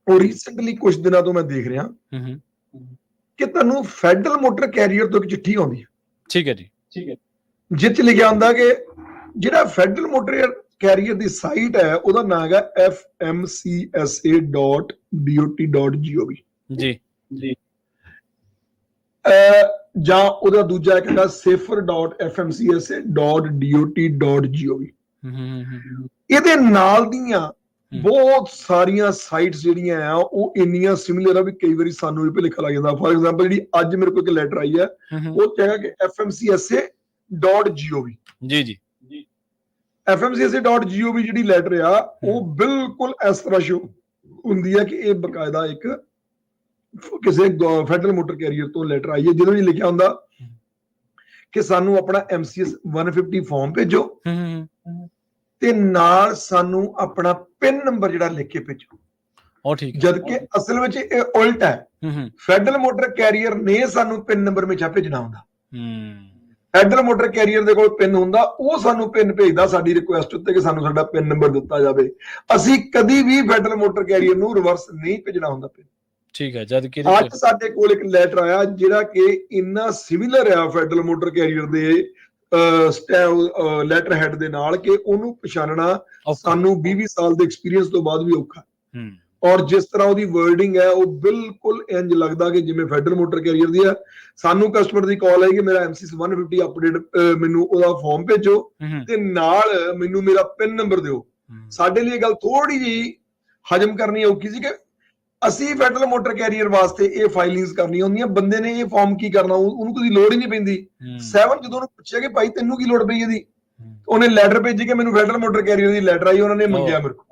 ਉਹ ਰੀਸੈਂਟਲੀ ਕੁਝ ਦਿਨਾਂ ਤੋਂ ਮੈਂ ਦੇਖ ਰਿਹਾ ਕਿ ਤੁਹਾਨੂੰ ਫੈਡਰਲ ਮੋਟਰ ਕੈਰੀਅਰ ਤੋਂ ਇੱਕ ਚਿੱਠੀ ਆਉਂਦੀ ਹੈ। ਠੀਕ ਹੈ ਜੀ। ਠੀਕ ਹੈ। ਜਿਸ 'ਚ ਲਿਖਿਆ ਹੁੰਦਾ ਕਿ ਜਿਹੜਾ ਫੈਡਰਲ ਮੋਟਰ ਕੈਰੀਅਰ ਦੀ ਸਾਈਟ ਹੈ, ਉਹਦਾ ਨਾਮ ਹੈਗਾ fmcsa.dot.gov। ਜੀ ਜੀ। ਜਾਂ ਉਹਦਾ ਦੂਜਾ ਇੱਕ ਹੈਗਾ safer.fmcsa.dot.gov। ਇਹਦੇ ਨਾਲ ਦੀਆਂ ਬਹੁਤ ਸਾਰੀਆਂ ਸਾਈਟਸ ਜਿਹੜੀਆਂ ਆ ਉਹ ਇੰਨੀਆਂ ਸਿਮਿਲਰ ਆ ਵੀ ਕਈ ਵਾਰੀ ਸਾਨੂੰ ਵੀ ਭੁਲੇਖਾ ਲੱਗ ਜਾਂਦਾ। ਫॉर ਐਗਜ਼ਾਮਪਲ ਜਿਹੜੀ ਅੱਜ ਮੇਰੇ ਕੋਲ ਇੱਕ ਲੈਟਰ ਆਈ ਹੈ, ਉਹ ਹੈਗਾ ਕਿ fmcsa.gov। ਜੀ ਜੀ। fmcsa.gov ਜਿਹੜੀ ਲੈਟਰ ਆ ਉਹ ਬਿਲਕੁਲ ਇਸ ਤਰ੍ਹਾਂ ਸ਼ੋ ਹੁੰਦੀ ਹੈ ਕਿ ਇਹ ਬਕਾਇਦਾ ਇੱਕ ਕਿਸੇ ਫੈਡਰਲ ਮੋਟਰ ਕੈਰੀਅਰ ਤੋਂ ਲੈਟਰ ਆਈ ਹੈ, ਜਿਹਦੇ ਵਿੱਚ ਲਿਖਿਆ ਹੁੰਦਾ ਕਿ ਸਾਨੂੰ ਆਪਣਾ MCS 150 ਫਾਰਮ ਭੇਜੋ ਤੇ ਨਾਲ ਸਾਨੂੰ ਆਪਣਾ ਪਿਨ ਨੰਬਰ ਜਿਹੜਾ ਲਿਖ ਕੇ ਭੇਜੋ। ਉਹ ਠੀਕ ਹੈ। ਜਦ ਕਿ ਅਸਲ ਵਿੱਚ ਇਹ ਉਲਟ ਹੈ। ਫੈਡਰਲ ਮੋਟਰ ਕੈਰੀਅਰ ਨੇ ਸਾਨੂੰ ਪਿਨ ਨੰਬਰ ਹਮੇਸ਼ਾ ਭੇਜਣਾ ਹੁੰਦਾ। ਫੈਡਰਲ ਮੋਟਰ ਕੈਰੀਅਰ ਦੇ ਕੋਲ ਪਿਨ ਹੁੰਦਾ, ਉਹ ਸਾਨੂੰ ਪਿਨ ਭੇਜਦਾ ਸਾਡੀ ਰਿਕੁਐਸਟ ਉੱਤੇ ਕਿ ਸਾਨੂੰ ਸਾਡਾ ਪਿਨ ਨੰਬਰ ਦਿੱਤਾ ਜਾਵੇ। ਅਸੀਂ ਕਦੀ ਵੀ ਫੈਡਰਲ ਮੋਟਰ ਕੈਰੀਅਰ ਨੂੰ ਰਿਵਰਸ ਨਹੀਂ ਭੇਜਣਾ ਹੁੰਦਾ ਪਿਨ। ਠੀਕ ਹੈ। ਜਦ ਕਿ ਅੱਜ ਸਾਡੇ ਕੋਲ ਇੱਕ ਲੈਟਰ ਆਇਆ ਜਿਹੜਾ ਕਿ ਇੰਨਾ ਸਿਮਿਲਰ ਆ ਫੈਡਰਲ ਮੋਟਰ ਕੈਰੀਅਰ ਦੇ ਲੈਟਰ ਹੈਡ ਦੇ ਨਾਲ ਕਿ ਉਹਨੂੰ ਪਛਾਣਨਾ ਸਾਨੂੰ 20 ਸਾਲ ਦੇ ਐਕਸਪੀਰੀਅੰਸ ਤੋਂ ਬਾਅਦ ਵੀ ਔਖਾ। ਔਰ ਜਿਸ ਤਰ੍ਹਾਂ ਉਹਦੀ ਵਰਡਿੰਗ ਹੈ ਉਹ ਬਿਲਕੁਲ ਇੰਜ ਲੱਗਦਾ ਕਿ ਜਿਵੇਂ ਫੈਡਰਲ ਮੋਟਰ ਕੈਰੀਅਰ ਦੀ ਆ। ਸਾਨੂੰ ਕਸਟਮਰ ਦੀ ਕਾਲ ਆਈ ਕਿ ਮੇਰਾ MCS 150 ਅਪਡੇਟ, ਮੈਨੂੰ ਉਹਦਾ ਫਾਰਮ ਭੇਜੋ ਤੇ ਨਾਲ ਮੈਨੂੰ ਮੇਰਾ ਪਿਨ ਨੰਬਰ ਦਿਓ। ਸਾਡੇ ਲਈ ਇਹ ਗੱਲ ਥੋੜੀ ਜਿਹੀ ਹਜਮ ਕਰਨੀ ਔਖੀ ਸੀ ਕਿ ਅਸੀਂ ਫੈਡਰਲ ਮੋਟਰ ਕੈਰੀਅਰ ਵਾਸਤੇ ਇਹ ਫਾਈਲਿੰਗਸ ਕਰਨੀਆਂ ਹੁੰਦੀਆਂ, ਬੰਦੇ ਨੇ ਇਹ ਫਾਰਮ ਕੀ ਕਰਨਾ, ਉਹਨੂੰ ਕੋਈ ਲੋੜ ਹੀ ਨਹੀਂ ਪੈਂਦੀ। 7 ਜਦੋਂ ਉਹਨੂੰ ਪੁੱਛਿਆ ਕਿ ਭਾਈ ਤੈਨੂੰ ਕੀ ਲੋੜ ਪਈ ਇਹਦੀ, ਉਹਨੇ ਲੈਟਰ ਭੇਜੀ ਕਿ ਮੈਨੂੰ ਫੈਡਰਲ ਮੋਟਰ ਕੈਰੀਅਰ ਦੀ ਲੈਟਰ ਆਈ, ਉਹਨਾਂ ਨੇ ਮੰਗਿਆ ਮੇਰੇ ਕੋਲ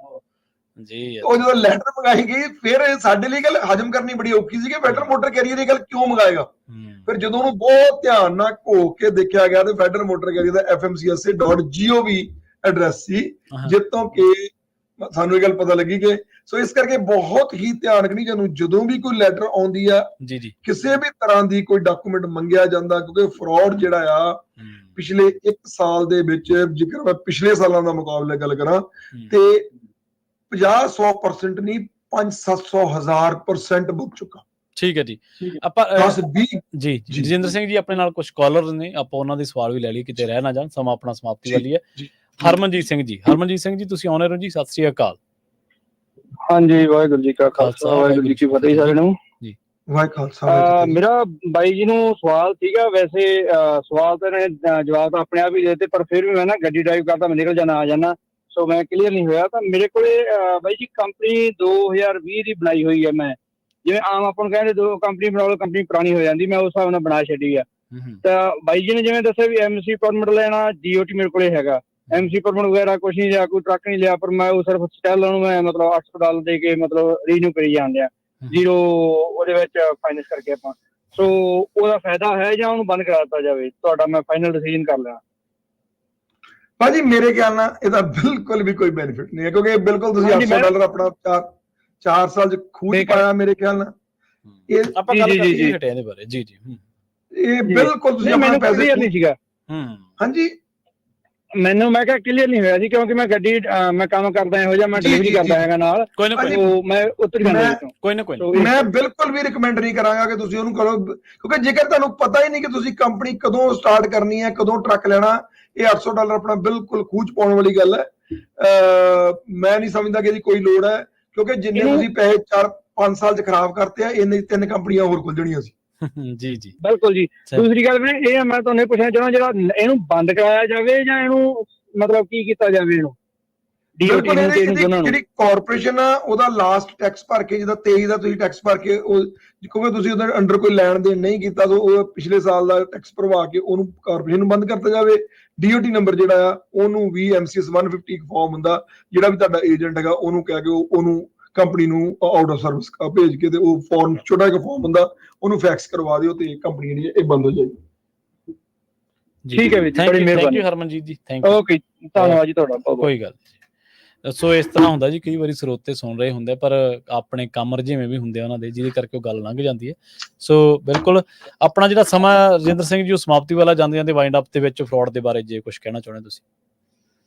ਜੀ। ਉਹ ਜਦੋਂ ਲੈਟਰ ਮੰਗਾਈ ਗਈ ਫਿਰ ਸਾਡੇ ਲਈ ਗੱਲ ਹਜਮ ਕਰਨੀ ਬੜੀ ਔਖੀ ਸੀ ਕਿ ਫੈਡਰਲ ਮੋਟਰ ਕੈਰੀਅਰ ਇਹ ਗੱਲ ਕਿਉਂ ਮੰਗਾਏਗਾ। ਫਿਰ ਜਦੋਂ ਉਹਨੂੰ ਬਹੁਤ ਧਿਆਨ ਨਾਲ ਘੋਖ ਕੇ ਦੇਖਿਆ ਗਿਆ ਤੇ ਫੈਡਰਲ ਮੋਟਰ ਕੈਰੀਅਰ ਦਾ fmcsa.gov ਐਡਰੈਸ ਸੀ, ਜਿੱਤੋਂ ਕਿ ਸਾਨੂੰ ਇਹ ਗੱਲ ਪਤਾ ਲੱਗੀ ਕਿ ਸੋ ਇਸ ਕਰਕੇ ਬਹੁਤ ਹੀ ਧਿਆਨ ਰੱਖਣੀ ਸਾਨੂੰ ਜਦੋਂ ਵੀ ਕੋਈ ਲੈਟਰ ਆਉਂਦੀ ਆ, ਕਿਸੇ ਵੀ ਤਰ੍ਹਾਂ ਦੀ ਕੋਈ ਡਾਕੂਮੈਂਟ ਮੰਗਿਆ ਜਾਂਦਾ, ਕਿਉਂਕਿ ਫਰਾਡ ਜਿਹੜਾ ਆ ਪਿਛਲੇ 1 ਸਾਲ ਦੇ ਵਿੱਚ, ਜੇਕਰ ਮੈਂ ਪਿਛਲੇ ਸਾਲਾਂ ਦਾ ਮੁਕਾਬਲਾ ਗੱਲ ਕਰਾਂ ਤੇ 50-100% ਨਹੀਂ 500-700,000% ਬੁੱਕ ਚੁੱਕਾ। ਠੀਕ ਹੈ ਜੀ। ਆਪਾਂ 10-20 ਜੀ ਰਜਿੰਦਰ ਸਿੰਘ ਜੀ ਆਪਣੇ ਨਾਲ ਕੁਝ ਕਾਲਰ ਨੇ, ਆਪਾਂ ਉਹਨਾਂ ਦੇ ਸਵਾਲ ਵੀ ਲੈ ਲਈਏ, ਕਿਤੇ ਰਹਿ ਨਾ ਜਾਣ, ਸਮਾਂ ਆਪਣਾ ਸਮਾਪਤੀ ਵਾਲੀ ਹੈ। ਹਰਮਨਜੀਤ ਸਿੰਘ ਜੀ ਤੁਸੀਂ ਆਉਣੇ ਰਹੋ ਜੀ, ਸਤਿ ਸ੍ਰੀ ਅਕਾਲ। ਹਾਂਜੀ, ਵਾਹਿਗੁਰੂ ਜੀ ਕਾ ਖਾਲਸਾ, ਵਾਹਿਗੁਰੂ ਜੀ ਕੀ ਫਤਿਹ ਸਾਰਿਆਂ ਨੂੰ ਜੀ। ਮੇਰਾ ਬਾਈ ਜੀ ਨੂੰ ਸਵਾਲ ਸੀਗਾ, ਵੈਸੇ ਸਵਾਲ ਤਾਂ ਇਹਨੇ ਜਵਾਬ ਤਾਂ ਆਪਣੇ ਆਪ ਹੀ ਦੇ ਦਿੱਤੇ, ਪਰ ਫਿਰ ਵੀ ਮੈਂ ਨਾ ਗੱਡੀ ਡਰਾਈਵ ਕਰਦਾ ਮੈਂ ਨਿਕਲ ਜਾਣਾ ਆ ਜਾਣਾ, ਸੋ ਮੈਂ ਕਲੀਅਰ ਨਹੀਂ ਹੋਇਆ। ਤਾਂ ਮੇਰੇ ਕੋਲੇ ਬਾਈ ਜੀ ਕੰਪਨੀ 2020 ਦੀ ਬਣਾਈ ਹੋਈ ਹੈ। ਮੈਂ ਜਿਵੇਂ ਆਮ ਆਪਾਂ ਨੂੰ ਕਹਿੰਦੇ ਦੋ ਕੰਪਨੀ ਬਣਾ ਲਓ, ਕੰਪਨੀ ਪੁਰਾਣੀ ਹੋ ਜਾਂਦੀ, ਮੈਂ ਉਸ ਹਿਸਾਬ ਨਾਲ ਬਣਾ ਛੱਡੀ ਆ। ਤਾਂ ਬਾਈ ਜੀ ਨੇ ਜਿਵੇਂ ਦੱਸਿਆ ਵੀ MC ਪਰਮਿਟ ਲੈਣਾ, DOT ਮੇਰੇ ਕੋਲੇ ਹੈਗਾ, MC ਪਰਮਿਟ ਵਗੈਰਾ ਕੁਛ ਨਹੀਂ ਲਿਆ, ਕੋਈ ਟਰੱਕ ਨਹੀਂ ਲਿਆ, ਪਰ ਮੈਂ ਉਹ ਸਿਰਫ ਸਟੈਲ ਨੂੰ ਮੈਂ ਮਤਲਬ $800 ਦੇ ਕੇ ਮਤਲਬ ਰੀਨਿਊ ਕਰੀ ਜਾਂਦੇ ਆ, 0 ਉਹਦੇ ਵਿੱਚ ਫਾਈਨੈਂਸ ਕਰਕੇ ਆਪਾਂ। ਸੋ ਉਹਦਾ ਫਾਇਦਾ ਹੈ ਜਾਂ ਉਹਨੂੰ ਬੰਦ ਕਰਾ ਦਿੱਤਾ ਜਾਵੇ? ਤੁਹਾਡਾ ਮੈਂ ਫਾਈਨਲ ਡਿਸੀਜਨ ਕਰ ਲਿਆ। ਭਾਜੀ ਮੇਰੇ ਖਿਆਲ ਨਾਲ ਇਹਦਾ ਬਿਲਕੁਲ ਵੀ ਕੋਈ ਬੈਨੀਫਿਟ ਨਹੀਂ ਹੈ, ਕਿਉਂਕਿ ਬਿਲਕੁਲ ਤੁਸੀਂ $800 ਆਪਣਾ 4 ਸਾਲ ਚ ਖੂਜ ਪਾਇਆ ਮੇਰੇ ਖਿਆਲ ਨਾਲ। ਇਹ ਆਪਾਂ ਗੱਲ ਕਰੀਏ ਹਟੇ ਇਹਦੇ ਬਾਰੇ। ਜੀ ਇਹ ਬਿਲਕੁਲ ਤੁਸੀਂ ਆਪਣੇ ਪੈਸੇ ਕਲੀਅਰ ਨਹੀਂ ਸੀਗਾ। ਹਾਂਜੀ, ਮੈਨੂੰ ਮੈਂ ਕਿਹਾ ਕਲੀਅਰ ਨਹੀਂ ਹੋਇਆ ਸੀ, ਕਿਉਂਕਿ ਮੈਂ ਗੱਡੀ ਮੈਂ ਕੰਮ ਕਰਦਾ ਇਹੋ ਜਿਹਾ, ਮੈਂ ਡਿਲੀਵਰੀ ਕਰਦਾ ਹੈਗਾ ਨਾਲ, ਕੋਈ ਨਾ ਮੈਂ ਉੱਤਰ ਜਾਂਦਾ। ਕੋਈ ਨਾ ਮੈਂ ਬਿਲਕੁਲ ਵੀ ਰਿਕਮੈਂਡ ਨਹੀਂ ਕਰਾਂਗਾ ਕਿ ਤੁਸੀਂ ਉਹਨੂੰ ਕਰੋ, ਕਿਉਂਕਿ ਜੇਕਰ ਤੁਹਾਨੂੰ ਪਤਾ ਹੀ ਨਹੀਂ ਕਿ ਤੁਸੀਂ ਕੰਪਨੀ ਕਦੋਂ ਸਟਾਰਟ ਕਰਨੀ ਹੈ, ਕਦੋਂ ਟਰੱਕ ਲੈਣਾ, ਇਹ $800 ਆਪਣਾ ਬਿਲਕੁਲ ਖੂਜ ਪਾਉਣ ਵਾਲੀ ਗੱਲ ਹੈ। ਮੈਂ ਨਹੀਂ ਸਮਝਦਾ ਕਿ ਇਹਦੀ ਕੋਈ ਲੋੜ ਹੈ, ਕਿਉਂਕਿ ਜਿੰਨੇ ਤੁਸੀਂ ਪੈਸੇ 4-5 ਸਾਲ ਚ ਖਰਾਬ ਕਰਤੇ ਆ, ਇੰਨੇ 3 ਕੰਪਨੀਆਂ ਹੋਰ ਖੁੱਲ ਜਾਣੀਆਂ ਸੀ। ਜੀ ਬਿਲਕੁਲ ਜੀ। ਦੂਸਰੀ ਗੱਲ ਮੈਂ ਇਹ ਮੈਂ ਤੁਹਾਨੂੰ ਪੁੱਛਣਾ ਚਾਹੁੰਦਾ, ਜਿਹੜਾ ਇਹਨੂੰ ਬੰਦ ਕਰਾਇਆ ਜਾਵੇ ਜਾਂ ਇਹਨੂੰ ਮਤਲਬ ਕੀ ਕੀਤਾ ਜਾਵੇ? ਇਹਨੂੰ ਜਿਹੜੀ ਕਾਰਪੋਰੇਸ਼ਨ ਆ ਉਹਦਾ ਲਾਸਟ ਟੈਕਸ ਭਰ ਕੇ, ਜਿਹਦਾ 23 ਦਾ ਤੁਸੀਂ ਟੈਕਸ ਭਰ ਕੇ, ਉਹ ਕਿਉਂਕਿ ਤੁਸੀਂ ਉਹਦੇ ਅੰਡਰ ਕੋਈ ਲੈਣ ਦੇਣ ਨਹੀਂ ਕੀਤਾ, ਤਾਂ ਉਹ ਪਿਛਲੇ ਸਾਲ ਦਾ ਟੈਕਸ ਭਰਵਾ ਕੇ ਉਹਨੂੰ ਕਾਰਪੋਰੇਸ਼ਨ ਨੂੰ ਬੰਦ ਕਰਤਾ ਜਾਵੇ। DOT ਨੰਬਰ ਜਿਹੜਾ ਆ ਉਹਨੂੰ ਵੀ MCS 150 ਫਾਰਮ ਹੁੰਦਾ, ਜਿਹੜਾ ਵੀ ਤੁਹਾਡਾ ਏਜੰਟ ਹੈਗਾ ਉਹਨੂੰ ਕਹਿ ਕੇ ਉਹਨੂੰ ਕੰਪਨੀ ਨੂੰ ਆਊਟ ਆਫ ਸਰਵਿਸ ਭੇਜ ਕੇ, ਤੇ ਉਹ ਫਾਰਮ ਛੋਟਾ ਜਿਹਾ ਫਾਰਮ ਹੁੰਦਾ, ਉਹਨੂੰ ਫੈਕਸ ਕਰਵਾ ਦਿਓ ਤੇ ਕੰਪਨੀ ਜਿਹੜੀ ਇਹ ਬੰਦ ਹੋ ਜਾਏਗੀ। ਠੀਕ ਹੈ ਜੀ, ਬੜੀ ਮਿਹਰਬਾਨੀ। ਥੈਂਕ ਯੂ ਹਰਮਨਜੀਤ ਜੀ, ਥੈਂਕ ਯੂ। ਓਕੇ, ਧੰਨਵਾਦ ਜੀ ਤੁਹਾਡਾ। ਕੋਈ ਗੱਲ। ਸੋ ਇਸ ਤਰ੍ਹਾਂ ਹੁੰਦਾ ਜੀ, ਕਈ ਵਾਰੀ ਸਰੋਤੇ ਸੁਣ ਰਹੇ ਹੁੰਦੇ ਪਰ ਆਪਣੇ ਕੰਮ ਰਜੇਵੇਂ ਵੀ ਹੁੰਦੇ ਉਹਨਾਂ ਦੇ, ਜਿਹਦੇ ਕਰਕੇ ਉਹ ਗੱਲ ਲੰਘ ਜਾਂਦੀ ਹੈ। ਸੋ ਬਿਲਕੁਲ ਆਪਣਾ ਜਿਹੜਾ ਸਮਾਂ ਰਜਿੰਦਰ ਸਿੰਘ ਜੀ ਉਹ ਸਮਾਪਤੀ ਵਾਲਾ ਜਾਂਦੇ ਜਾਂਦੇ ਵਾਈਂਡ ਅਪ ਦੇ ਵਿੱਚ ਫਰੋਡ ਦੇ ਬਾਰੇ ਜੇ ਕੁਝ ਕਹਿਣਾ ਚਾਹੁੰਦੇ ਤੁਸੀਂ?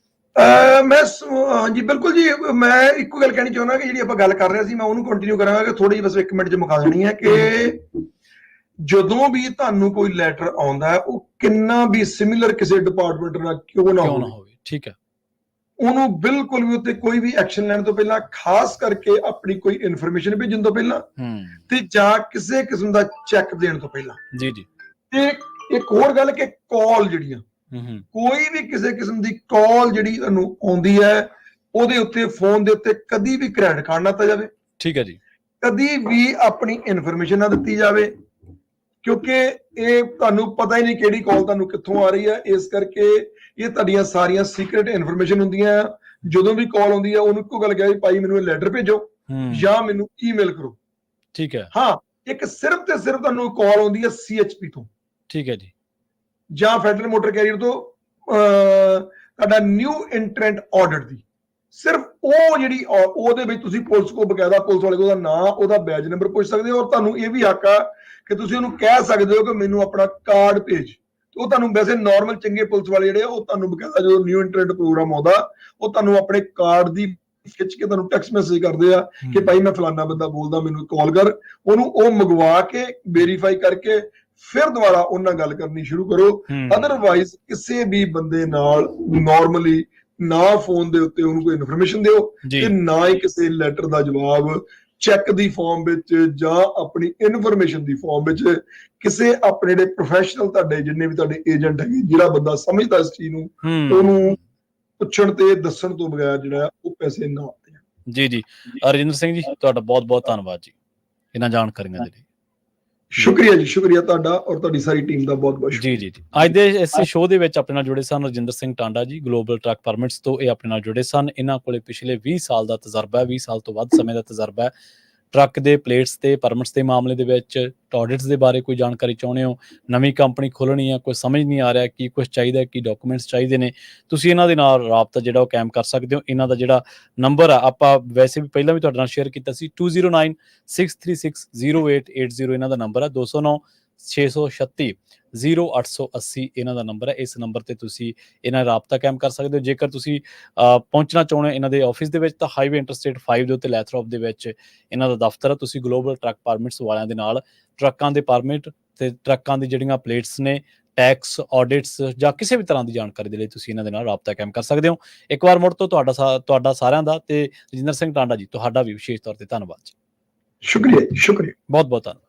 ਮੈਂ ਹਾਂਜੀ ਬਿਲਕੁਲ ਜੀ, ਮੈਂ ਇੱਕੋ ਗੱਲ ਕਹਿਣੀ ਚਾਹੁੰਦਾ ਕਿ ਜਿਹੜੀ ਆਪਾਂ ਗੱਲ ਕਰ ਰਹੇ ਸੀ ਮੈਂ ਉਹਨੂੰ ਕੰਟੀਨਿਊ ਕਰਾਂਗਾ, ਕਿ ਥੋੜੀ ਜਿਹੀ ਬਸ 1 ਮਿੰਟ ਚ ਮੁਕਾ ਦੇਣੀ ਹੈ। ਕਿ ਜਦੋਂ ਵੀ ਤੁਹਾਨੂੰ ਕੋਈ ਲੈਟਰ ਆਉਂਦਾ ਹੈ, ਉਹ ਕਿੰਨਾ ਵੀ ਸਿਮਿਲਰ ਕਿਸੇ ਡਿਪਾਰਟਮੈਂਟ ਨਾਲ ਕਿਉਂ ਨਾ ਹੋਵੇ, ਠੀਕ ਹੈ, ਉਹਨੂੰ ਬਿਲਕੁਲ ਵੀ ਉੱਤੇ ਕੋਈ ਵੀ ਐਕਸ਼ਨ ਲੈਣ ਤੋਂ ਪਹਿਲਾਂ, ਖਾਸ ਕਰਕੇ ਆਪਣੀ ਕੋਈ ਇਨਫੋਰਮੇਸ਼ਨ ਭੇਜਣ ਤੋਂ ਪਹਿਲਾਂ ਤੇ ਜਾਂ ਕਿਸੇ ਕਿਸਮ ਦਾ ਚੈੱਕ ਦੇਣ ਤੋਂ ਪਹਿਲਾਂ। ਜੀ। ਤੇ ਇੱਕ ਹੋਰ ਗੱਲ ਕਿ ਕਾਲ ਜਿਹੜੀਆਂ, ਕੋਈ ਵੀ ਕਿਸੇ ਕਿਸਮ ਦੀ ਕਾਲ ਜਿਹੜੀ ਤੁਹਾਨੂੰ ਆਉਂਦੀ ਹੈ, ਉਹਦੇ ਉੱਤੇ ਫੋਨ ਦੇ ਉੱਤੇ ਕਦੀ ਵੀ ਕ੍ਰੈਡਿਟ ਕਾਰਡ ਨਾ ਦਿੱਤਾ ਜਾਵੇ। ਠੀਕ ਹੈ ਜੀ। ਕਦੀ ਵੀ ਆਪਣੀ ਇਨਫੋਰਮੇਸ਼ਨ ਨਾ ਦਿੱਤੀ ਜਾਵੇ, ਕਿਉਂਕਿ ਇਹ ਤੁਹਾਨੂੰ ਪਤਾ ਹੀ ਨਹੀਂ ਕਿਹੜੀ ਕਾਲ ਤੁਹਾਨੂੰ ਕਿੱਥੋਂ ਆ ਰਹੀ ਹੈ। ਇਸ ਕਰਕੇ ਇਹ ਤੁਹਾਡੀਆਂ ਸਾਰੀਆਂ ਸੀਕ੍ਰੇਟ ਇਨਫੋਰਮੇਸ਼ਨ ਹੁੰਦੀਆਂ। ਜਦੋਂ ਵੀ ਕਾਲ ਆਉਂਦੀ ਹੈ, ਉਹਨੂੰ ਇੱਕੋ ਗੱਲ ਕਹੇ, ਭਾਈ ਮੈਨੂੰ ਇਹ ਲੈਟਰ ਭੇਜੋ ਜਾਂ ਮੈਨੂੰ ਈਮੇਲ ਕਰੋ। ਠੀਕ ਹੈ। ਹਾਂ, ਇੱਕ ਸਿਰਫ ਤੇ ਸਿਰਫ ਤੁਹਾਨੂੰ ਕਾਲ ਆਉਂਦੀ ਹੈ CHP ਤੋਂ, ਠੀਕ ਹੈ ਜੀ, ਜਾਂ ਫੈਡਰਲ ਮੋਟਰ ਕੈਰੀਅਰ ਤੋਂ, ਤੁਹਾਡਾ ਨਿਊ ਇੰਟਰੈਂਟ ਆਡਿਟ ਦੀ। ਸਿਰਫ ਉਹ ਜਿਹੜੀ ਉਹਦੇ ਵਿੱਚ ਤੁਸੀਂ ਪੁਲਿਸ ਕੋਲ ਬਕਾਇਦਾ, ਪੁਲਿਸ ਵਾਲੇ ਕੋਲ ਉਹਦਾ ਨਾਂ, ਉਹਦਾ ਬੈਜ ਨੰਬਰ ਪੁੱਛ ਸਕਦੇ ਹੋ, ਔਰ ਤੁਹਾਨੂੰ ਇਹ ਵੀ ਹੱਕ ਆ ਕਿ ਤੁਸੀਂ ਉਹਨੂੰ ਕਹਿ ਸਕਦੇ ਹੋ ਕਿ ਮੈਨੂੰ ਆਪਣਾ ਕਾਰਡ ਭੇਜ। ਉਹ ਤੁਹਾਨੂੰ ਵੈਸੇ ਨਾਰਮਲ ਚੰਗੇ ਪੁਲਿਸ ਵਾਲੇ ਜਿਹੜੇ ਉਹ ਤੁਹਾਨੂੰ ਬਕਾਇਦਾ ਜਦੋਂ ਨਿਊ ਇੰਟਰੈਂਟ ਪ੍ਰੋਗਰਾਮ ਆਉਂਦਾ, ਉਹ ਤੁਹਾਨੂੰ ਆਪਣੇ ਕਾਰਡ ਦੀ ਖਿੱਚ ਕੇ ਤੁਹਾਨੂੰ ਟੈਕਸਟ ਮੈਸੇਜ ਕਰਦੇ ਆ ਕਿ ਭਾਈ ਮੈਂ ਫਲਾਨਾ ਬੰਦਾ ਬੋਲਦਾ, ਮੈਨੂੰ ਕਾਲ ਕਰ। ਉਹਨੂੰ ਉਹ ਮੰਗਵਾ ਕੇ ਵੈਰੀਫਾਈ ਕਰਕੇ ਫਿਰ ਦੁਬਾਰਾ ਉਹਨਾਂ ਗੱਲ ਕਰਨੀ ਸ਼ੁਰੂ ਕਰੋ। ਅਦਰਵਾਈਜ਼ ਕਿਸੇ ਵੀ ਬੰਦੇ ਨਾਲ ਨਾਰਮਲੀ ਨਾ ਫੋਨ ਦੇ ਉੱਤੇ ਉਹਨੂੰ ਕੋਈ ਇਨਫੋਰਮੇਸ਼ਨ ਦਿਓ ਤੇ ਨਾ ਹੀ ਕਿਸੇ ਲੈਟਰ ਦਾ ਜਵਾਬ ਚੈੱਕ ਦੀ ਫਾਰਮ ਵਿੱਚ ਜਾਂ ਆਪਣੀ ਇਨਫੋਰਮੇਸ਼ਨ ਦੀ ਫਾਰਮ ਵਿੱਚ ਕਿਸੇ ਆਪਣੇ ਜਿਹੜੇ ਪ੍ਰੋਫੈਸ਼ਨਲ ਤੁਹਾਡੇ ਜਿੰਨੇ ਵੀ ਤੁਹਾਡੇ ਏਜੰਟ ਹੈਗੇ, ਜਿਹੜਾ ਬੰਦਾ ਸਮਝਦਾ ਇਸ ਚੀਜ਼ ਨੂੰ, ਉਹਨੂੰ ਪੁੱਛਣ ਤੇ ਦੱਸਣ ਤੋਂ ਬਗੈਰ ਜਿਹੜਾ ਉਹ ਪੈਸੇ ਨਾ ਦੇਣ। ਜੀ ਰਜਿੰਦਰ ਸਿੰਘ ਜੀ ਤੁਹਾਡਾ ਬਹੁਤ ਬਹੁਤ ਧੰਨਵਾਦ ਜੀ ਇਹਨਾਂ ਜਾਣਕਾਰੀਆਂ ਦੇ ਲਈ। ਸ਼ੁਕਰੀਆ ਜੀ, ਸ਼ੁਕਰੀਆ ਤੁਹਾਡਾ ਔਰ ਤੁਹਾਡੀ ਸਾਰੀ ਟੀਮ ਦਾ ਬਹੁਤ ਬਹੁਤ ਸ਼ੁਕਰੀਆ। ਜੀ ਅੱਜ ਦੇ ਇਸ ਸ਼ੋਅ ਦੇ ਵਿੱਚ ਆਪਣੇ ਨਾਲ ਜੁੜੇ ਸਨ ਰਜਿੰਦਰ ਸਿੰਘ ਟਾਂਡਾ ਜੀ, ਗਲੋਬਲ ਟਰੱਕ ਪਰਮਿਟਸ ਤੋਂ। ਇਹ ਆਪਣੇ ਨਾਲ ਜੁੜੇ ਸਨ। ਇਹਨਾਂ ਕੋਲੇ ਪਿਛਲੇ 20 ਸਾਲ ਦਾ ਤਜਰਬਾ ਹੈ, 20 ਸਾਲ ਤੋਂ ਵੱਧ ਸਮੇਂ ਦਾ ਤਜਰਬਾ ਹੈ ਟਰੱਕ ਦੇ ਪਲੇਟਸ ਤੇ ਪਰਮਿਟਸ ਦੇ ਮਾਮਲੇ ਦੇ ਵਿੱਚ। ਆਡਿਟਸ ਦੇ ਬਾਰੇ ਕੋਈ ਜਾਣਕਾਰੀ ਚਾਹੁੰਦੇ ਹੋ, ਨਵੀਂ ਕੰਪਨੀ ਖੋਲ੍ਹਣੀ ਹੈ, ਕੋਈ ਸਮਝ ਨਹੀਂ ਆ ਰਿਹਾ ਕੀ ਕੁਝ ਚਾਹੀਦਾ, ਕੀ ਡਾਕੂਮੈਂਟਸ ਚਾਹੀਦੇ ਨੇ, ਤੁਸੀਂ ਇਹਨਾਂ ਦੇ ਨਾਲ ਰਾਬਤਾ ਜਿਹੜਾ ਉਹ ਕਾਇਮ ਕਰ ਸਕਦੇ ਹੋ। ਇਹਨਾਂ ਦਾ ਜਿਹੜਾ ਨੰਬਰ ਆ ਆਪਾਂ ਵੈਸੇ ਵੀ ਪਹਿਲਾਂ ਵੀ ਤੁਹਾਡੇ ਨਾਲ ਸ਼ੇਅਰ ਕੀਤਾ ਸੀ, 2096360880 ਇਹਨਾਂ ਦਾ ਨੰਬਰ ਹੈ, 209 636 0880 ਇਹਨਾਂ ਦਾ ਨੰਬਰ ਹੈ। ਇਸ ਨੰਬਰ ਤੇ ਤੁਸੀਂ ਇਹਨਾਂ ਨਾਲ ਰਾਬਤਾ ਕਾਇਮ ਕਰ ਸਕਦੇ ਹੋ। ਜੇਕਰ ਤੁਸੀਂ ਪਹੁੰਚਣਾ ਚਾਹੁੰਦੇ ਹੋ ਇਹਨਾਂ ਦੇ ਆਫਿਸ ਦੇ ਵਿੱਚ, ਤਾਂ ਹਾਈਵੇ ਇੰਟਰਸਟੇਟ 5 ਦੇ ਉੱਤੇ ਲੈਥਰੋਪ ਦੇ ਵਿੱਚ ਇਹਨਾਂ ਦਾ ਦਫ਼ਤਰ ਹੈ। ਤੁਸੀਂ ਗਲੋਬਲ ਟਰੱਕ ਪਰਮਿਟਸ ਵਾਲਿਆਂ ਦੇ ਨਾਲ ਟਰੱਕਾਂ ਦੇ ਪਰਮਿਟ ਤੇ ਟਰੱਕਾਂ ਦੀ ਜਿਹੜੀਆਂ ਪਲੇਟਸ ਨੇ, ਟੈਕਸ, ਆਡਿਟਸ ਜਾਂ ਕਿਸੇ ਵੀ ਤਰ੍ਹਾਂ ਦੀ ਜਾਣਕਾਰੀ ਦੇ ਲਈ ਤੁਸੀਂ ਇਹਨਾਂ ਦੇ ਨਾਲ ਰਾਬਤਾ ਕਾਇਮ ਕਰ ਸਕਦੇ ਹੋ। ਇੱਕ ਵਾਰ ਮੁੜ ਤੋਂ ਤੁਹਾਡਾ ਸਾਰਿਆਂ ਦਾ ਤੇ ਰਜਿੰਦਰ ਸਿੰਘ ਟਾਂਡਾ ਜੀ, ਤੁਹਾਡਾ ਵੀ ਵਿਸ਼ੇਸ਼ ਤੌਰ ਤੇ ਧੰਨਵਾਦ ਜੀ। ਸ਼ੁਕਰੀਆ, ਸ਼ੁਕਰੀਆ, ਬਹੁਤ ਬਹੁਤ ਧੰਨਵਾਦ।